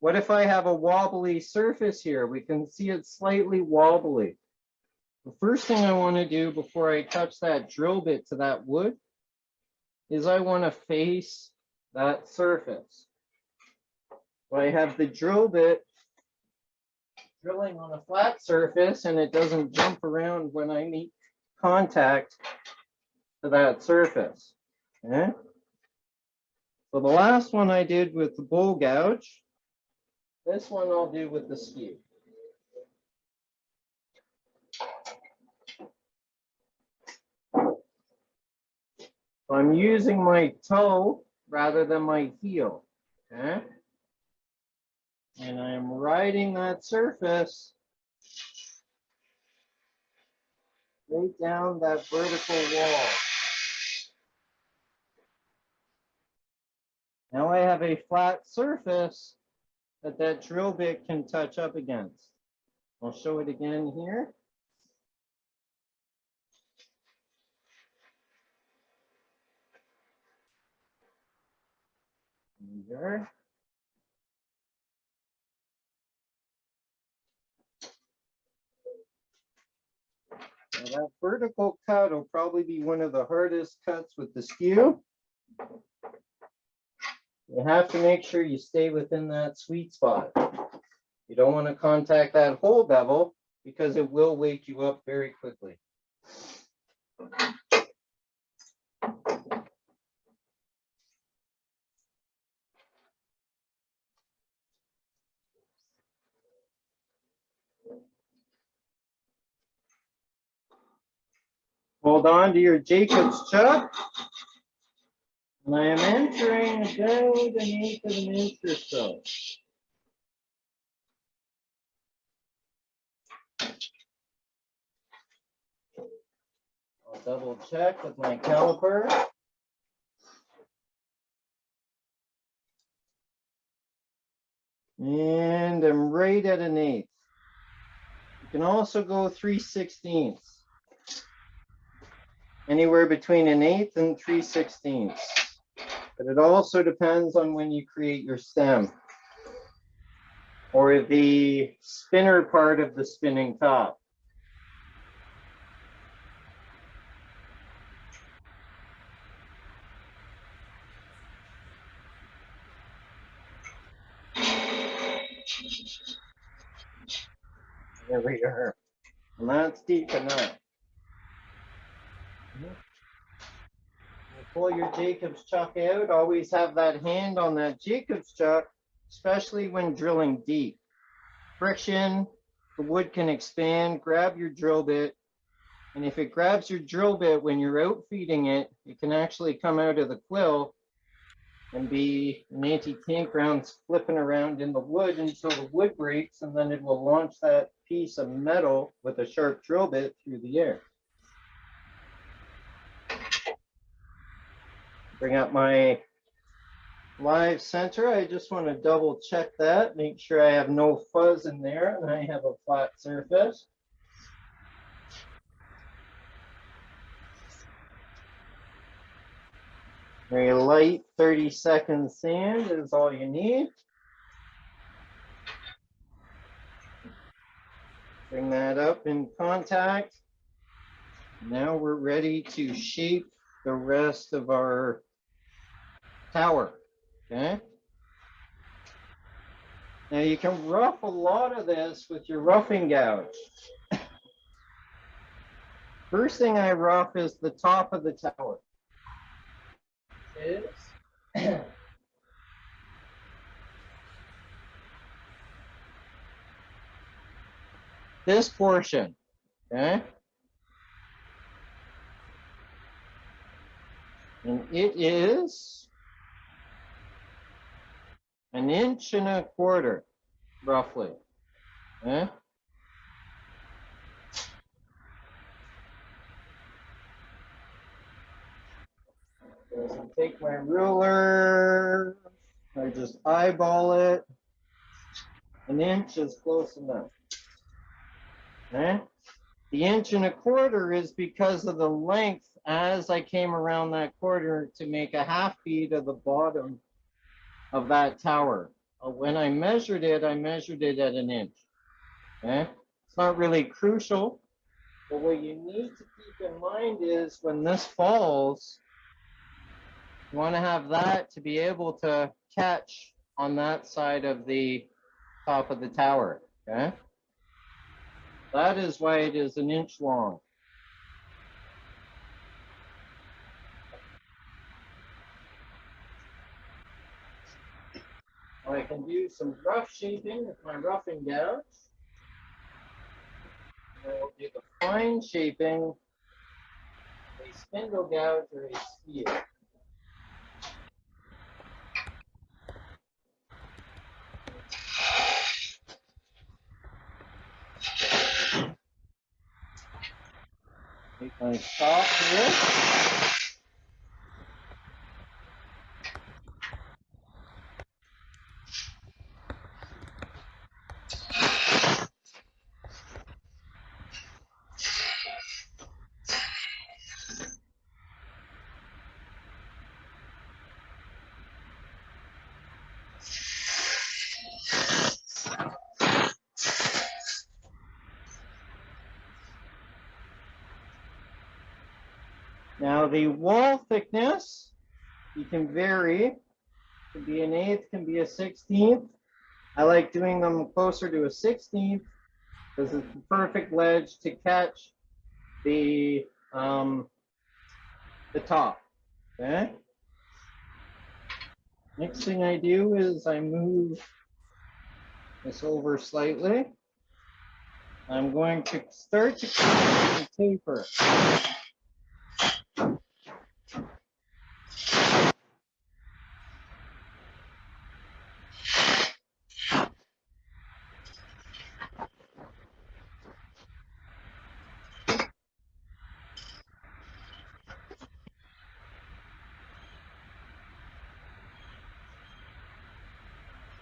what if I have a wobbly surface here? We can see it's slightly wobbly. The first thing I want to do before I touch that drill bit to that wood is I want to face that surface. So I have the drill bit drilling on a flat surface and it doesn't jump around when I make contact to that surface. Okay? So the last one I did with the bowl gouge, this one I'll do with the skew. So I'm using my toe rather than my heel. Okay? And I'm riding that surface right down that vertical wall. Now I have a flat surface that that drill bit can touch up against. I'll show it again here. There. Now that vertical cut will probably be one of the hardest cuts with the skew. You have to make sure you stay within that sweet spot. You don't want to contact that hole bevel because it will wake you up very quickly. Hold on to your Jacob's chuck. And I am entering about an eighth of an inch or so. I'll double check with my caliper. And I'm right at an eighth. You can also go 3/16. Anywhere between an eighth and 3/16. But it also depends on when you create your stem or the spinner part of the spinning top. There we are. And that's deep enough. Pull your Jacob's chuck out. Always have that hand on that Jacob's chuck, especially when drilling deep. Friction, the wood can expand. Grab your drill bit. And if it grabs your drill bit when you're out feeding it, it can actually come out of the quill and be an anti-tank round flipping around in the wood until the wood breaks, and then it will launch that piece of metal with a sharp drill bit through the air. Bring up my live center. I just want to double check that, make sure I have no fuzz in there and I have a flat surface. Very light 30-second sand is all you need. Bring that up in contact. Now we're ready to shape the rest of our tower. Okay. Now you can rough a lot of this with your roughing gouge. First thing I rough is the top of the tower. This portion, okay? And it is 1.25 inches, roughly. Okay? So I take my ruler, I just eyeball it. 1 inch is close enough. Okay? The 1.25 inches is because of the length as I came around that corner to make a half bead of the bottom of that tower. When I measured it at 1 inch. Okay? It's not really crucial, but what you need to keep in mind is when this falls, You want to have that to be able to catch on that side of the top of the tower, okay? That is why it is 1 inch long. I can do some rough shaping with my roughing gouge. And I will do the fine shaping with a spindle gouge or a steel. Take my top here. Now the wall thickness, you can vary. It can be 1/8, can be a 1/16. I like doing them closer to a 1/16 because it's the perfect ledge to catch the top. Okay. Next thing I do is I move this over slightly. I'm going to start to taper.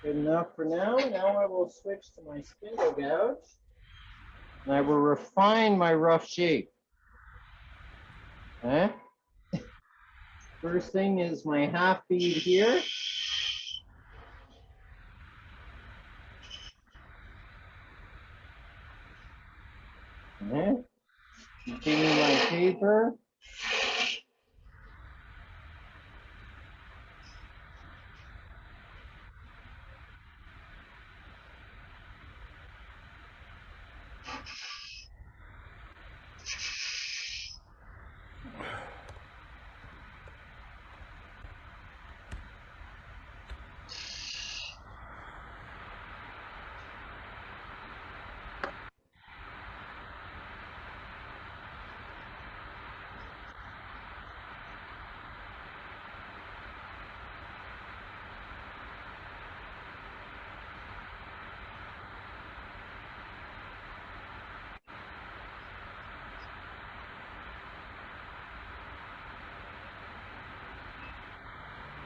Good enough for now. Now I will switch to my spindle gouge and I will refine my rough shape. Okay. First thing is my half bead here. Okay. Continue my taper.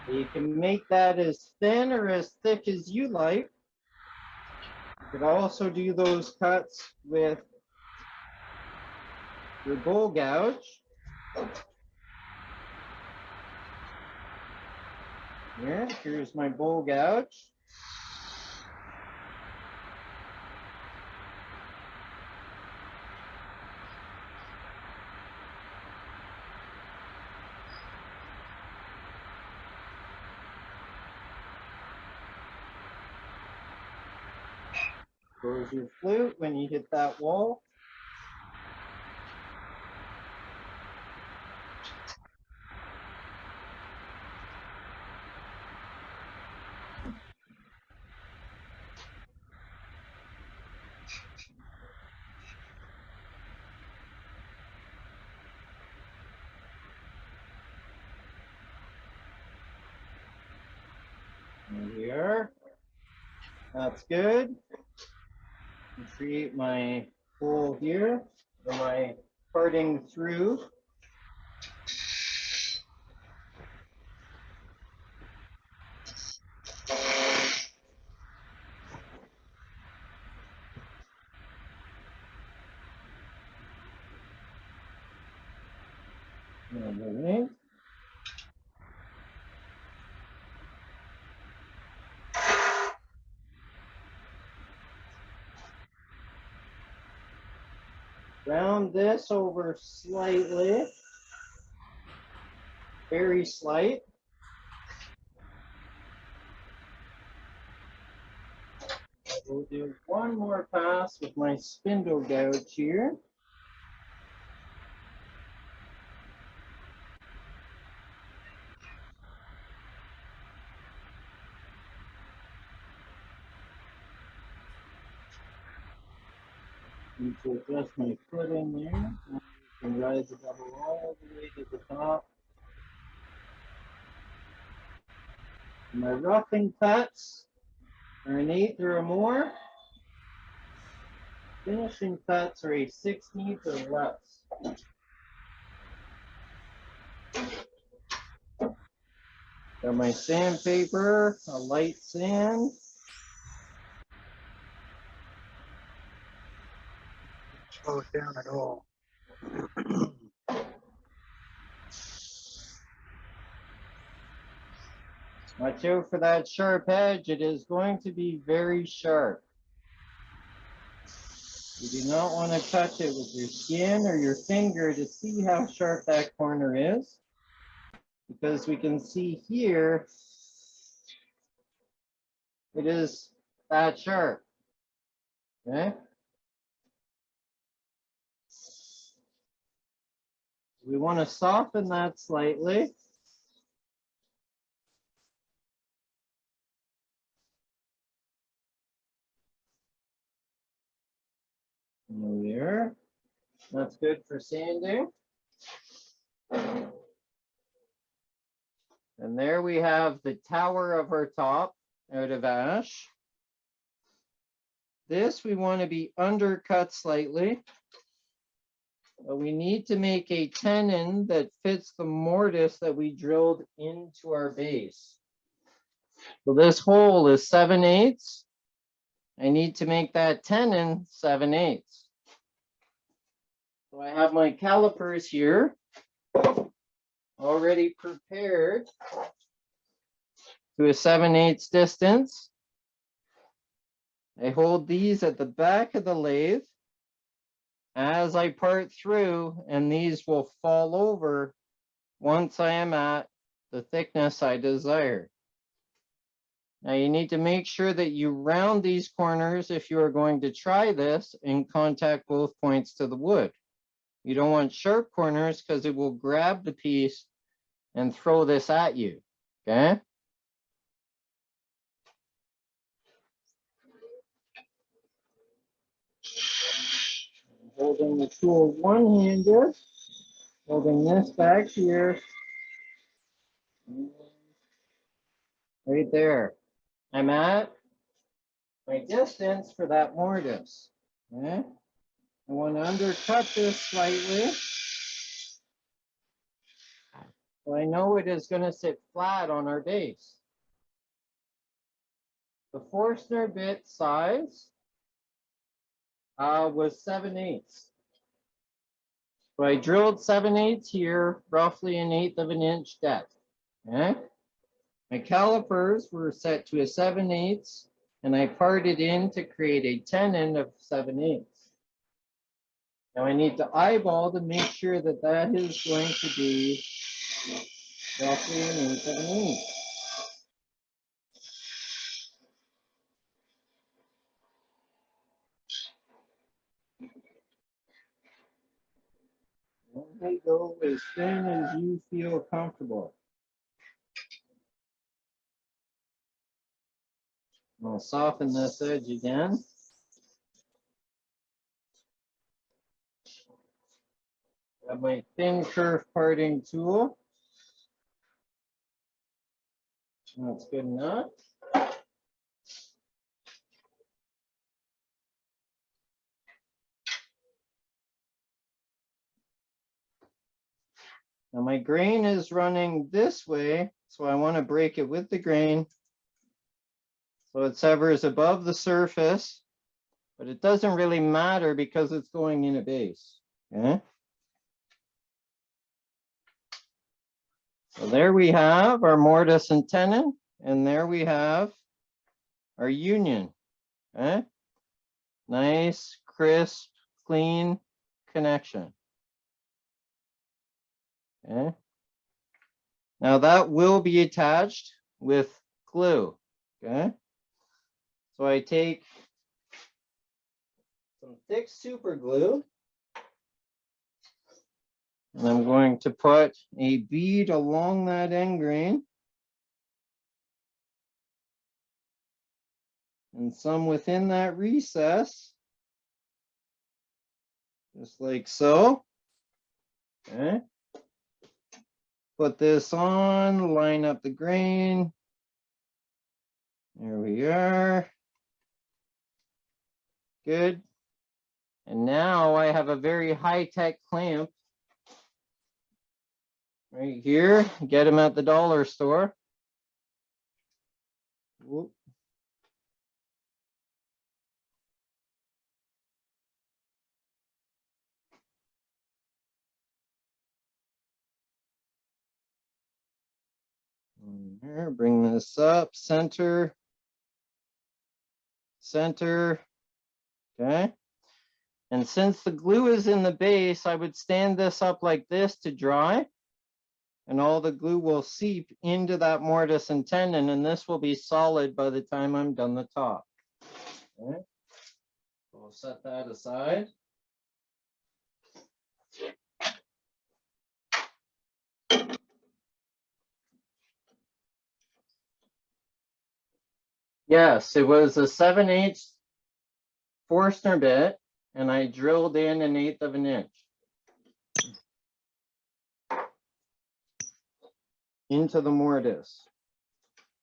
You can make that as thin or as thick as you like. You could also do those cuts with your bowl gouge. Here's my bowl gouge. Goes your flute when you hit that wall. And here, that's good. Create my hole here for my parting through. Underneath. Round this over slightly, very slight. We'll do one more pass with my spindle gouge here. Need to adjust my foot in there. Now we can rise the double all the way to the top. My roughing cuts are an 1/8 or more. Finishing cuts are a 1/16 or less. Got my sandpaper, a light sand. Slow it down at all. Watch out for that sharp edge. It is going to be very sharp. You do not want to touch it with your skin or your finger to see how sharp that corner is, because we can see here it is that sharp. Okay. We want to soften that slightly. There. That's good for sanding. And there we have the tower of our top out of ash. This we want to be undercut slightly. But we need to make a tenon that fits the mortise that we drilled into our base. So this hole is 7/8. I need to make that tenon 7/8. So I have my calipers here already prepared to a 7/8 distance. I hold these at the back of the lathe as I part through, and these will fall over once I am at the thickness I desire. Now you need to make sure that you round these corners if you are going to try this and contact both points to the wood. You don't want sharp corners because it will grab the piece and throw this at you, okay? Holding the tool one-handed, holding this back here, right there. I'm at my distance for that mortise, okay? I want to undercut this slightly. So I know it is going to sit flat on our base. The Forstner bit size was 7/8. So I drilled 7/8 here, roughly 1/8 of an inch depth. Okay? My calipers were set to a 7/8, and I parted in to create a tenon of 7/8. Now I need to eyeball to make sure that that is going to be roughly 1/8 of an inch. They go as thin as you feel comfortable. I'll soften this edge again. Got my thin curve parting tool. That's good enough. Now my grain is running this way, so I want to break it with the grain so it severs above the surface, but it doesn't really matter because it's going in a base. Okay. So there we have our mortise and tenon, and there we have our union. Okay. Nice, crisp, clean connection. Okay. Now that will be attached with glue. Okay. So I take some thick super glue. And I'm going to put a bead along that end grain. And some within that recess. Just like so. Okay. Put this on, line up the grain. There we are. Good. And now I have a very high-tech clamp right here. Get them at the dollar store. Whoop. Here, bring this up, center, center, okay. And since the glue is in the base, I would stand this up like this to dry, and all the glue will seep into that mortise and tenon, and this will be solid by the time I'm done the top. Okay. We'll set that aside. Yes, it was a 7/8 Forstner bit, and I drilled in 1/8 of an inch into the mortise.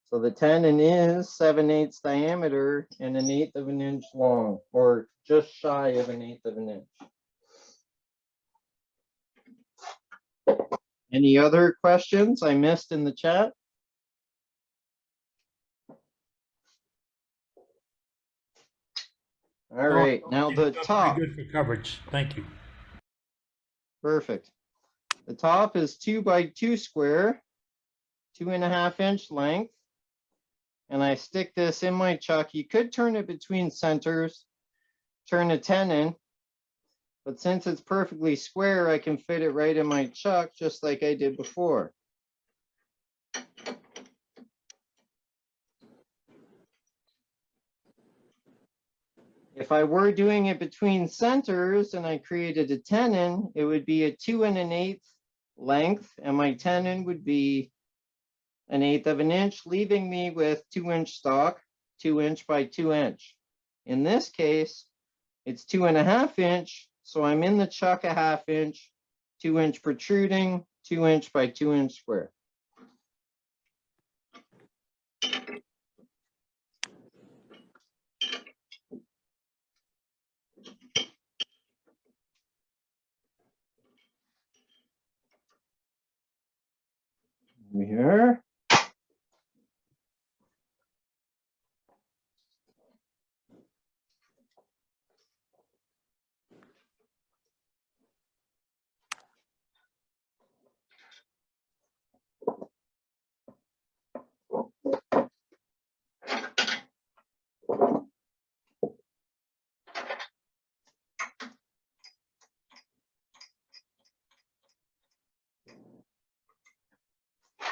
So the tenon is 7/8 diameter and 1/8 of an inch long, or just shy of 1/8 of an inch. Any other questions I missed in the chat? All right, now the top. Pretty good for coverage. Thank you. Perfect. The top is 2 by 2 square, 2.5 inch length. And I stick this in my chuck. You could turn it between centers, turn a tenon, but since it's perfectly square, I can fit it right in my chuck just like I did before. If I were doing it between centers and I created a tenon, it would be a 2 1/8 length, and my tenon would be 1/8 of an inch, leaving me with 2-inch stock, 2 inch by 2 inch. In this case, it's 2.5 inch, so I'm in the chuck 1/2 inch, 2 inch protruding, 2 inch by 2 inch square. Here.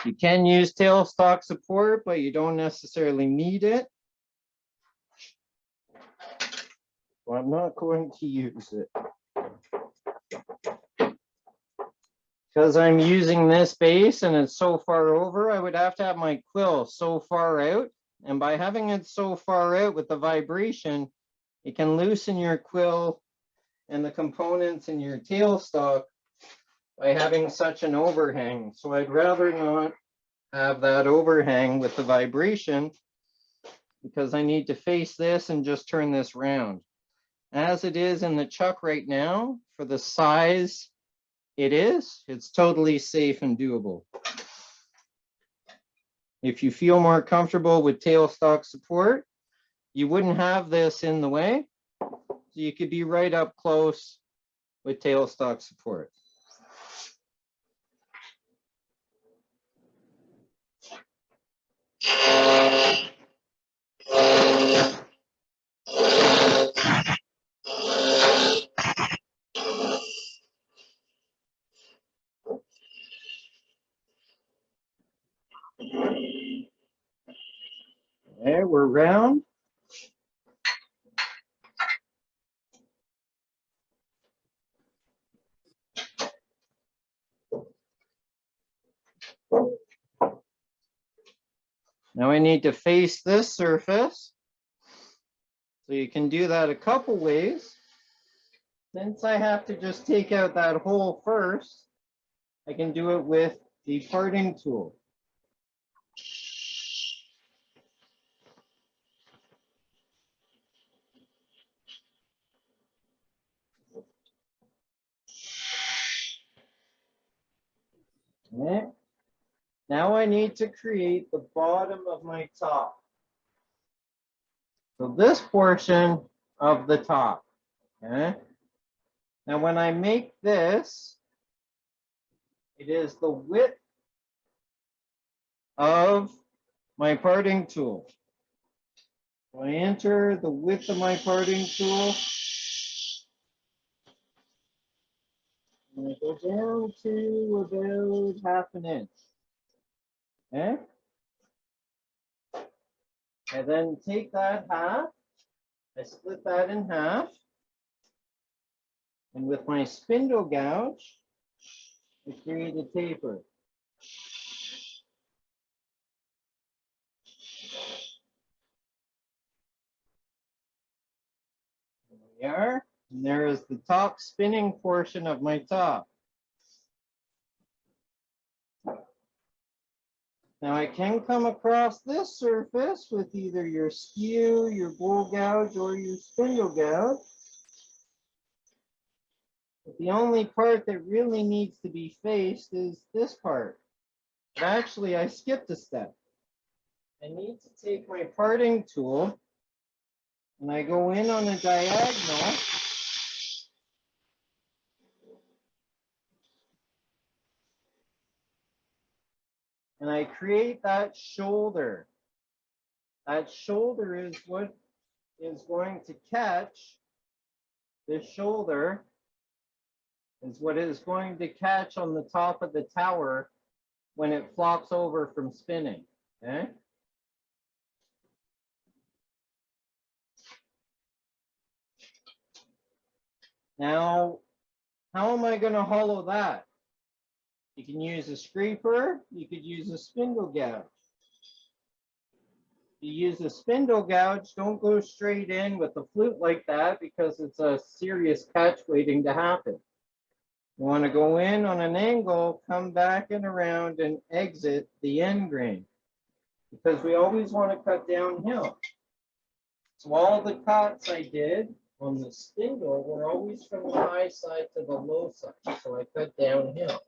You can use tailstock support, but you don't necessarily need it. So I'm not going to use it. Because I'm using this base and it's so far over, I would have to have my quill so far out. And by having it so far out with the vibration, it can loosen your quill and the components in your tailstock by having such an overhang. So I'd rather not have that overhang with the vibration because I need to face this and just turn this round. As it is in the chuck right now, for the size it's totally safe and doable. If you feel more comfortable with tailstock support, you wouldn't have this in the way. So you could be right up close with tailstock support. There, we're round. Now I need to face this surface. So you can do that a couple ways. Since I have to just take out that hole first, I can do it with the parting tool. Okay. Now I need to create the bottom of my top. So this portion of the top. Okay. Now when I make this, it is the width of my parting tool. So I enter the width of my parting tool. And I go down to about half an inch. Okay. I then take that half, I split that in half, and with my spindle gouge, I create a taper. There we are, and there is the top spinning portion of my top. Now I can come across this surface with either your skew, your bowl gouge, or your spindle gouge. But the only part that really needs to be faced is this part. But actually, I skipped a step. I need to take my parting tool and I go in on a diagonal. And I create that shoulder. That shoulder is what is going to catch. This shoulder is what is going to catch on the top of the tower when it flops over from spinning. Okay? Now, how am I going to hollow that? You can use a scraper, you could use a spindle gouge. If you use a spindle gouge, don't go straight in with a flute like that because it's a serious catch waiting to happen. You want to go in on an angle, come back and around and exit the end grain because we always want to cut downhill. So all the cuts I did on the spindle were always from the high side to the low side. So I cut downhill.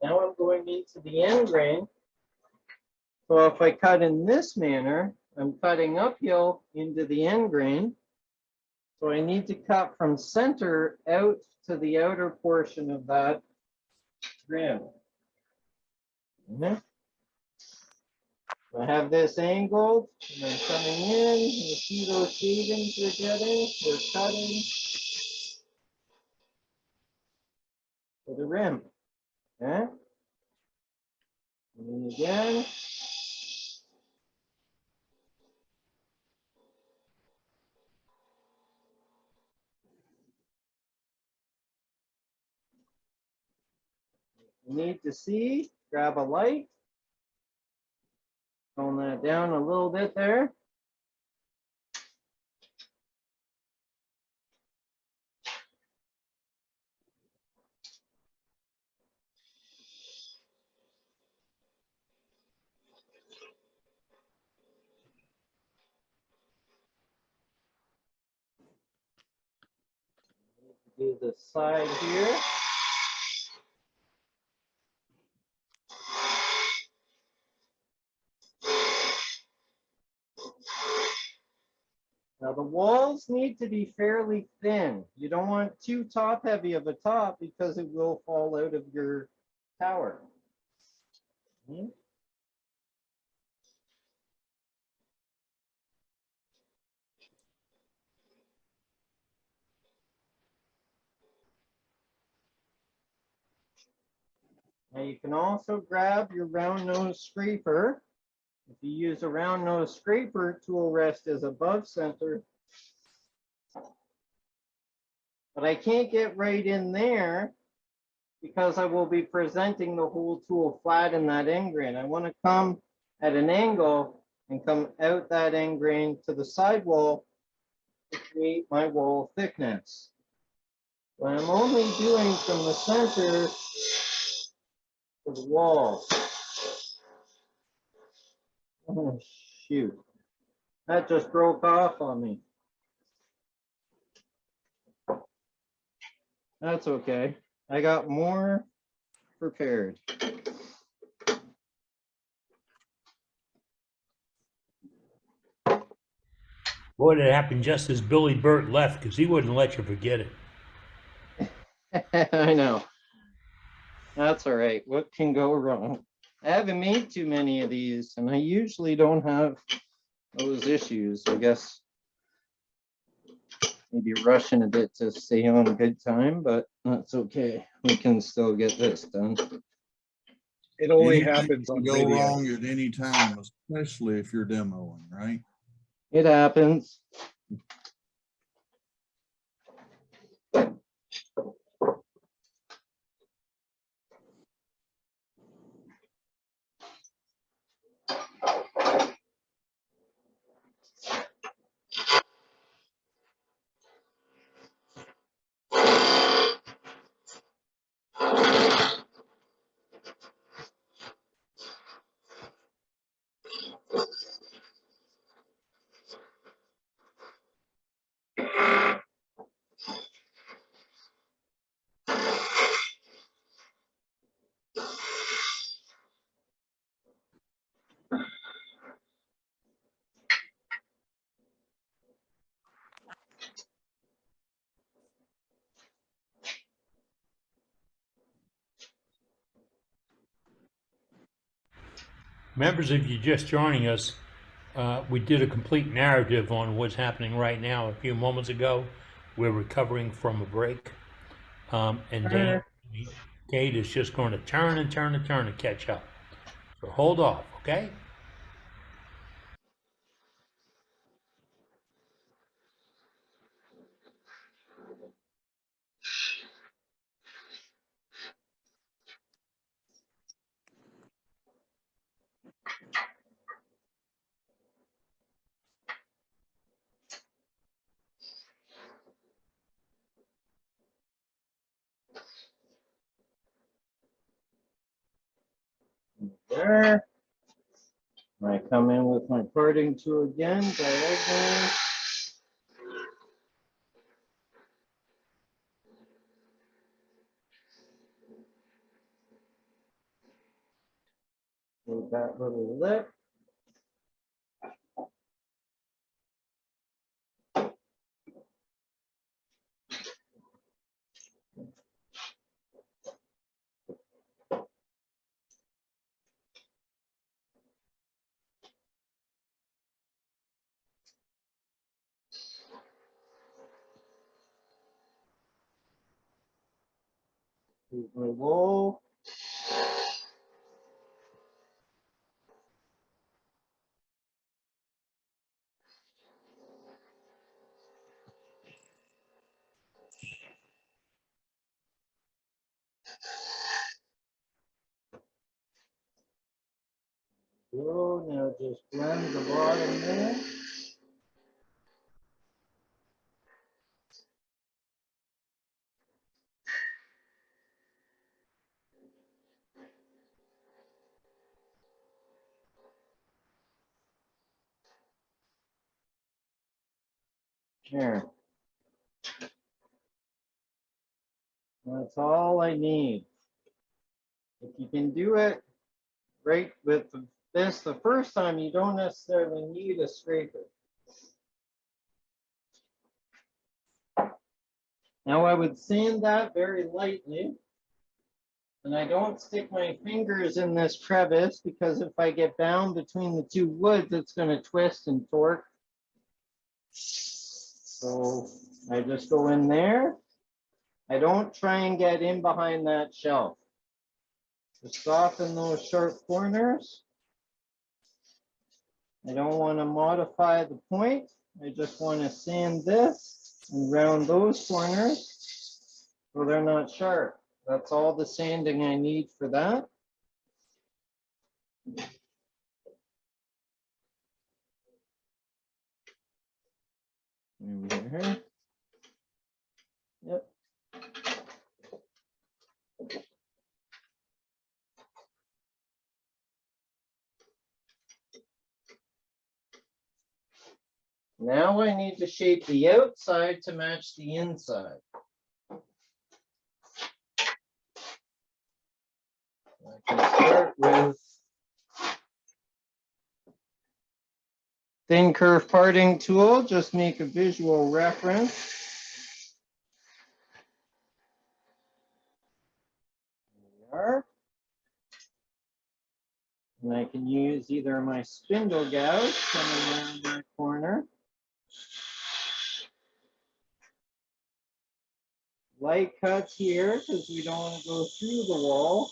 Now I'm going into the end grain. So if I cut in this manner, I'm cutting uphill into the end grain. So I need to cut from center out to the outer portion of that rim. I have this angled, and I'm coming in. You see those shavings we're getting? We're cutting to the rim. Okay? And again. You need to see, grab a light. Tone that down a little bit there. Do the side here. Now the walls need to be fairly thin. You don't want too top heavy of a top because it will fall out of your tower. Now you can also grab your round nose scraper. If you use a round nose scraper, tool rest is above center. But I can't get right in there because I will be presenting the whole tool flat in that end grain. I want to come at an angle and come out that end grain to the sidewall to create my wall thickness. But I'm only doing from the center to the wall. Oh, shoot. That just broke off on me. That's okay. I got more prepared. Boy, that happened just as Billy Burt left because he wouldn't let you forget it. I know. That's all right. What can go wrong? I haven't made too many of these, and I usually don't have those issues. I guess maybe rushing a bit to stay on good time, but that's okay. We can still get this done. It only Anything happens can on go video. wrong at any time, especially if you're demoing, right? It happens. Members, if you're just joining us, we did a complete narrative on what's happening right now a few moments ago. We're recovering from a break. And then Kade is just going to turn and turn and turn and catch up. So hold off, okay? There. I come in with my parting tool again, diagonally. Move that little lip. Here's my wall. So now just blend the bottom there. There. That's all I need. If you can do it right with this the first time, you don't necessarily need a scraper. Now I would sand that very lightly. And I don't stick my fingers in this crevice because if I get bound between the two woods, it's going to twist and torque. So I just go in there. I don't try and get in behind that shelf. Just soften those sharp corners. I don't want to modify the point. I just want to sand this and round those corners so they're not sharp. That's all the sanding I need for that. Over here. Yep. Now I need to shape the outside to match the inside. I can start with thin curve parting tool, just make a visual reference. There. And I can use either my spindle gouge coming around that corner. Light cuts here because we don't want to go through the wall.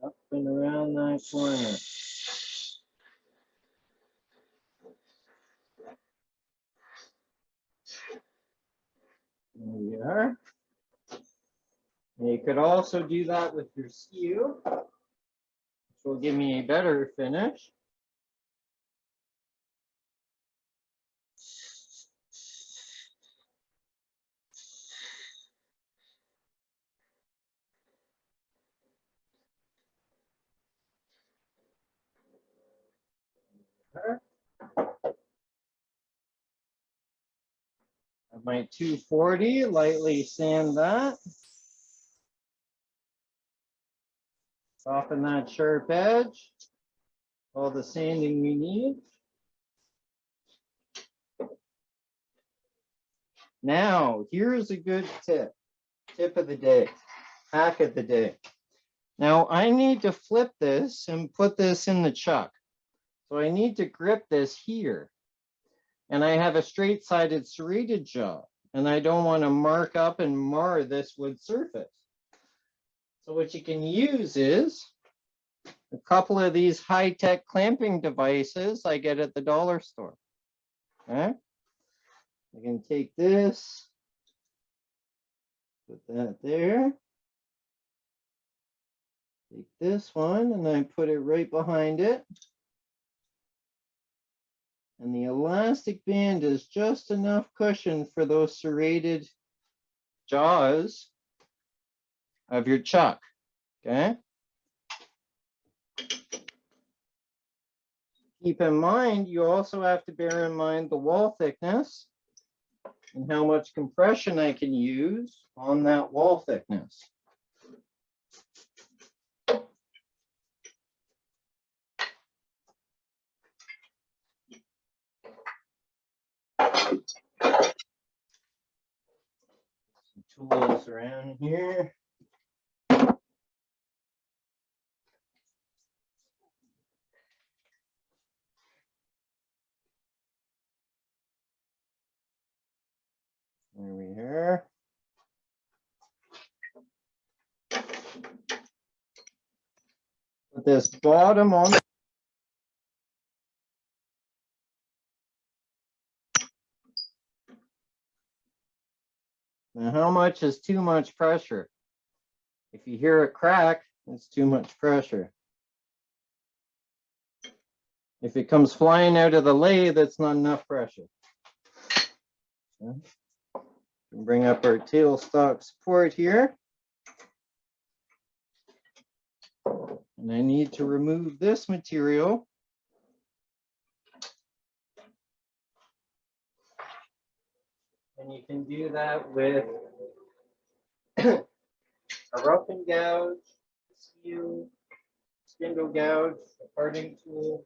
Up and around that corner. There we are. And you could also do that with your skew, which will give me a better finish. My 240, lightly sand that. Soften that sharp edge. All the sanding we need. Now, here's a good tip. Tip of the day. Hack of the day. Now, I need to flip this and put this in the chuck. So I need to grip this here. And I have a straight-sided serrated jaw. And I don't want to mark up and mar this wood surface. So what you can use is a couple of these high-tech clamping devices I get at the dollar store. Okay? I can take this, put that there. Take this one and I put it right behind it. And the elastic band is just enough cushion for those serrated jaws of your chuck. Okay? Keep in mind, you also have to bear in mind the wall thickness and how much compression I can use on that wall thickness. Some tools around here. There we are. Put this bottom on. Now, how much is too much pressure? If you hear it crack, it's too much pressure. If it comes flying out of the lathe, that's not enough pressure. Okay. Bring up our tailstock support here. And I need to remove this material. And you can do that with a rough and gouge, skew, spindle gouge, a parting tool.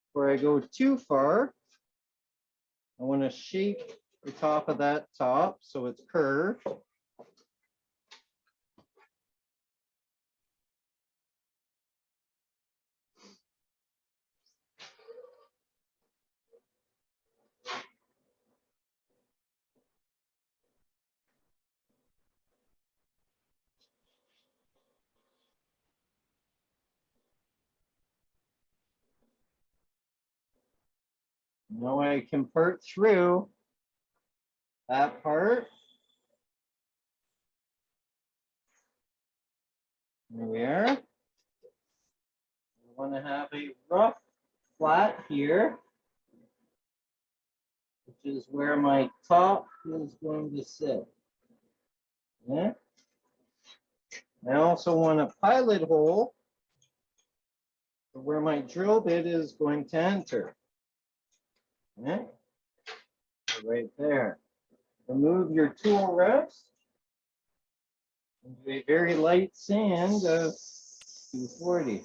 Before I go too far, I want to shape the top of that top so it's curved. Now I can part through that part. There we are. I want to have a rough flat here, which is where my top is going to sit. Yeah. I also want a pilot hole for where my drill bit is going to enter. Yeah. Right there. Remove your tool rest. And do a very light sand of 240.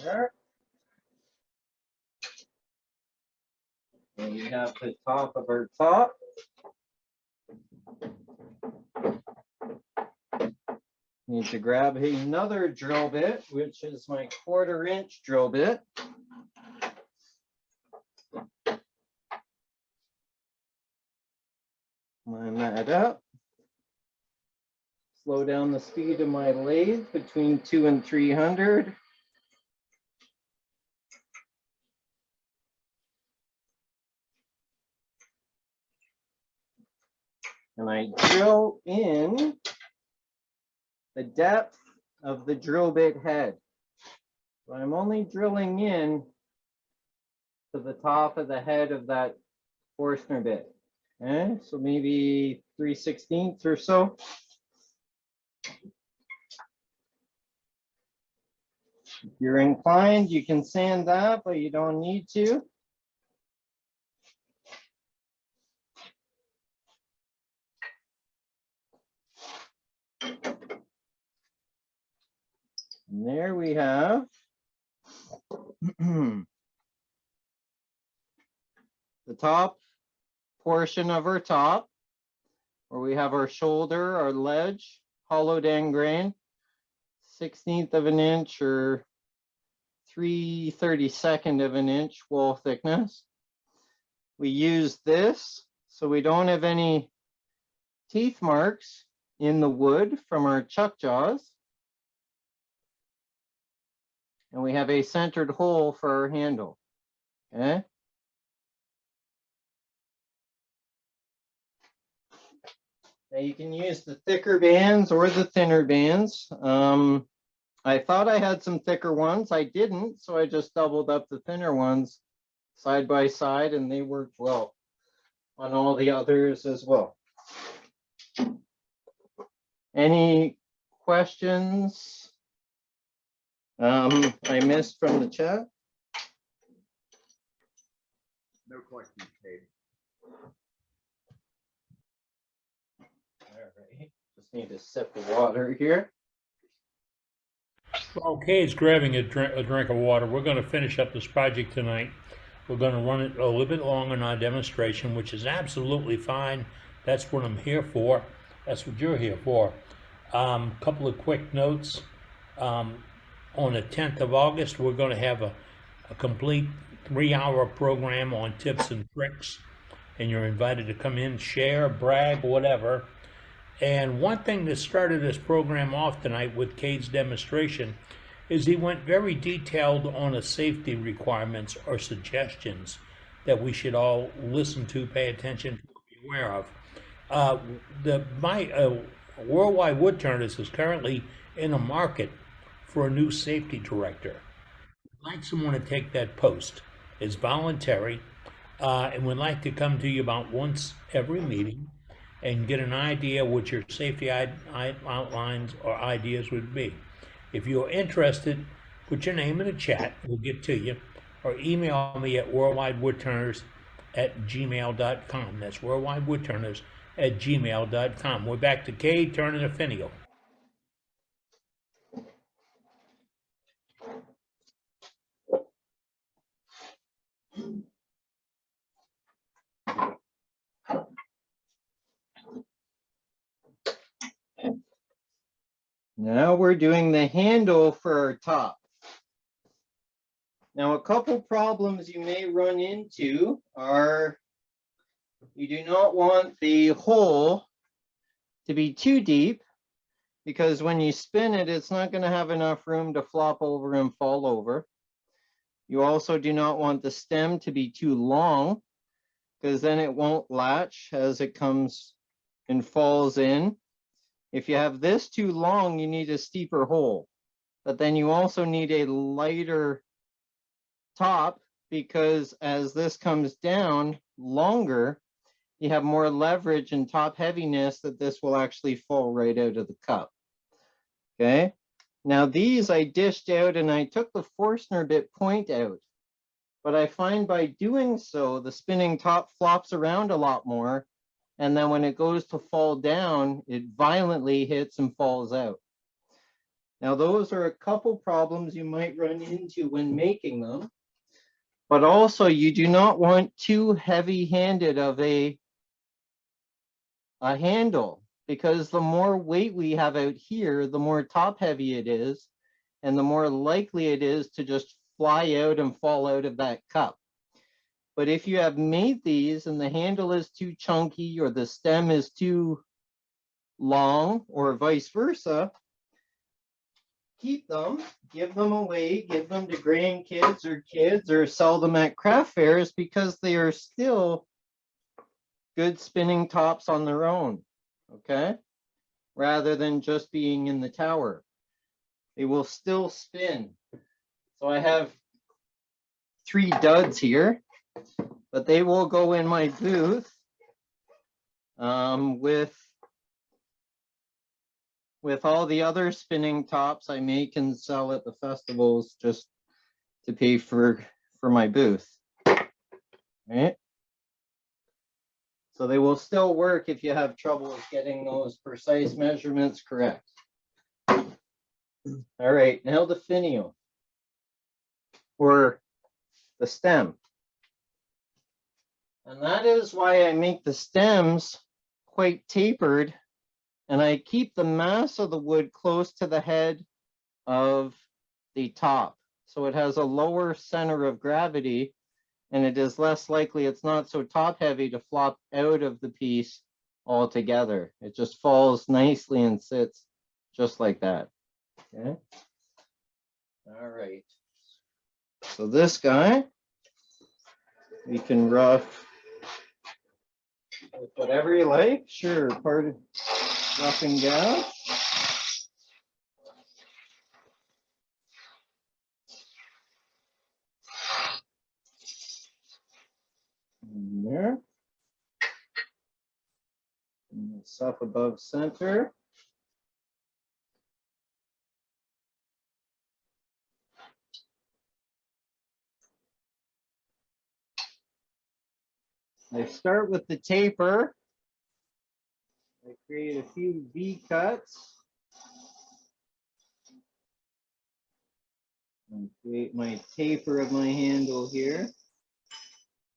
There. And we have the top of our top. Need to grab another drill bit, which is my 1/4 inch drill bit. Line that up. Slow down the speed of my lathe between 200 and 300. And I drill in the depth of the drill bit head. So I'm only drilling in to the top of the head of that Forstner bit. Okay, so maybe 3/16 or so. If you're inclined, you can sand that, but you don't need to. And there we have the top portion of our top, where we have our shoulder, our ledge, hollowed end grain, 1/16 of an inch or 3/32 of an inch wall thickness. We use this so we don't have any teeth marks in the wood from our chuck jaws. And we have a centered hole for our handle. Okay. Now you can use the thicker bands or the thinner bands. I thought I had some thicker ones. I didn't, so I just doubled up the thinner ones side by side, and they worked well on all the others as well. Any questions I missed from the chat? No questions, Kade. All right, just need to sip the water here. Okay, it's grabbing a drink of water. We're going to finish up this project tonight. We're going to run it a little bit longer in our demonstration, which is absolutely fine. That's what I'm here for. That's what you're here for. Couple of quick notes. On the 10th of August, we're going to have a complete 3-hour program on tips and tricks, and you're invited to come in, share, brag, whatever. And one thing that started this program off tonight with Kade's demonstration is he went very detailed on the safety requirements or suggestions that we should all listen to, pay attention to, be aware of. My Worldwide Woodturners is currently in a market for a new safety director. I'd like someone to take that post. It's voluntary, and we'd like to come to you about once every meeting and get an idea what your safety outlines or ideas would be. If you're interested, put your name in the chat, we'll get to you, or email me at worldwidewoodturners@gmail.com. That's worldwidewoodturners@gmail.com. We're back to Kade turning a finial. Now we're doing the handle for our top. Now, a couple problems you may run into are you do not want the hole to be too deep, because when you spin it, it's not going to have enough room to flop over and fall over. You also do not want the stem to be too long, because then it won't latch as it comes and falls in. If you have this too long, you need a steeper hole, but then you also need a lighter top, because as this comes down longer, you have more leverage and top heaviness that this will actually fall right out of the cup. Okay, now these I dished out and I took the Forstner bit point out, but I find by doing so, the spinning top flops around a lot more, and then when it goes to fall down, it violently hits and falls out. Now those are a couple problems you might run into when making them, but also you do not want too heavy-handed of a handle, because the more weight we have out here, the more top heavy it is, and the more likely it is to just fly out and fall out of that cup. But if you have made these and the handle is too chunky or the stem is too long or vice versa, keep them, give them away, give them to grandkids or kids, or sell them at craft fairs, because they are still good spinning tops on their own, okay? Rather than just being in the tower. They will still spin. So I have 3 duds here, but they will go in my booth with all the other spinning tops I make and sell at the festivals, just to pay for my booth. Right? So they will still work if you have trouble with getting those precise measurements correct. All right, now the finial, or the stem. And that is why I make the stems quite tapered, and I keep the mass of the wood close to the head of the top. So it has a lower center of gravity, and it is less likely, it's not so top heavy to flop out of the piece altogether. It just falls nicely and sits just like that. Okay. All right. So this guy, we can rough with whatever you like. Sure, part of rough and gouge. There. And stuff above center. I start with the taper. I create a few V cuts. And create my taper of my handle here.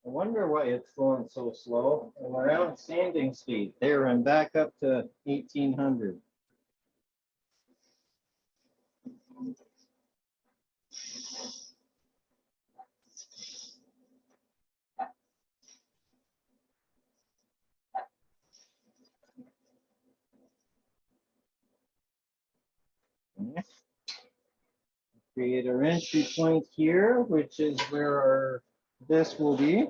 I wonder why it's going so slow. I'm around standing speed. There, I'm back up to 1800. Create our entry point here, which is where this will be.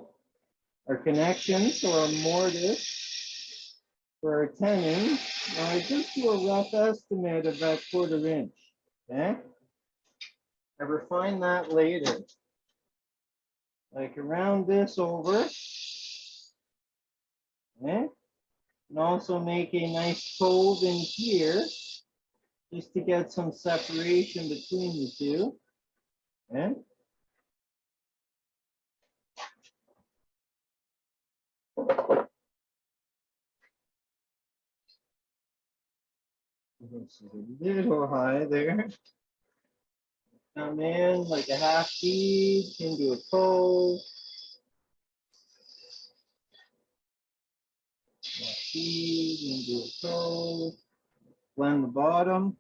Our connections or our mortise for our tenon. Now I just do a rough estimate of that 1/4 inch. Okay. I refine that later. Like around this over. Okay. And also make a nice cove in here, just to get some separation between the two. Okay. This is a little high there. Come in like a half bead into a cove. Half bead into a cove. Blend the bottom.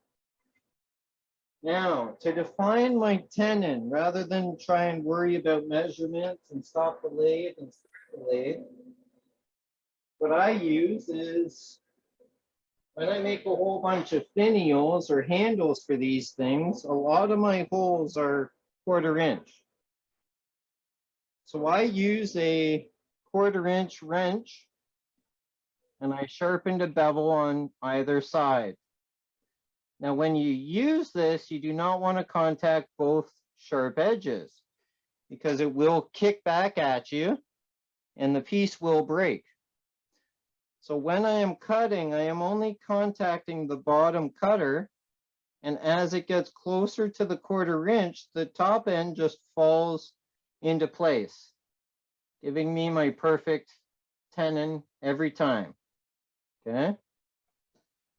Now, to define my tenon, rather than try and worry about measurements and stop the lathe and start the lathe, what I use is, when I make a whole bunch of finials or handles for these things, a lot of my holes are 1/4 inch. So I use a 1/4 inch wrench and I sharpened a bevel on either side. Now, when you use this, you do not want to contact both sharp edges because it will kick back at you and the piece will break. So when I am cutting, I am only contacting the bottom cutter, and as it gets closer to the 1/4 inch, the top end just falls into place, giving me my perfect tenon every time. Okay.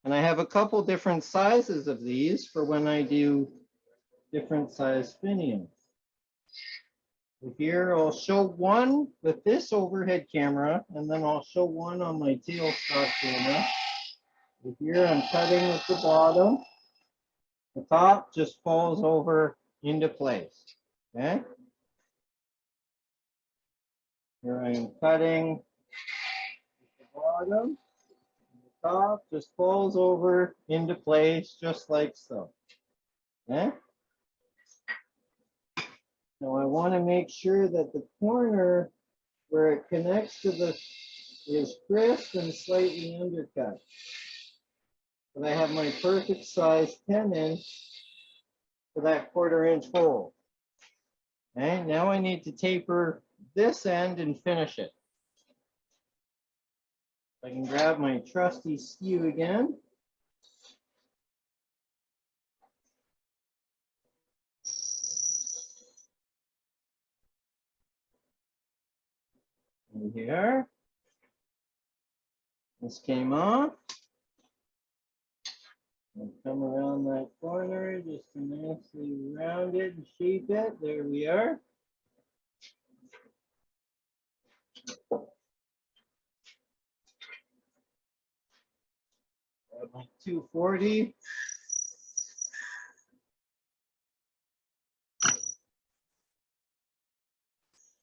And I have a couple different sizes of these for when I do different size finials. Here I'll show one with this overhead camera, and then I'll show one on my tailstock camera. Here I'm cutting with the bottom. The top just falls over into place. Okay. Here I am cutting with the bottom. The top just falls over into place, just like so. Okay. Now I want to make sure that the corner where it connects to the is crisp and slightly undercut. But I have my perfect size tenon for that 1/4 inch hole. Okay, now I need to taper this end and finish it. I can grab my trusty skew again. And here, this came off. And come around that corner just to nicely round it and shape it. There we are. Grab my 240.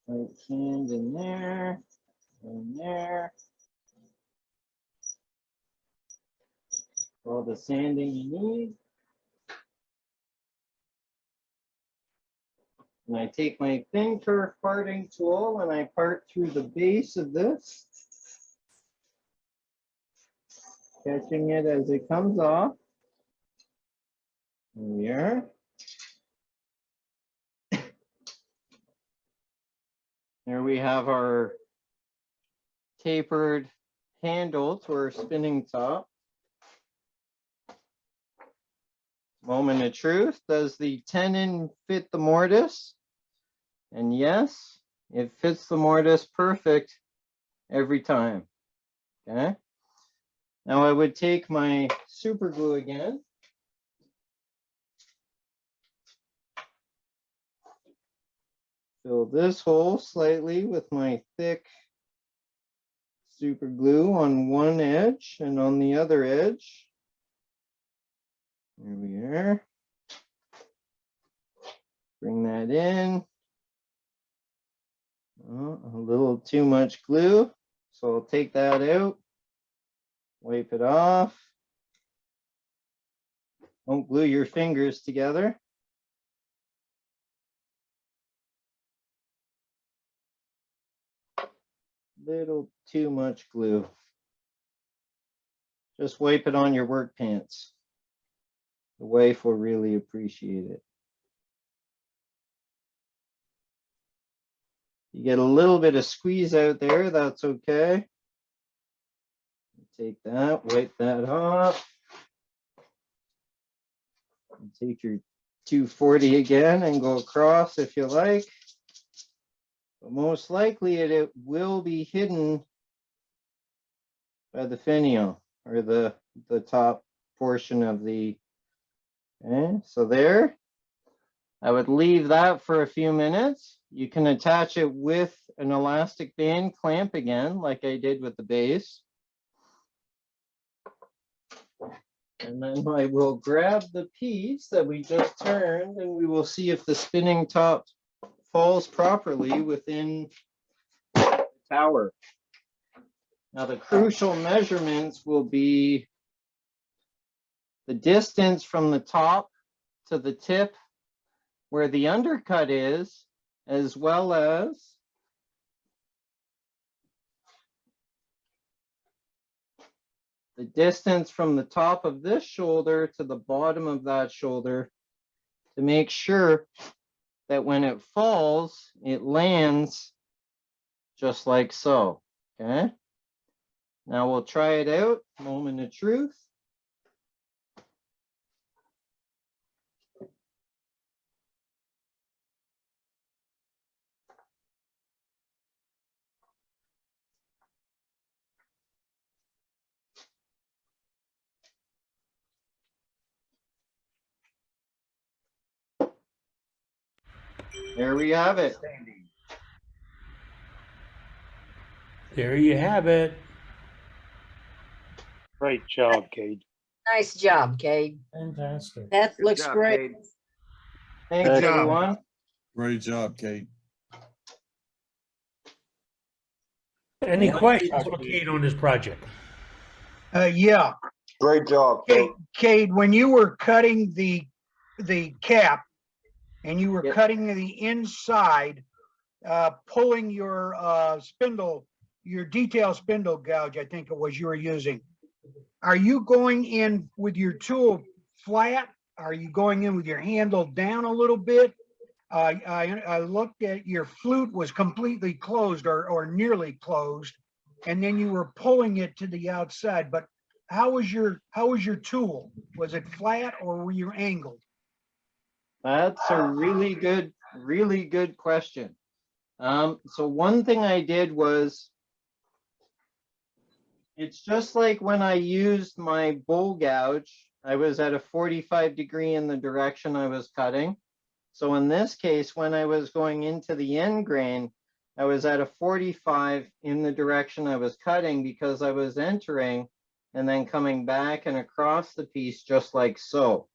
Right hand in there, and there. All the sanding you need. And I take my thin kerf parting tool and I part through the base of this, catching it as it comes off. There we are. There we have our tapered handle to our spinning top. Moment of truth, does the tenon fit the mortise? And yes, it fits the mortise perfect every time. Okay. Now I would take my super glue again. Fill this hole slightly with my thick super glue on one edge and on the other edge. There we are. Bring that in. Oh, a little too much glue, so I'll take that out. Wipe it off. Don't glue your fingers together. Little too much glue. Just wipe it on your work pants. The wife will really appreciate it. You get a little bit of squeeze out there, that's okay. take that, wipe that off. Take your 240 again and go across if you like. But most likely it will be hidden by the finial or the top portion of the, okay, so there. I would leave that for a few minutes. You can attach it with an elastic band clamp again, like I did with the base. And then I will grab the piece that we just turned and we will see if the spinning top falls properly within the tower. Now the crucial measurements will be the distance from the top to the tip where the undercut is, as well as the distance from the top of this shoulder to the bottom of that shoulder to make sure that when it falls, it lands just like so, okay? Now we'll try it out, moment of truth. There we have it. There you have it. Great job, Kade. Nice job, Kade. Fantastic. That Good looks job, great. Kade. Thanks, Good job. everyone. Great job, Kate. Any questions for Kate on this project? Yeah, Great job, Kate. Cade, when you were cutting the cap and you were Yep. cutting the inside, pulling your spindle, your detail spindle gouge, I think it was you were using. Are you going in with your tool flat? Are you going in with your handle down a little bit? I looked at your flute was completely closed or nearly closed, and then you were pulling it to the outside. But how was your tool? Was it flat or were you angled? That's a really good question. So one thing I did was, it's just like when I used my bowl gouge, I was at a 45 degree in the direction I was cutting. So in this case, when I was going into the end grain, I was at a 45 in the direction I was cutting because I was entering and then coming back and across the piece just like so.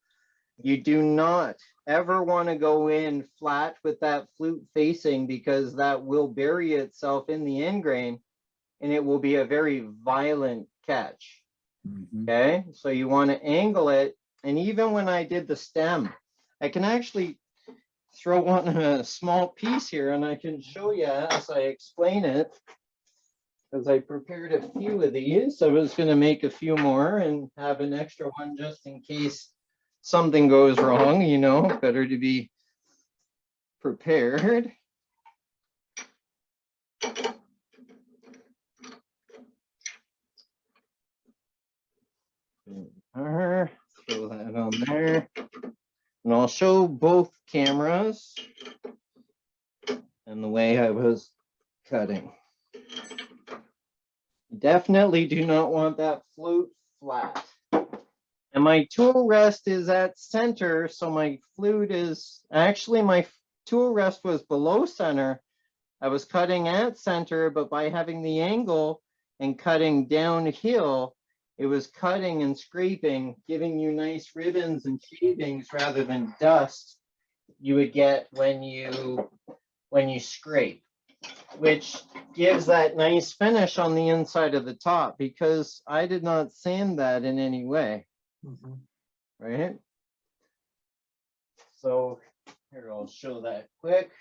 You do not ever want to go in flat with that flute facing because that will bury itself in the end grain and it will be a very violent catch. Okay, so you want to angle it. And even when I did the stem, I can actually throw on a small piece here and I can show you as I explain it, because I prepared a few of these. I was going to make a few more and have an extra one just in case something goes wrong, you know, better to be prepared. Throw that on there. And I'll show both cameras and the way I was cutting. Definitely do not want that flute flat. And my tool rest is at center, so my flute is, actually my tool rest was below center. I was cutting at center, but by having the angle and cutting downhill, it was cutting and scraping, giving you nice ribbons and shavings rather than dust you would get when you scrape, which gives that nice finish on the inside of the top because I did not sand that in any way. Right? So here, I'll show that quick.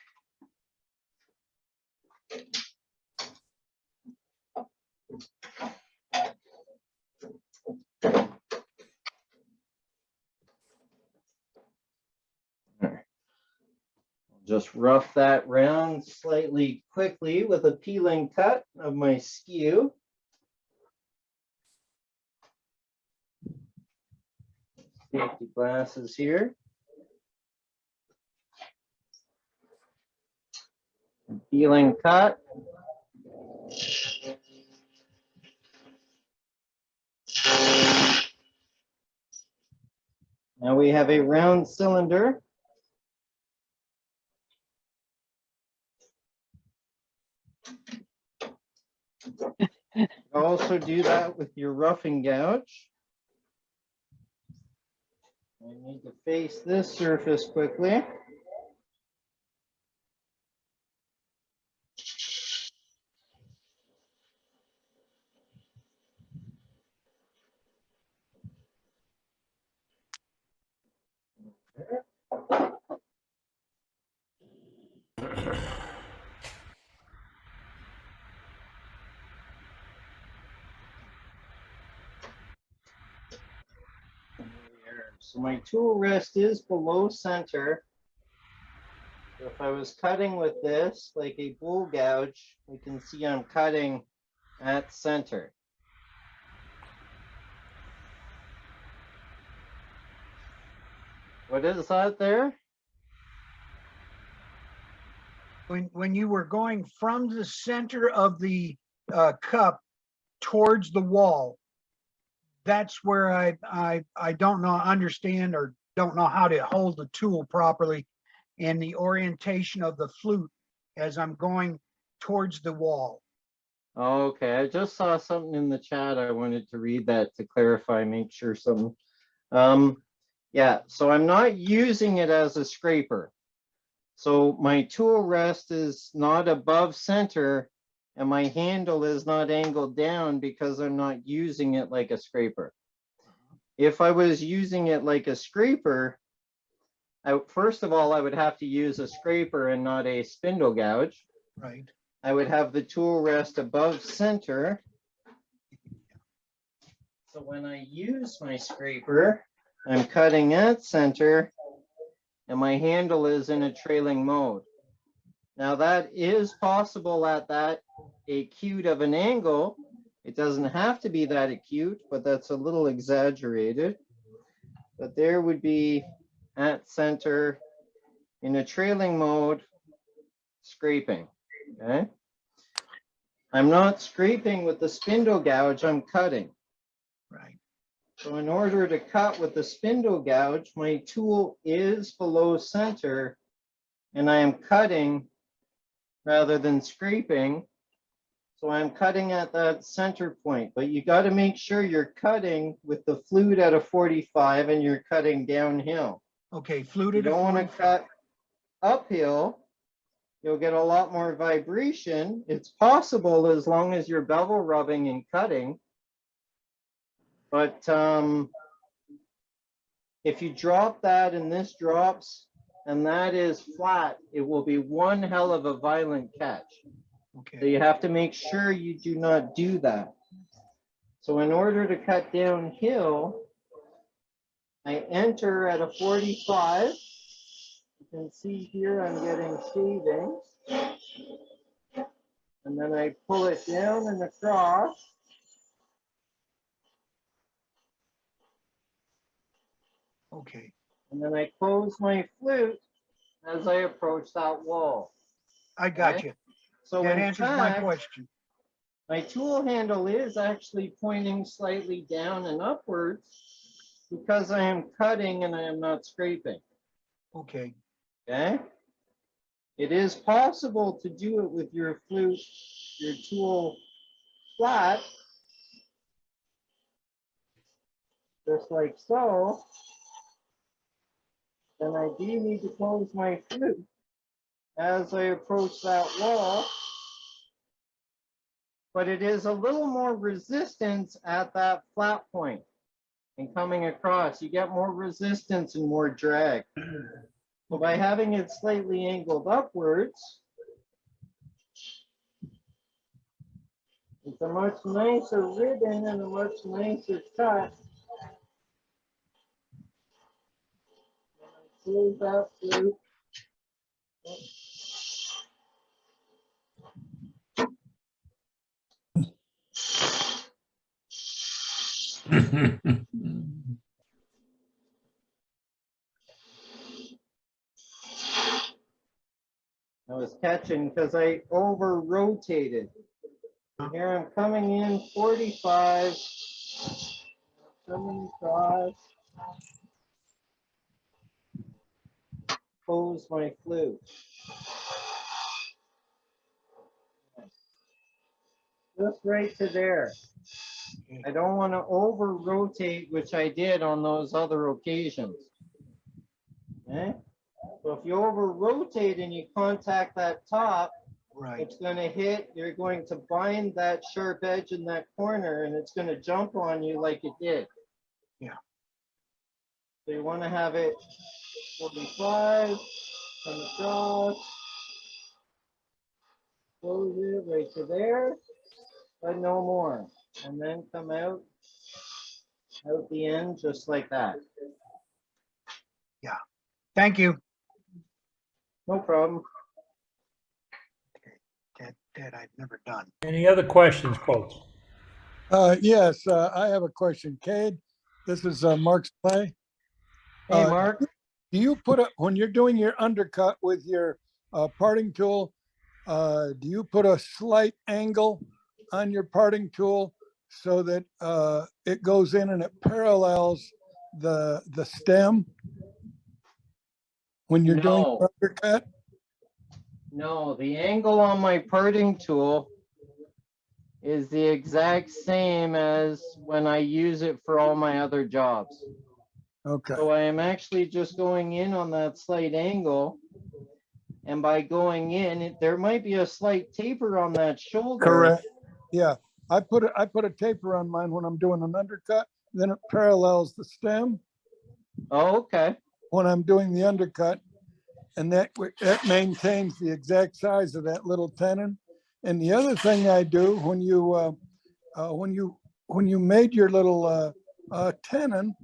Just rough that round slightly quickly with a peeling cut of my skew. safety glasses here. Peeling cut. Now we have a round cylinder. Also do that with your roughing gouge. I need to face this surface quickly. So my tool rest is below center. So if I was cutting with this, like a bull gouge, you can see I'm cutting at center. What is that there? When you were going from the center of the cup towards the wall, that's where I don't know, understand or don't know how to hold the tool properly, and the orientation of the flute as I'm going towards the wall. Okay, I just saw something in the chat. I wanted to read that to clarify, make sure something. Yeah, so I'm not using it as a scraper. So my tool rest is not above center and my handle is not angled down because I'm not using it like a scraper. If I was using it like a scraper, first of all, I would have to use a scraper and not a spindle gouge. Right. I would have the tool rest above center. So when I use my scraper, I'm cutting at center and my handle is in a trailing mode. Now that is possible at that acute of an angle. It doesn't have to be that acute, but that's a little exaggerated. But there would be at center in a trailing mode, scraping, okay? I'm not scraping with the spindle gouge, I'm cutting. Right. So in order to cut with the spindle gouge, my tool is below center and I am cutting rather than scraping. So I'm cutting at that center point, but you got to make sure you're cutting with the flute at a 45 and you're cutting downhill. Okay, You fluted. don't want to cut uphill. You'll get a lot more vibration. It's possible as long as you're bevel rubbing and cutting. But if you drop that and this drops and that is flat, it will be one hell of a violent catch. Okay. So you have to make sure you do not do that. So in order to cut downhill, I enter at a 45. You can see here I'm getting shavings. And then I pull it down and across. Okay. And then I close my flute as I approach that wall. I got you. So that in answers my fact, question. my tool handle is actually pointing slightly down and upwards because I am cutting and I am not scraping. Okay. Okay. It is possible to do it with your flute, your tool flat, just like so. Then I do need to close my flute as I approach that wall. But it is a little more resistance at that flat point and coming across. You get more resistance and more drag. So by having it slightly angled upwards, it's a much nicer ribbon and a much nicer cut. Close that flute. I was catching because I over rotated. Here I'm coming in 45, 75. Pose my flute. Just right to there. I don't want to over rotate, which I did on those other occasions. Okay? So if you over rotate and you contact that top, Right. it's going to hit, you're going to bind that sharp edge in that corner and it's going to jump on you like it did. Yeah. So you want to have it 45 from the cross, close it right to there, but no more. And then come out the end just like that. Yeah. Thank you. No problem. That I've never done. Any other questions, folks? Yes, I have a question. Cade, this is Mark's play. Hey, Mark. Do you put a, when you're doing your undercut with your parting tool, do you put a slight angle on your parting tool so that it goes in and it parallels the stem when you're doing your undercut? No, the angle on my parting tool is the exact same as when I use it for all my other jobs. Okay. So I am actually just going in on that slight angle. And by going in, there might be a slight taper on that shoulder. Correct. Yeah. I put a taper on mine when I'm doing an undercut, then it parallels the stem. Oh, okay. When I'm doing the undercut, and that maintains the exact size of that little tenon. And the other thing I do when you made your little tenon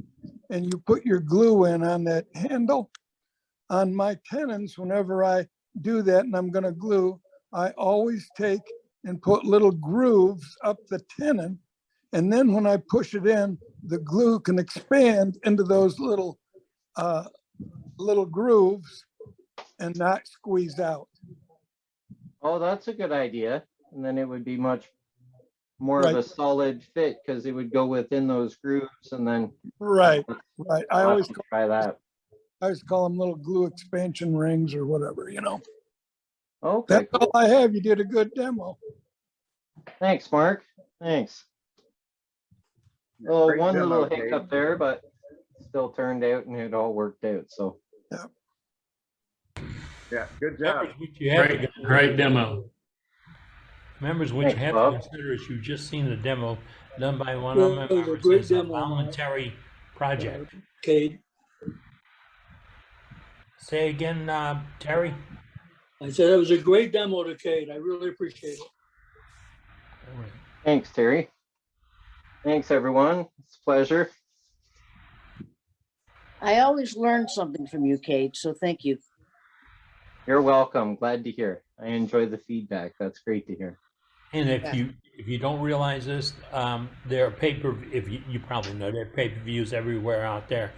and you put your glue in on that handle, on my tenons, whenever I do that and I'm going to glue, I always take and put little grooves up the tenon. And then when I push it in, the glue can expand into those little grooves and not squeeze out. Oh, that's a good idea. And then it would be much more of a solid fit because it would go within those grooves and then. Right. I always try that. I always call them little glue expansion rings or whatever, you know. Okay. That's all I have. You did a good demo. Thanks, Mark. Thanks. Oh, Great one demo, little Kate. hiccup there, but still turned out and it all worked out. So. Yeah. Yeah, good job. Great demo. Members, what Thanks, you have Bob. to consider is you've just seen the demo done by one Well, of my it was a members great as a demo, Mark. voluntary project. Cade, Say again, Terry? I said it was a great demo to Cade. I really appreciate it. Thanks, Terry. Thanks, everyone. It's a pleasure. I always learn something from you, Kate, so thank you. You're welcome. Glad to hear. I enjoy the feedback. That's great to hear. And if you don't realize this, there are you probably know there are pay-per-views everywhere out there.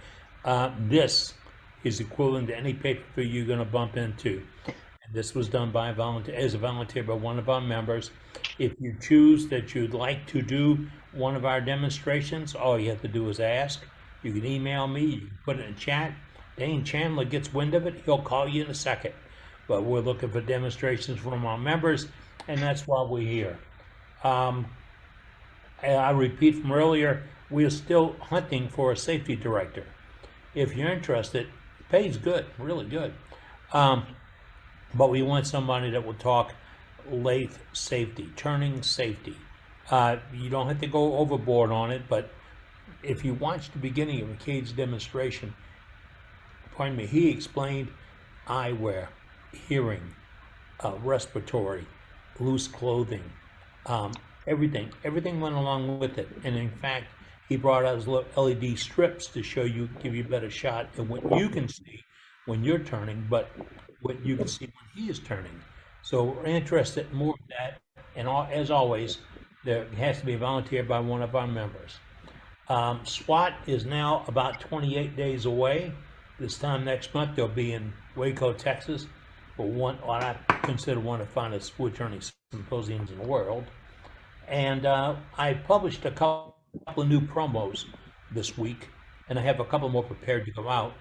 This is equivalent to any pay-per-view you're going to bump into. And this was done by a volunteer by one of our members. If you choose that you'd like to do one of our demonstrations, all you have to do is ask. You can email me, you can put it in chat. Dane Chandler gets wind of it, he'll call you in a second. But we're looking for demonstrations from our members, and that's why we're here. I repeat from earlier, we are still hunting for a safety director. If you're interested, pay's good, really good. But we want somebody that will talk lathe safety, turning safety. You don't have to go overboard on it, but if you watch the beginning of Cade's demonstration, pardon me, he explained eyewear, hearing, respiratory, loose clothing, everything went along with it. And in fact, he brought out his LED strips to show you, give you a better shot at what you can see when you're turning, but what you can see when he is turning. So we're interested in more of that. And as always, there has to be volunteered by one of our members. SWAT is now about 28 days away. This time next month, they'll be in Waco, Texas. for what I consider one of the finest wood turning symposiums in the world. And I published a couple of new promos this week, and I have a couple more prepared to go out.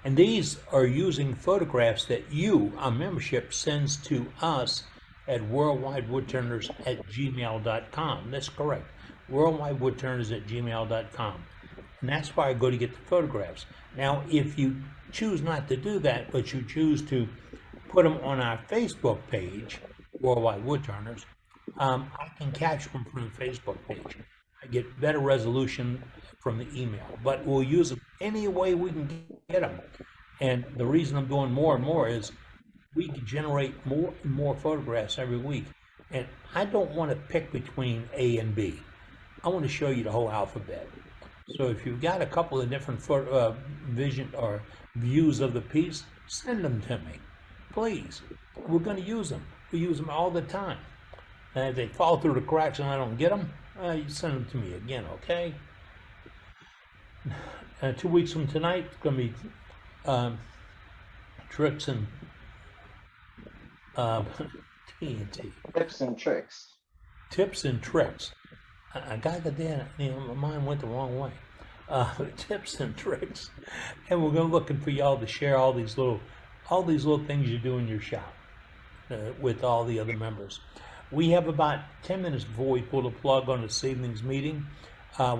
And these are using photographs that you, our membership, sends to us at worldwidewoodturners@gmail.com. That's correct. worldwidewoodturners@gmail.com. And that's why I go to get the photographs. Now, if you choose not to do that, but you choose to put them on our Facebook page, Worldwide Woodturners, I can catch them from the Facebook page. I get better resolution from the email, but we'll use them any way we can get them. And the reason I'm doing more and more is we can generate more and more photographs every week. And I don't want to pick between A and B. I want to show you the whole alphabet. So if you've got a couple of different vision or views of the piece, send them to me, please. We're going to use them. We use them all the time. And if they fall through the cracks and I don't get them, you send them to me again, okay? 2 weeks from tonight, it's going to be tricks and TNT. Tips and tricks. Tips and tricks. I got the damn, my mind went the wrong way. Tips and tricks, and we're going to looking for y'all to share all these little things you do in your shop with all the other members. We have about 10 minutes before we pull the plug on this evening's meeting.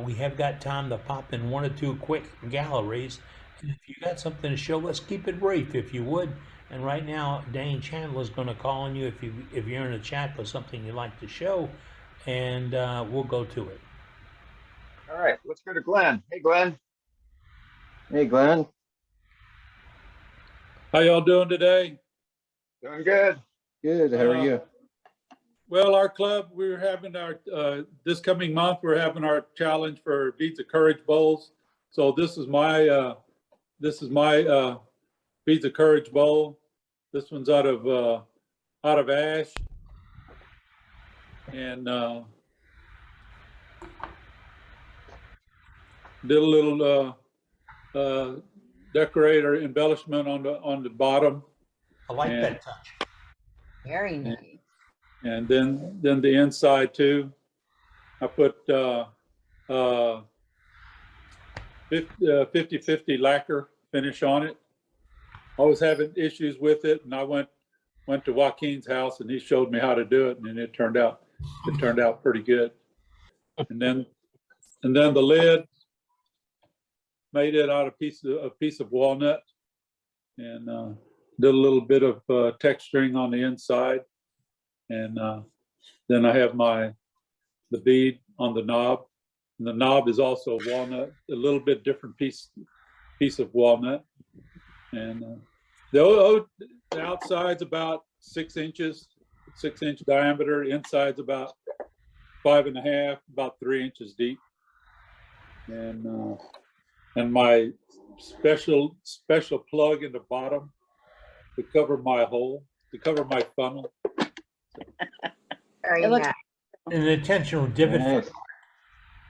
We have got time to pop in 1 or 2 quick galleries. And if you got something to show, let's keep it brief, if you would. And right now, Dane Chandler is going to call on you if you're in the chat for something you'd like to show, and we'll go to it. All right, let's go to Glenn. Hey, Glenn. Hey, Glenn. How y'all doing today? Doing good. Good. How are you? Well, our club, we're having our this coming month. We're having our challenge for Beads of Courage bowls. So this is my Beads of Courage bowl. This one's out of ash, and did a little decorator embellishment on the bottom. I like that touch. Very nice. And then the inside too. I put 50-50 lacquer finish on it. I was having issues with it, and I went to Joaquin's house, and he showed me how to do it, and it turned out pretty good. And then the lid, made it out of a piece of walnut, and did a little bit of texturing on the inside, and then I have the bead on the knob, and the knob is also walnut, a little bit different piece of walnut, and the outside's about 6 inches, 6-inch diameter. Inside's about 5.5, about 3 inches deep, and my special plug in the bottom to cover my hole, to cover my funnel. Very nice. An intentional divot. Nice.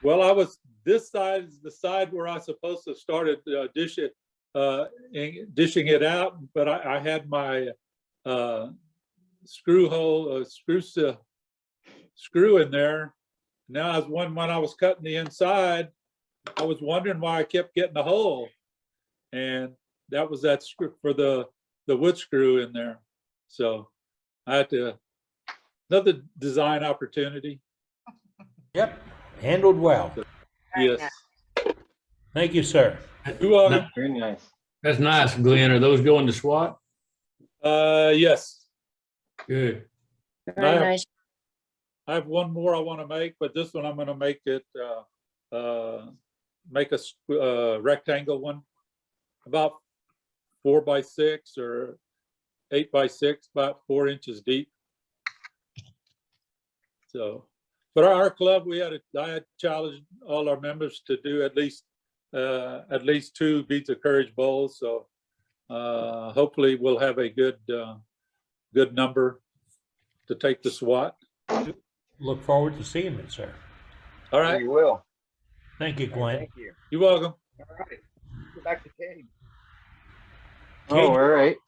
Well, this side is the side where I supposed to started dishing it out, but I had my screw in there. Now, when I was cutting the inside, I was wondering why I kept getting a hole, and that was that screw for the wood screw in there. So I had another design opportunity. Yep, handled well. Yes. Thank you, sir. Very nice. That's nice, Glenn. Are those going to SWAT? Yes. Good. Very nice. I have one more I want to make, but this one I'm going to make it make a rectangle one, about 4x6 or 8x6, about 4 inches deep. So, but our club, I had challenged all our members to do at least 2 Beads of Courage bowls. So hopefully we'll have a good number to take the SWAT. Look forward to seeing it, sir. All right. You will. Thank you, Glenn. Thank you. You're welcome. All right. Go back to Kade. Oh, all right.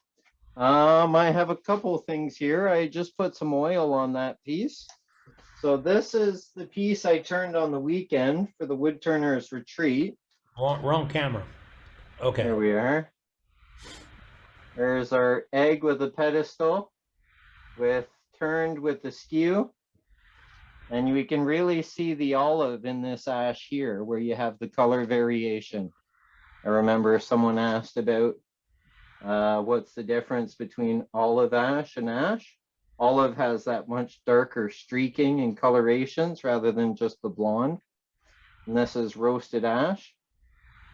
I have a couple things here. I just put some oil on that piece. So this is the piece I turned on the weekend for the wood turners retreat. Wrong camera. Okay. There we are. There's our egg with a pedestal turned with the skew. And we can really see the olive in this ash here where you have the color variation. I remember someone asked about what's the difference between olive ash and ash. Olive has that much darker streaking and colorations rather than just the blonde. And this is roasted ash.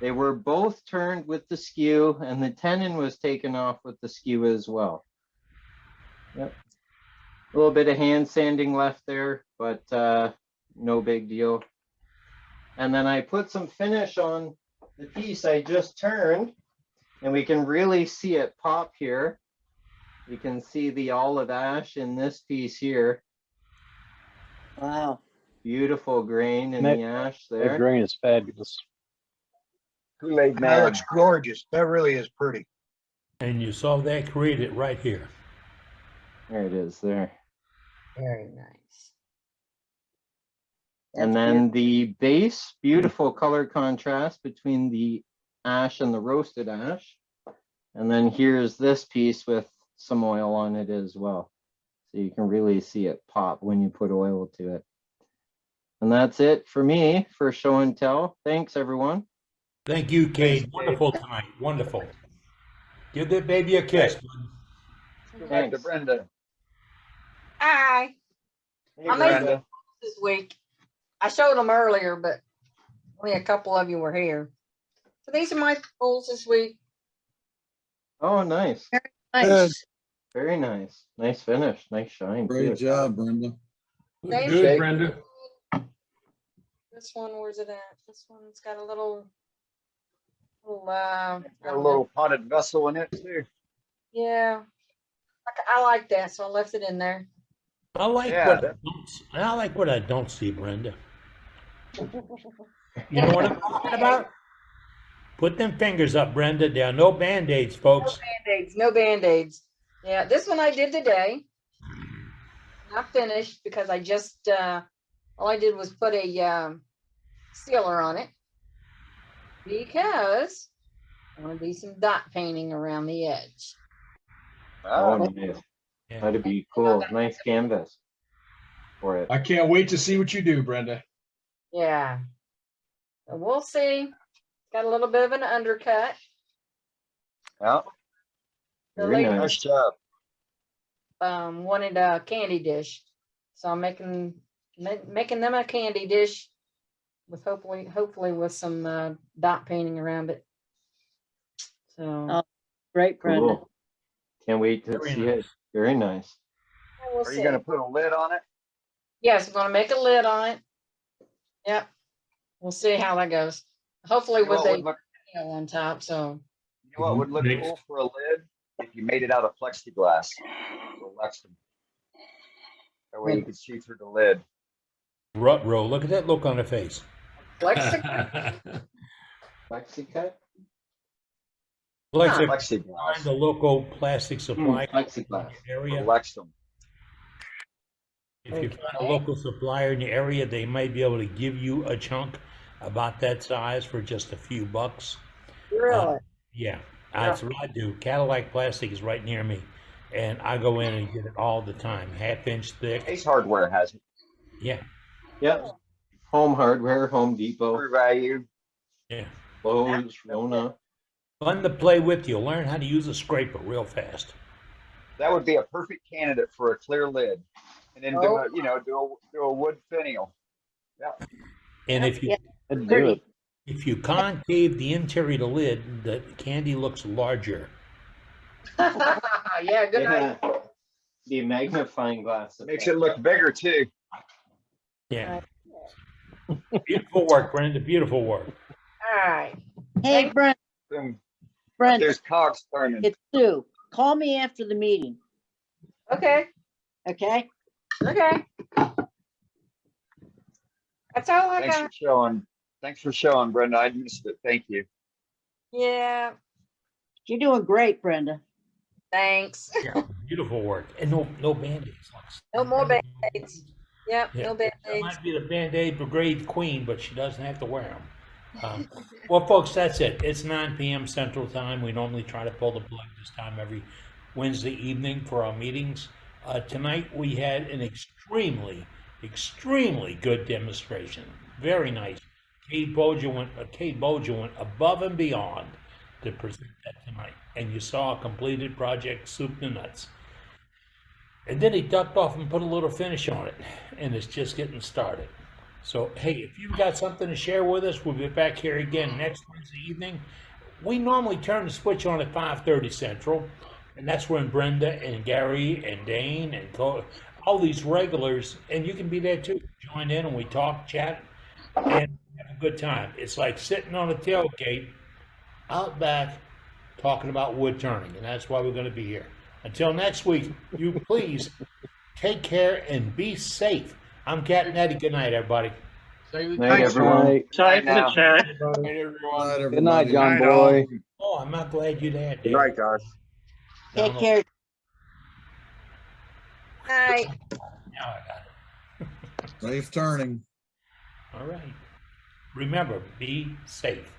They were both turned with the skew, and the tenon was taken off with the skew as well. Yep. A little bit of hand sanding left there, but no big deal. And then I put some finish on the piece I just turned, and we can really see it pop here. You can see the olive ash in this piece here. Wow. Beautiful grain in the ash there. That grain is fabulous. Kool-Aid That man. looks gorgeous. That really is pretty. And you saw that created right here. There it is there. Very nice. And then the base, beautiful color contrast between the ash and the roasted ash. And then here's this piece with some oil on it as well. So you can really see it pop when you put oil to it. And that's it for me for show and tell. Thanks, everyone. Thank you, Kade. Wonderful tonight. Wonderful. Give that baby a kiss. Go back to Brenda. Hi. Hey, I made Brenda. some this week. I showed them earlier, but only a couple of you were here. So these are my bowls this week. Oh, nice. Nice. Very nice. Nice finish. Nice shine. Great too. job, Brenda. Thank Good, you. Brenda. This one, where's it at? This one's got a little Got a little potted vessel in it too. yeah. I like that, so I left it in there. I like what I don't see, Brenda. You know what I'm talking about? Put them fingers up, Brenda. There are no Band-Aids, folks. No Band-Aids, no Band-Aids. Yeah, this one I did today. Not finished because I just all I did was put a sealer on it because I want to do some dot painting around the edge. Oh, nice. That'd be cool. Nice canvas for it. I can't wait to see what you do, Brenda. Yeah. So we'll see. Got a little bit of an undercut. Yeah. The Very lady Nice job. wanted a candy dish, so I'm making them a candy dish with hopefully with some dot painting around it. So Oh, great, Brenda. Cool. Can't wait to see it. Very nice. we'll Are see. you going to put a lid on it? Yes, I'm gonna make a lid on it. Yep. We'll see how that goes. Hopefully You know with what a would look- nail on top. So You know what would look Next. cool for a lid? If you made it out of plexiglass. So Lexington. That way you could see through the lid. Rutro, look at that look on her face. Lexington. Plexicut? Lexi, Plexiglass. find the local plastic supply Plexiglass. area. Lexington. If you find a local supplier in the area, they might be able to give you a chunk about that size for just a few bucks. Really? Yeah, that's what I do. Cadillac Plastic is right near me, and I go in and get it all the time, half-inch thick. Ace Hardware has it. Yeah, Yep. Home Hardware, Home Depot, For value. yeah. Lowe's, Rona. Fun to play with. You'll learn how to use a scraper real fast. That would be a perfect candidate for a clear lid. And then do a wood finial. Yeah. And if you That'd do it. if you concave the interior of the lid, the candy looks larger. Yeah, good night. Yeah. Be a magnifying glass. Makes it look bigger too. Yeah. Beautiful work, Brenda. Beautiful work. All right. Hey, Brent, Boom. Brent, There's cogs turning. it's Sue. Call me after the meeting, Okay. okay? Okay. That's all I Thanks got. for showing. Thanks for showing, Brenda. I missed it. Thank you. Yeah. You're doing great, Brenda. Thanks. Yeah, beautiful work. And no Band-Aids. No more Band-Aids. Yep, Yeah, no that Band-Aids. might be the Band-Aid brigade queen, but she doesn't have to wear them. Well, folks, that's it. It's 9 p.m. Central Time. We normally try to pull the plug this time every Wednesday evening for our meetings. Tonight we had an extremely good demonstration. Very nice. Kade Bolger went above and beyond to present that tonight, and you saw a completed project, soup to nuts. And then he ducked off and put a little finish on it, and it's just getting started. So, hey, if you've got something to share with us, we'll be back here again next Wednesday evening. We normally turn the switch on at 5:30 Central, and that's when Brenda and Gary and Dane and all these regulars, and you can be there too, join in and we talk, chat, and have a good time. It's like sitting on a tailgate out back talking about wood turning, and that's why we're going to be here. Until next week, you please take care and be safe. I'm Cat and Eddie. Good night, everybody. Night, everyone. Night, Night, chat. everyone. Good night, John Boy. Oh, I'm not glad you're there, Good Dave. night, guys. Take care. Night. Now I got it. Safe turning. All right. Remember, be safe.